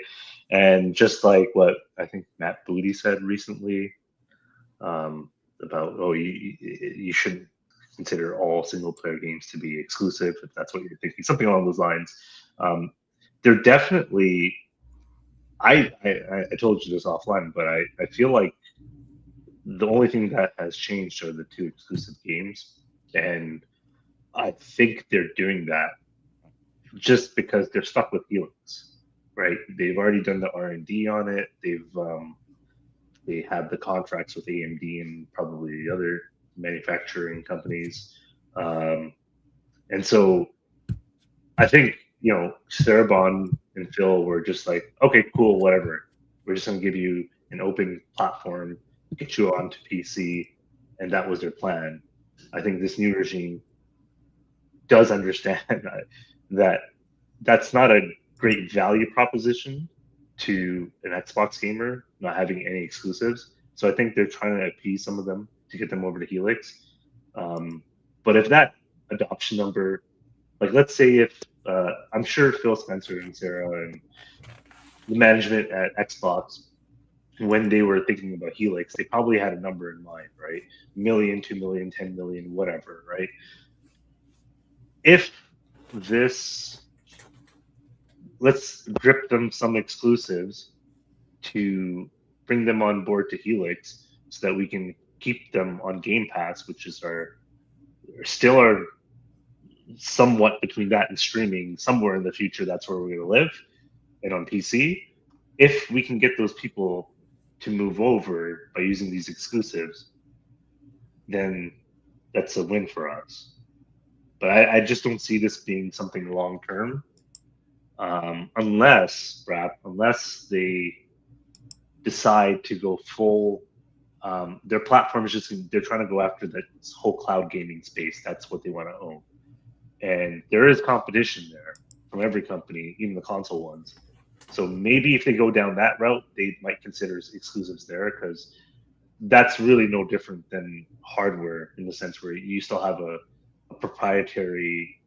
And just like what I think Matt Booty said recently, about you shouldn't consider all single player games to be exclusive if that's what you're thinking, something along those lines. They're definitely. I told you this offline, but I feel like the only thing that has changed are the 2 exclusive games, and I think they're doing that just because they're stuck with Helix, right? They've already done the R&D on it. They have the contracts with AMD and probably the other manufacturing companies, and so I think Cerebon and Phil were just like, okay, cool, whatever. We're just gonna give you an open platform, get you onto PC, and that was their plan. I think this new regime does understand that that's not a great value proposition to an Xbox gamer, not having any exclusives. So I think they're trying to appease some of them to get them over to Helix. But if that adoption number, like let's say if I'm sure Phil Spencer and Sarah and the management at Xbox, when they were thinking about Helix, they probably had a number in mind, right? Million, 2 million, 10 million, whatever, right? If this, let's drip them some exclusives to bring them on board to Helix so that we can keep them on Game Pass, which is still our somewhat between that and streaming. Somewhere in the future, that's where we're going to live, and on PC. If we can get those people to move over by using these exclusives, then that's a win for us. But I just don't see this being something long term, unless they decide to go full. Their platform is they're trying to go after this whole cloud gaming space. That's what they want to own, and there is competition there from every company, even the console ones. So maybe if they go down that route, they might consider exclusives there, because that's really no different than hardware in the sense where you still have a proprietary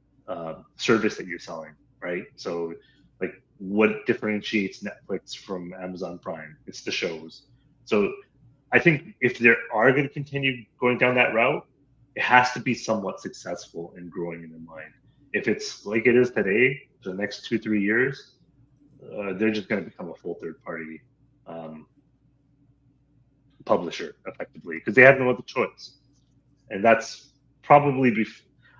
service that you're selling, right? So, like, what differentiates Netflix from Amazon Prime? It's the shows. So, I think if they are going to continue going down that route, it has to be somewhat successful and growing in their mind. If it's like it is today, for the next 2-3 years, they're just going to become a full third party publisher effectively, because they have no other choice. And that's probably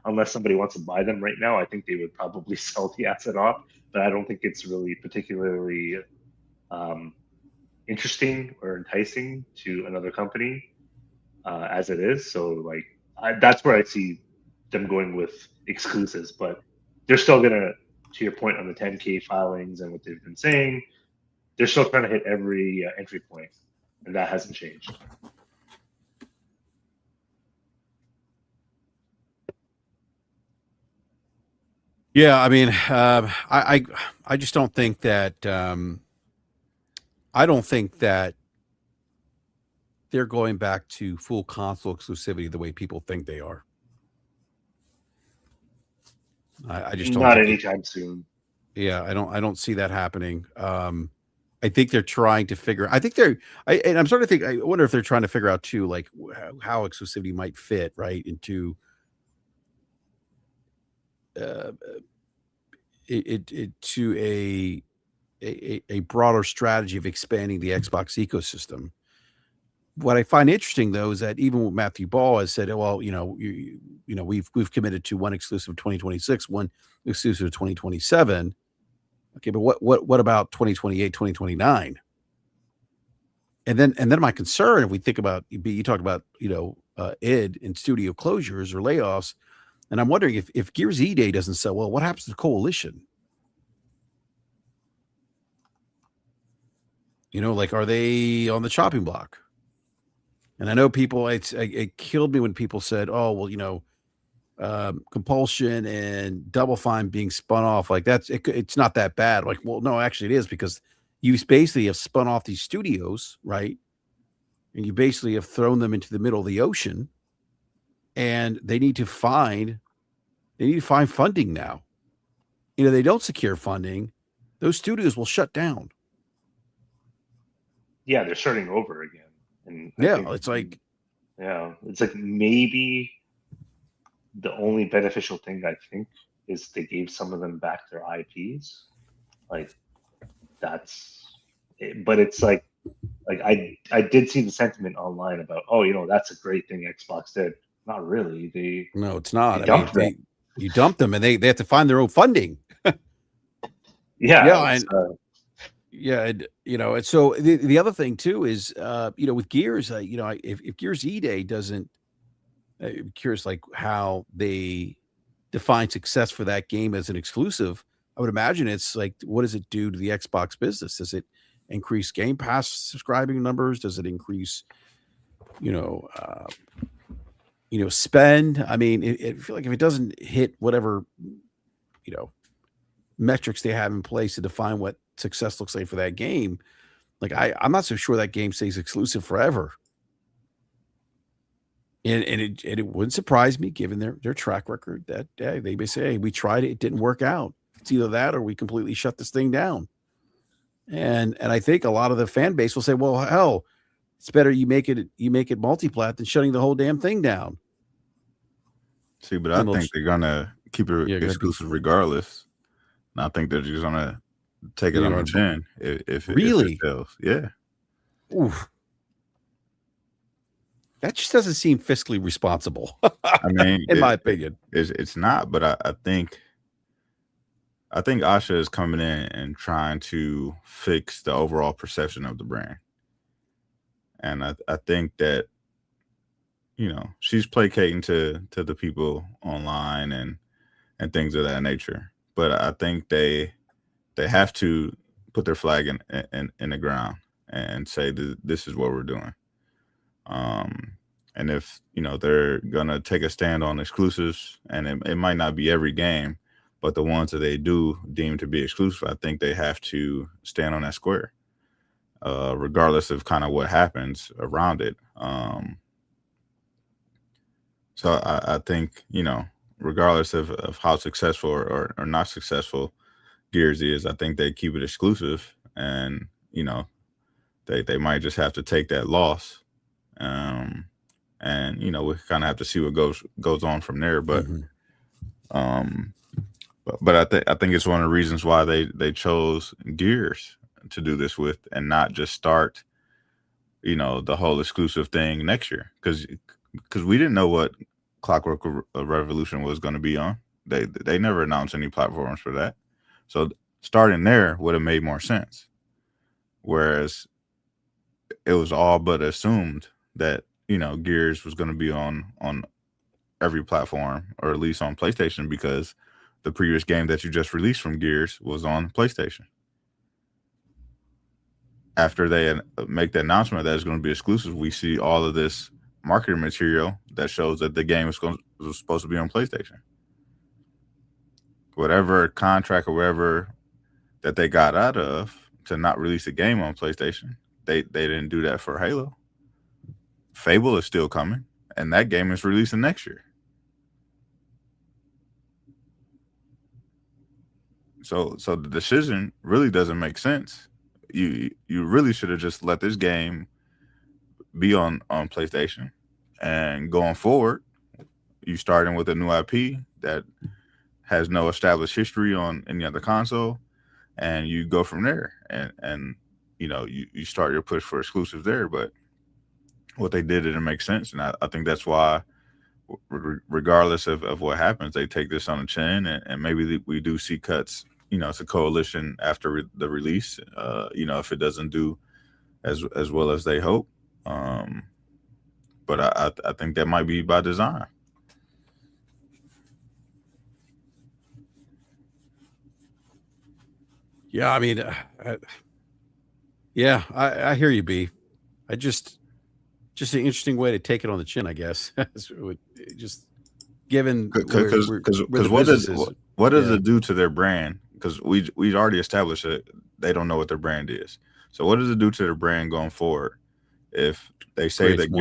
unless somebody wants to buy them right now, I think they would probably sell the asset off. But I don't think it's really particularly interesting or enticing to another company as it is. So like that's where I see them going with exclusives, but they're still gonna, to your point on the 10K filings and what they've been saying, they're still trying to hit every entry point, and that hasn't changed. Yeah, I mean, I just don't think that I don't think that they're going back to full console exclusivity the way people think they are. I just don't Not think anytime soon. Yeah, I don't see that happening. I think they're trying to figure. I think and I'm starting to think. I wonder if they're trying to figure out too, like how exclusivity might fit right into uh, it to a broader strategy of expanding the Xbox ecosystem. what I find interesting though is that even what Matthew Ball has said, well, we've committed to one exclusive 2026, one exclusive 2027. Okay, but what about 2028, 2029? And then my concern, if we think about, you talked about, id and studio closures or layoffs, and I'm wondering if Gears E-Day doesn't sell well, what happens to Coalition? Like, are they on the chopping block? And I know people, it killed me when people said, "Oh, well, Compulsion and Double Fine being spun off, like it's not that bad." Like, well, no, actually, it is, because you basically have spun off these studios, right? And you basically have thrown them into the middle of the ocean, and they need to find funding now. They don't secure funding, those studios will shut down. Yeah, they're starting over again. And I Yeah, think, it's like, it's like maybe the only beneficial thing I think is they gave some of them back their IPs. Like but it's like I did see the sentiment online about, oh, that's a great thing Xbox did. Not really. no, it's not. They I mean, dumped them. you dump them, and they have to find their own funding. Yeah, Yeah, and yeah, and so the other thing too is, with Gears, if Gears E-Day doesn't, I'm curious, like, how they define success for that game as an exclusive. I would imagine it's like, what does it do to the Xbox business? Does it increase Game Pass subscribing numbers? Does it increase, you know, uh, spend? I mean, I feel like if it doesn't hit whatever, you know, metrics they have in place to define what success looks like for that game, like I'm not so sure that game stays exclusive forever. And it wouldn't surprise me, given their track record, that they may say, "Hey, we tried it, it didn't work out. It's either that or we completely shut this thing down." And I think a lot of the fan base will say, "Well, hell, it's better you make it multi-plat than shutting the whole damn thing down." See, but I And think they're gonna keep it Yeah, go ahead. exclusive regardless. And I think they're just gonna take it You're on the gonna- chin if it Really? sells. Yeah. Oof. That just doesn't seem fiscally responsible, I mean, in my opinion. it's not, but I think Asha is coming in and trying to fix the overall perception of the brand. And I think that, she's placating to the people online and things of that nature. But I think they have to put their flag in the ground and say this is what we're doing. And if they're gonna take a stand on exclusives, and it might not be every game, but the ones that they do deem to be exclusive, I think they have to stand on that square, regardless of kind of what happens around it. So I think, regardless of how successful or not successful Gears is, I think they keep it exclusive, and they might just have to take that loss. And we kind of have to see what goes on from there. But but I think it's one of the reasons why they chose Gears to do this with, and not just start the whole exclusive thing next year, because we didn't know what Clockwork Revolution was going to be on. They never announced any platforms for that, so starting there would have made more sense. Whereas it was all but assumed that Gears was going to be on every platform, or at least on PlayStation, because the previous game that you just released from Gears was on PlayStation. After they make the announcement that it's going to be exclusive, we see all of this marketing material that shows that the game was supposed to be on PlayStation. Whatever contract or whatever that they got out of to not release a game on PlayStation, they didn't do that for Halo. Fable is still coming, and that game is releasing next year. So the decision really doesn't make sense. You really should have just let this game be on PlayStation, and going forward, you starting with a new IP that has no established history on any other console, and you go from there, and you start your push for exclusives there. But what they did didn't make sense, and I think that's why, regardless of what happens, they take this on the chin, and maybe we do see cuts. It's a coalition after the release. If it doesn't do as well as they hope, but I think that might be by design. Yeah, I mean, I hear you, B. I just an interesting way to take it on the chin, I guess. Just given where Because the business is. What does it do to their brand? Because we already established that they don't know what their brand is. So what does it do to their brand going forward if they say that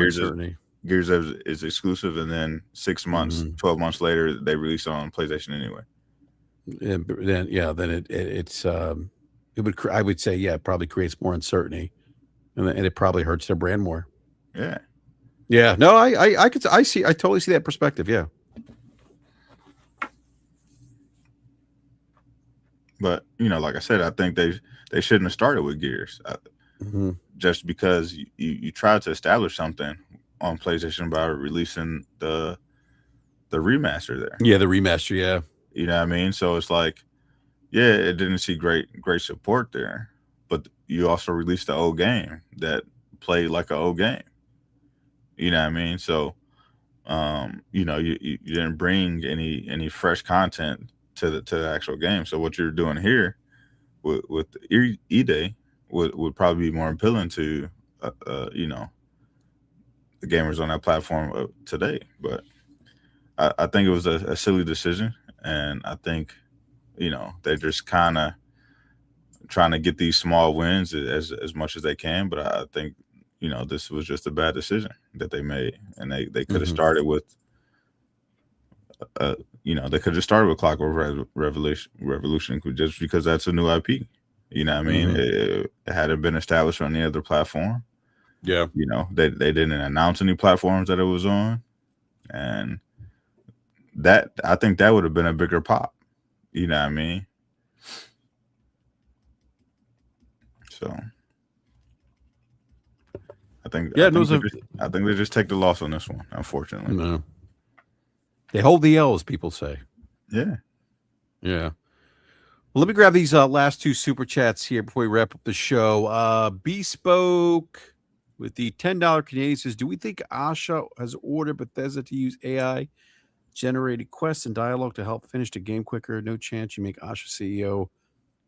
Gears is exclusive, and then 6 months, 12 months later they release it on PlayStation anyway? And then it's it would, I would say, it probably creates more uncertainty, and it probably hurts their brand more. Yeah. No, I totally see that perspective. Yeah. But like I said, I think they shouldn't have started with Gears, just because you tried to establish something on PlayStation by releasing the remaster there. Yeah, the remaster. Yeah. You know what I mean? So it's like, yeah, it didn't see great support there, but you also released the old game that played like an old game. You know what I mean? So, you didn't bring any fresh content to the actual game. So what you're doing here with E-Day would probably be more appealing to, the gamers on that platform today. But I think it was a silly decision, and I think, they're just kind of trying to get these small wins as much as they can. But I think, this was just a bad decision that they made, and they could have started with, they could have started with Clockwork Revolution just because that's a new IP. You know what I mean? It hadn't been established on any other platform. Yeah. They didn't announce any platforms that it was on, and that, I think that would have been a bigger pop. You know what I mean? So I think they just take the loss on this one, unfortunately. No. They hold the L, as people say. Yeah. Well, let me grab these last two super chats here before we wrap up the show. Bespoke with the $10 Canadian says, do we think Asha has ordered Bethesda to use AI generated quests and dialogue to help finish the game quicker? No chance you make Asha CEO,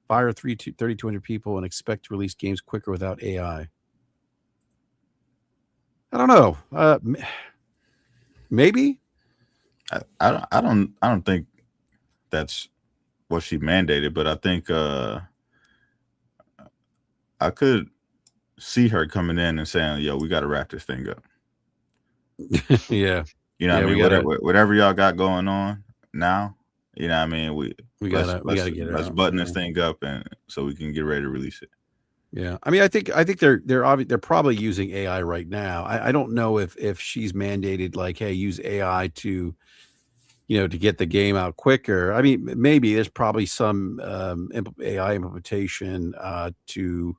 fire 3,200 people, and expect to release games quicker without AI. I don't know. Maybe. I don't think that's what she mandated, but I think I could see her coming in and saying, "Yo, we got to wrap this thing up." Yeah. You know what I mean? Whatever y'all got going on now, you know what I mean? We gotta get it. Let's button this thing up, and so we can get ready to release it. Yeah, I mean, I think they're probably using AI right now. I don't know if she's mandated, like, hey, use AI to, to get the game out quicker. I mean, maybe there's probably some AI implementation to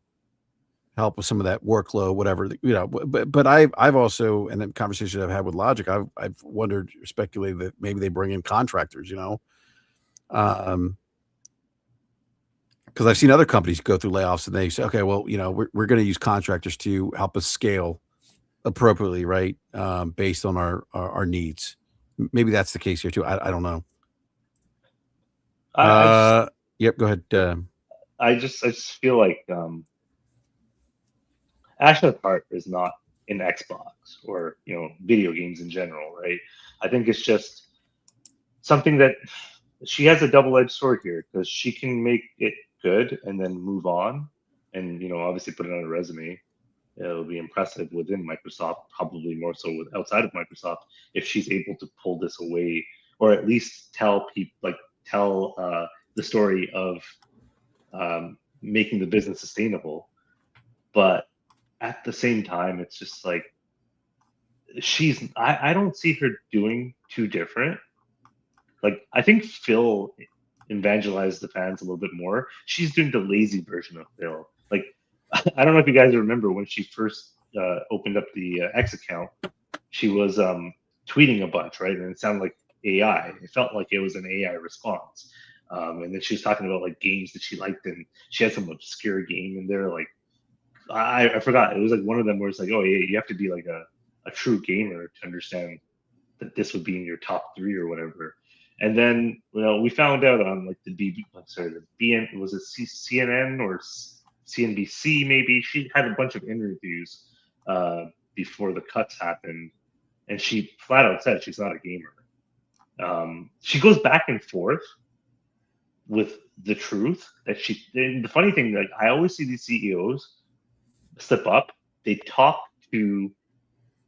help with some of that workload, whatever, But I've also, in the conversations I've had with Logic, I've wondered, speculated that maybe they bring in contractors, because I've seen other companies go through layoffs and they say, okay, well, we're going to use contractors to help us scale appropriately, right? Based on our needs. Maybe that's the case here too. I don't know. Yep. Go ahead. I just feel like Ashley's heart is not in Xbox or video games in general, right? I think it's just something that she has a double-edged sword here, because she can make it good and then move on, and obviously put it on a resume. It'll be impressive within Microsoft, probably more so outside of Microsoft, if she's able to pull this away, or at least tell people, the story of making the business sustainable. But at the same time, it's just like I don't see her doing too different. Like, I think Phil evangelized the fans a little bit more. She's doing the lazy version of Phil. Like, I don't know if you guys remember when she first opened up the X account, she was tweeting a bunch, right? And it sounded like AI. It felt like it was an AI response. And then she was talking about like games that she liked, and she had some obscure game in there. Like I forgot. It was like one of them where it's like, oh yeah, you have to be like a true gamer to understand that this would be in your top 3 or whatever. And then we found out on like the BN, was it CNN or CNBC maybe? She had a bunch of interviews before the cuts happened, and she flat out said she's not a gamer. She goes back and forth with the truth that she. And the funny thing, like I always see these CEOs slip up. They talk to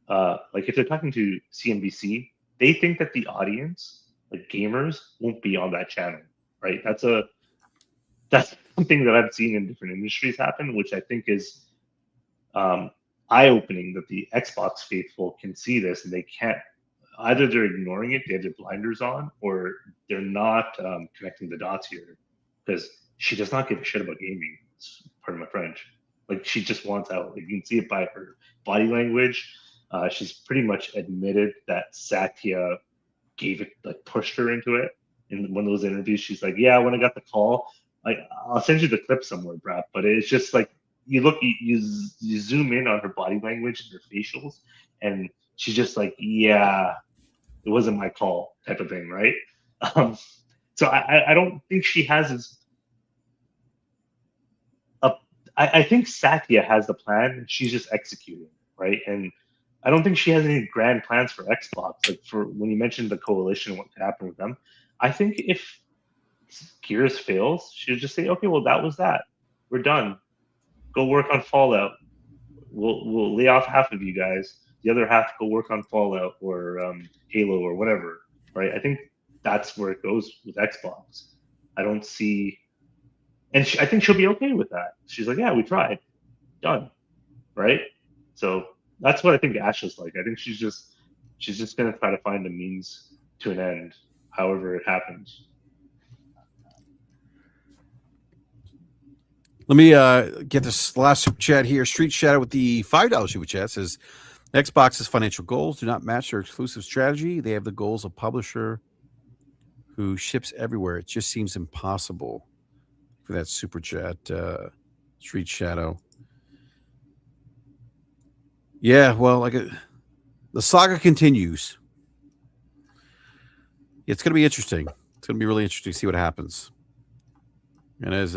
like if they're talking to CNBC, they think that the audience, like gamers, won't be on that channel, right? That's something that I've seen in different industries happen, which I think is eye-opening that the Xbox faithful can see this and they can't. Either they're ignoring it, they have their blinders on, or they're not connecting the dots here, because she does not give a shit about gaming. Pardon my French. Like she just wants out. Like, you can see it by her body language. She's pretty much admitted that Satya gave it, like pushed her into it. In one of those interviews, she's like, "Yeah, when I got the call, like I'll send you the clip somewhere, BRAP." But it's just like you zoom in on her body language and her facials, and she's just like, "Yeah, it wasn't my call," type of thing, right? So I don't think she has as I think Satya has the plan, and she's just executing, right? And I don't think she has any grand plans for Xbox. Like for when you mentioned the coalition and what could happen with them, I think if Gears fails, she'll just say, "Okay, well that was that. We're done. Go work on Fallout. We'll lay off half of you guys. The other half go work on Fallout or Halo or whatever." Right? I think that's where it goes with Xbox. I don't see, and I think she'll be okay with that. She's like, "Yeah, we tried, done." Right? So that's what I think Ash is like. I think she's just gonna try to find a means to an end, however it happens. Let me get this last super chat here. Street Shadow with the $5 super chat says, Xbox's financial goals do not match their exclusive strategy. They have the goals of publisher who ships everywhere. It just seems impossible. For that super chat, Street Shadow. Yeah, well, the saga continues. It's going to be interesting. It's going to be really interesting to see what happens. And as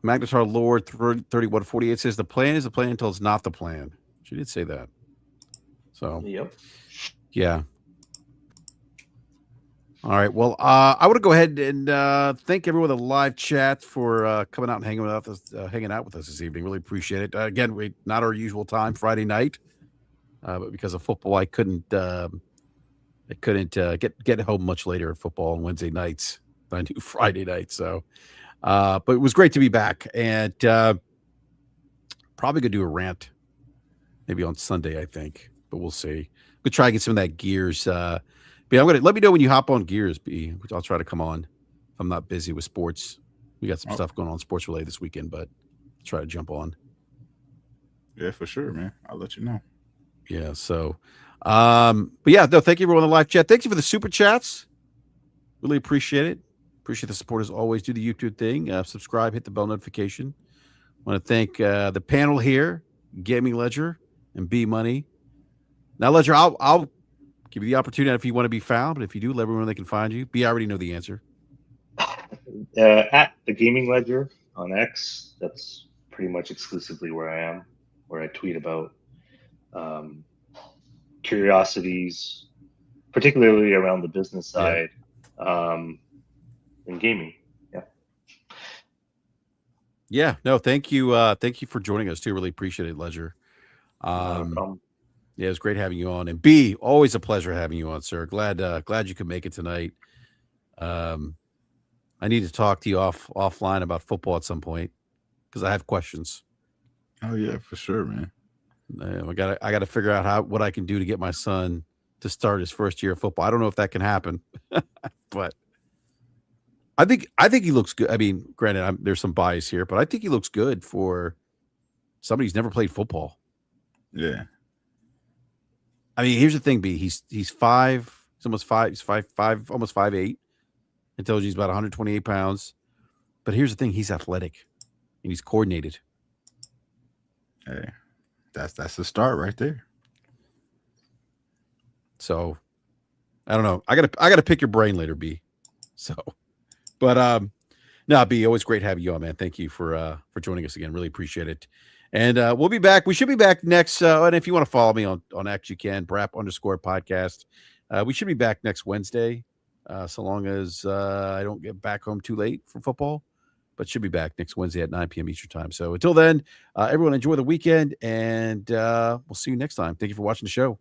Magnetar Lord 3148 says, the plan is the plan until it's not the plan. She did say that. So, yep. Yeah. All right. Well, I want to go ahead and thank everyone in the live chat for coming out and hanging out with us this evening. Really appreciate it. Again, not our usual time, Friday night, but because of football, I couldn't get home much later at football on Wednesday nights than I do Friday night. So, but it was great to be back, and probably gonna do a rant maybe on Sunday, I think, but we'll see. We'll try to get some of that Gears. But I'm gonna let me know when you hop on Gears, B. I'll try to come on if I'm not busy with sports. We got some stuff going on sports related this weekend, but I'll try to jump on. Yeah, for sure, man. I'll let you know. Yeah. So, but yeah, no, thank you everyone in the live chat. Thank you for the super chats. Really appreciate it. Appreciate the support as always. Do the YouTube thing. Subscribe, hit the bell notification. Want to thank the panel here, Gaming Ledger and B Money. Now, Ledger, I'll give you the opportunity if you want to be found, but if you do, let everyone know they can find you. B, I already know the answer. At the Gaming Ledger on X, that's pretty much exclusively where I am, where I tweet about curiosities, particularly around the business side, in gaming. Yeah. Yeah. No, thank you. Thank you for joining us too. Really appreciate it, Ledger. Not a problem. Yeah, it's great having you on. And B, always a pleasure having you on, sir. Glad you could make it tonight. I need to talk to you offline about football at some point because I have questions. Oh yeah, for sure, man. I got to figure out what I can do to get my son to start his first year of football. I don't know if that can happen, but I think he looks good. I mean, granted, there's some bias here, but I think he looks good for somebody who's never played football. Yeah. I mean, here's the thing, B. He's 5. He's almost 5. He's 5'5", almost 5'8". I told you he's about 128 pounds. But here's the thing: he's athletic and he's coordinated. Hey, that's the start right there. So, I don't know. I gotta pick your brain later, B. So, but no, B. Always great having you on, man. Thank you for joining us again. Really appreciate it. And we'll be back. We should be back next. And if you want to follow me on X, you can BRAP_podcast. We should be back next Wednesday, so long as I don't get back home too late for football. But should be back next Wednesday at 9 p.m. Eastern time. So until then, everyone enjoy the weekend, and we'll see you next time. Thank you for watching the show.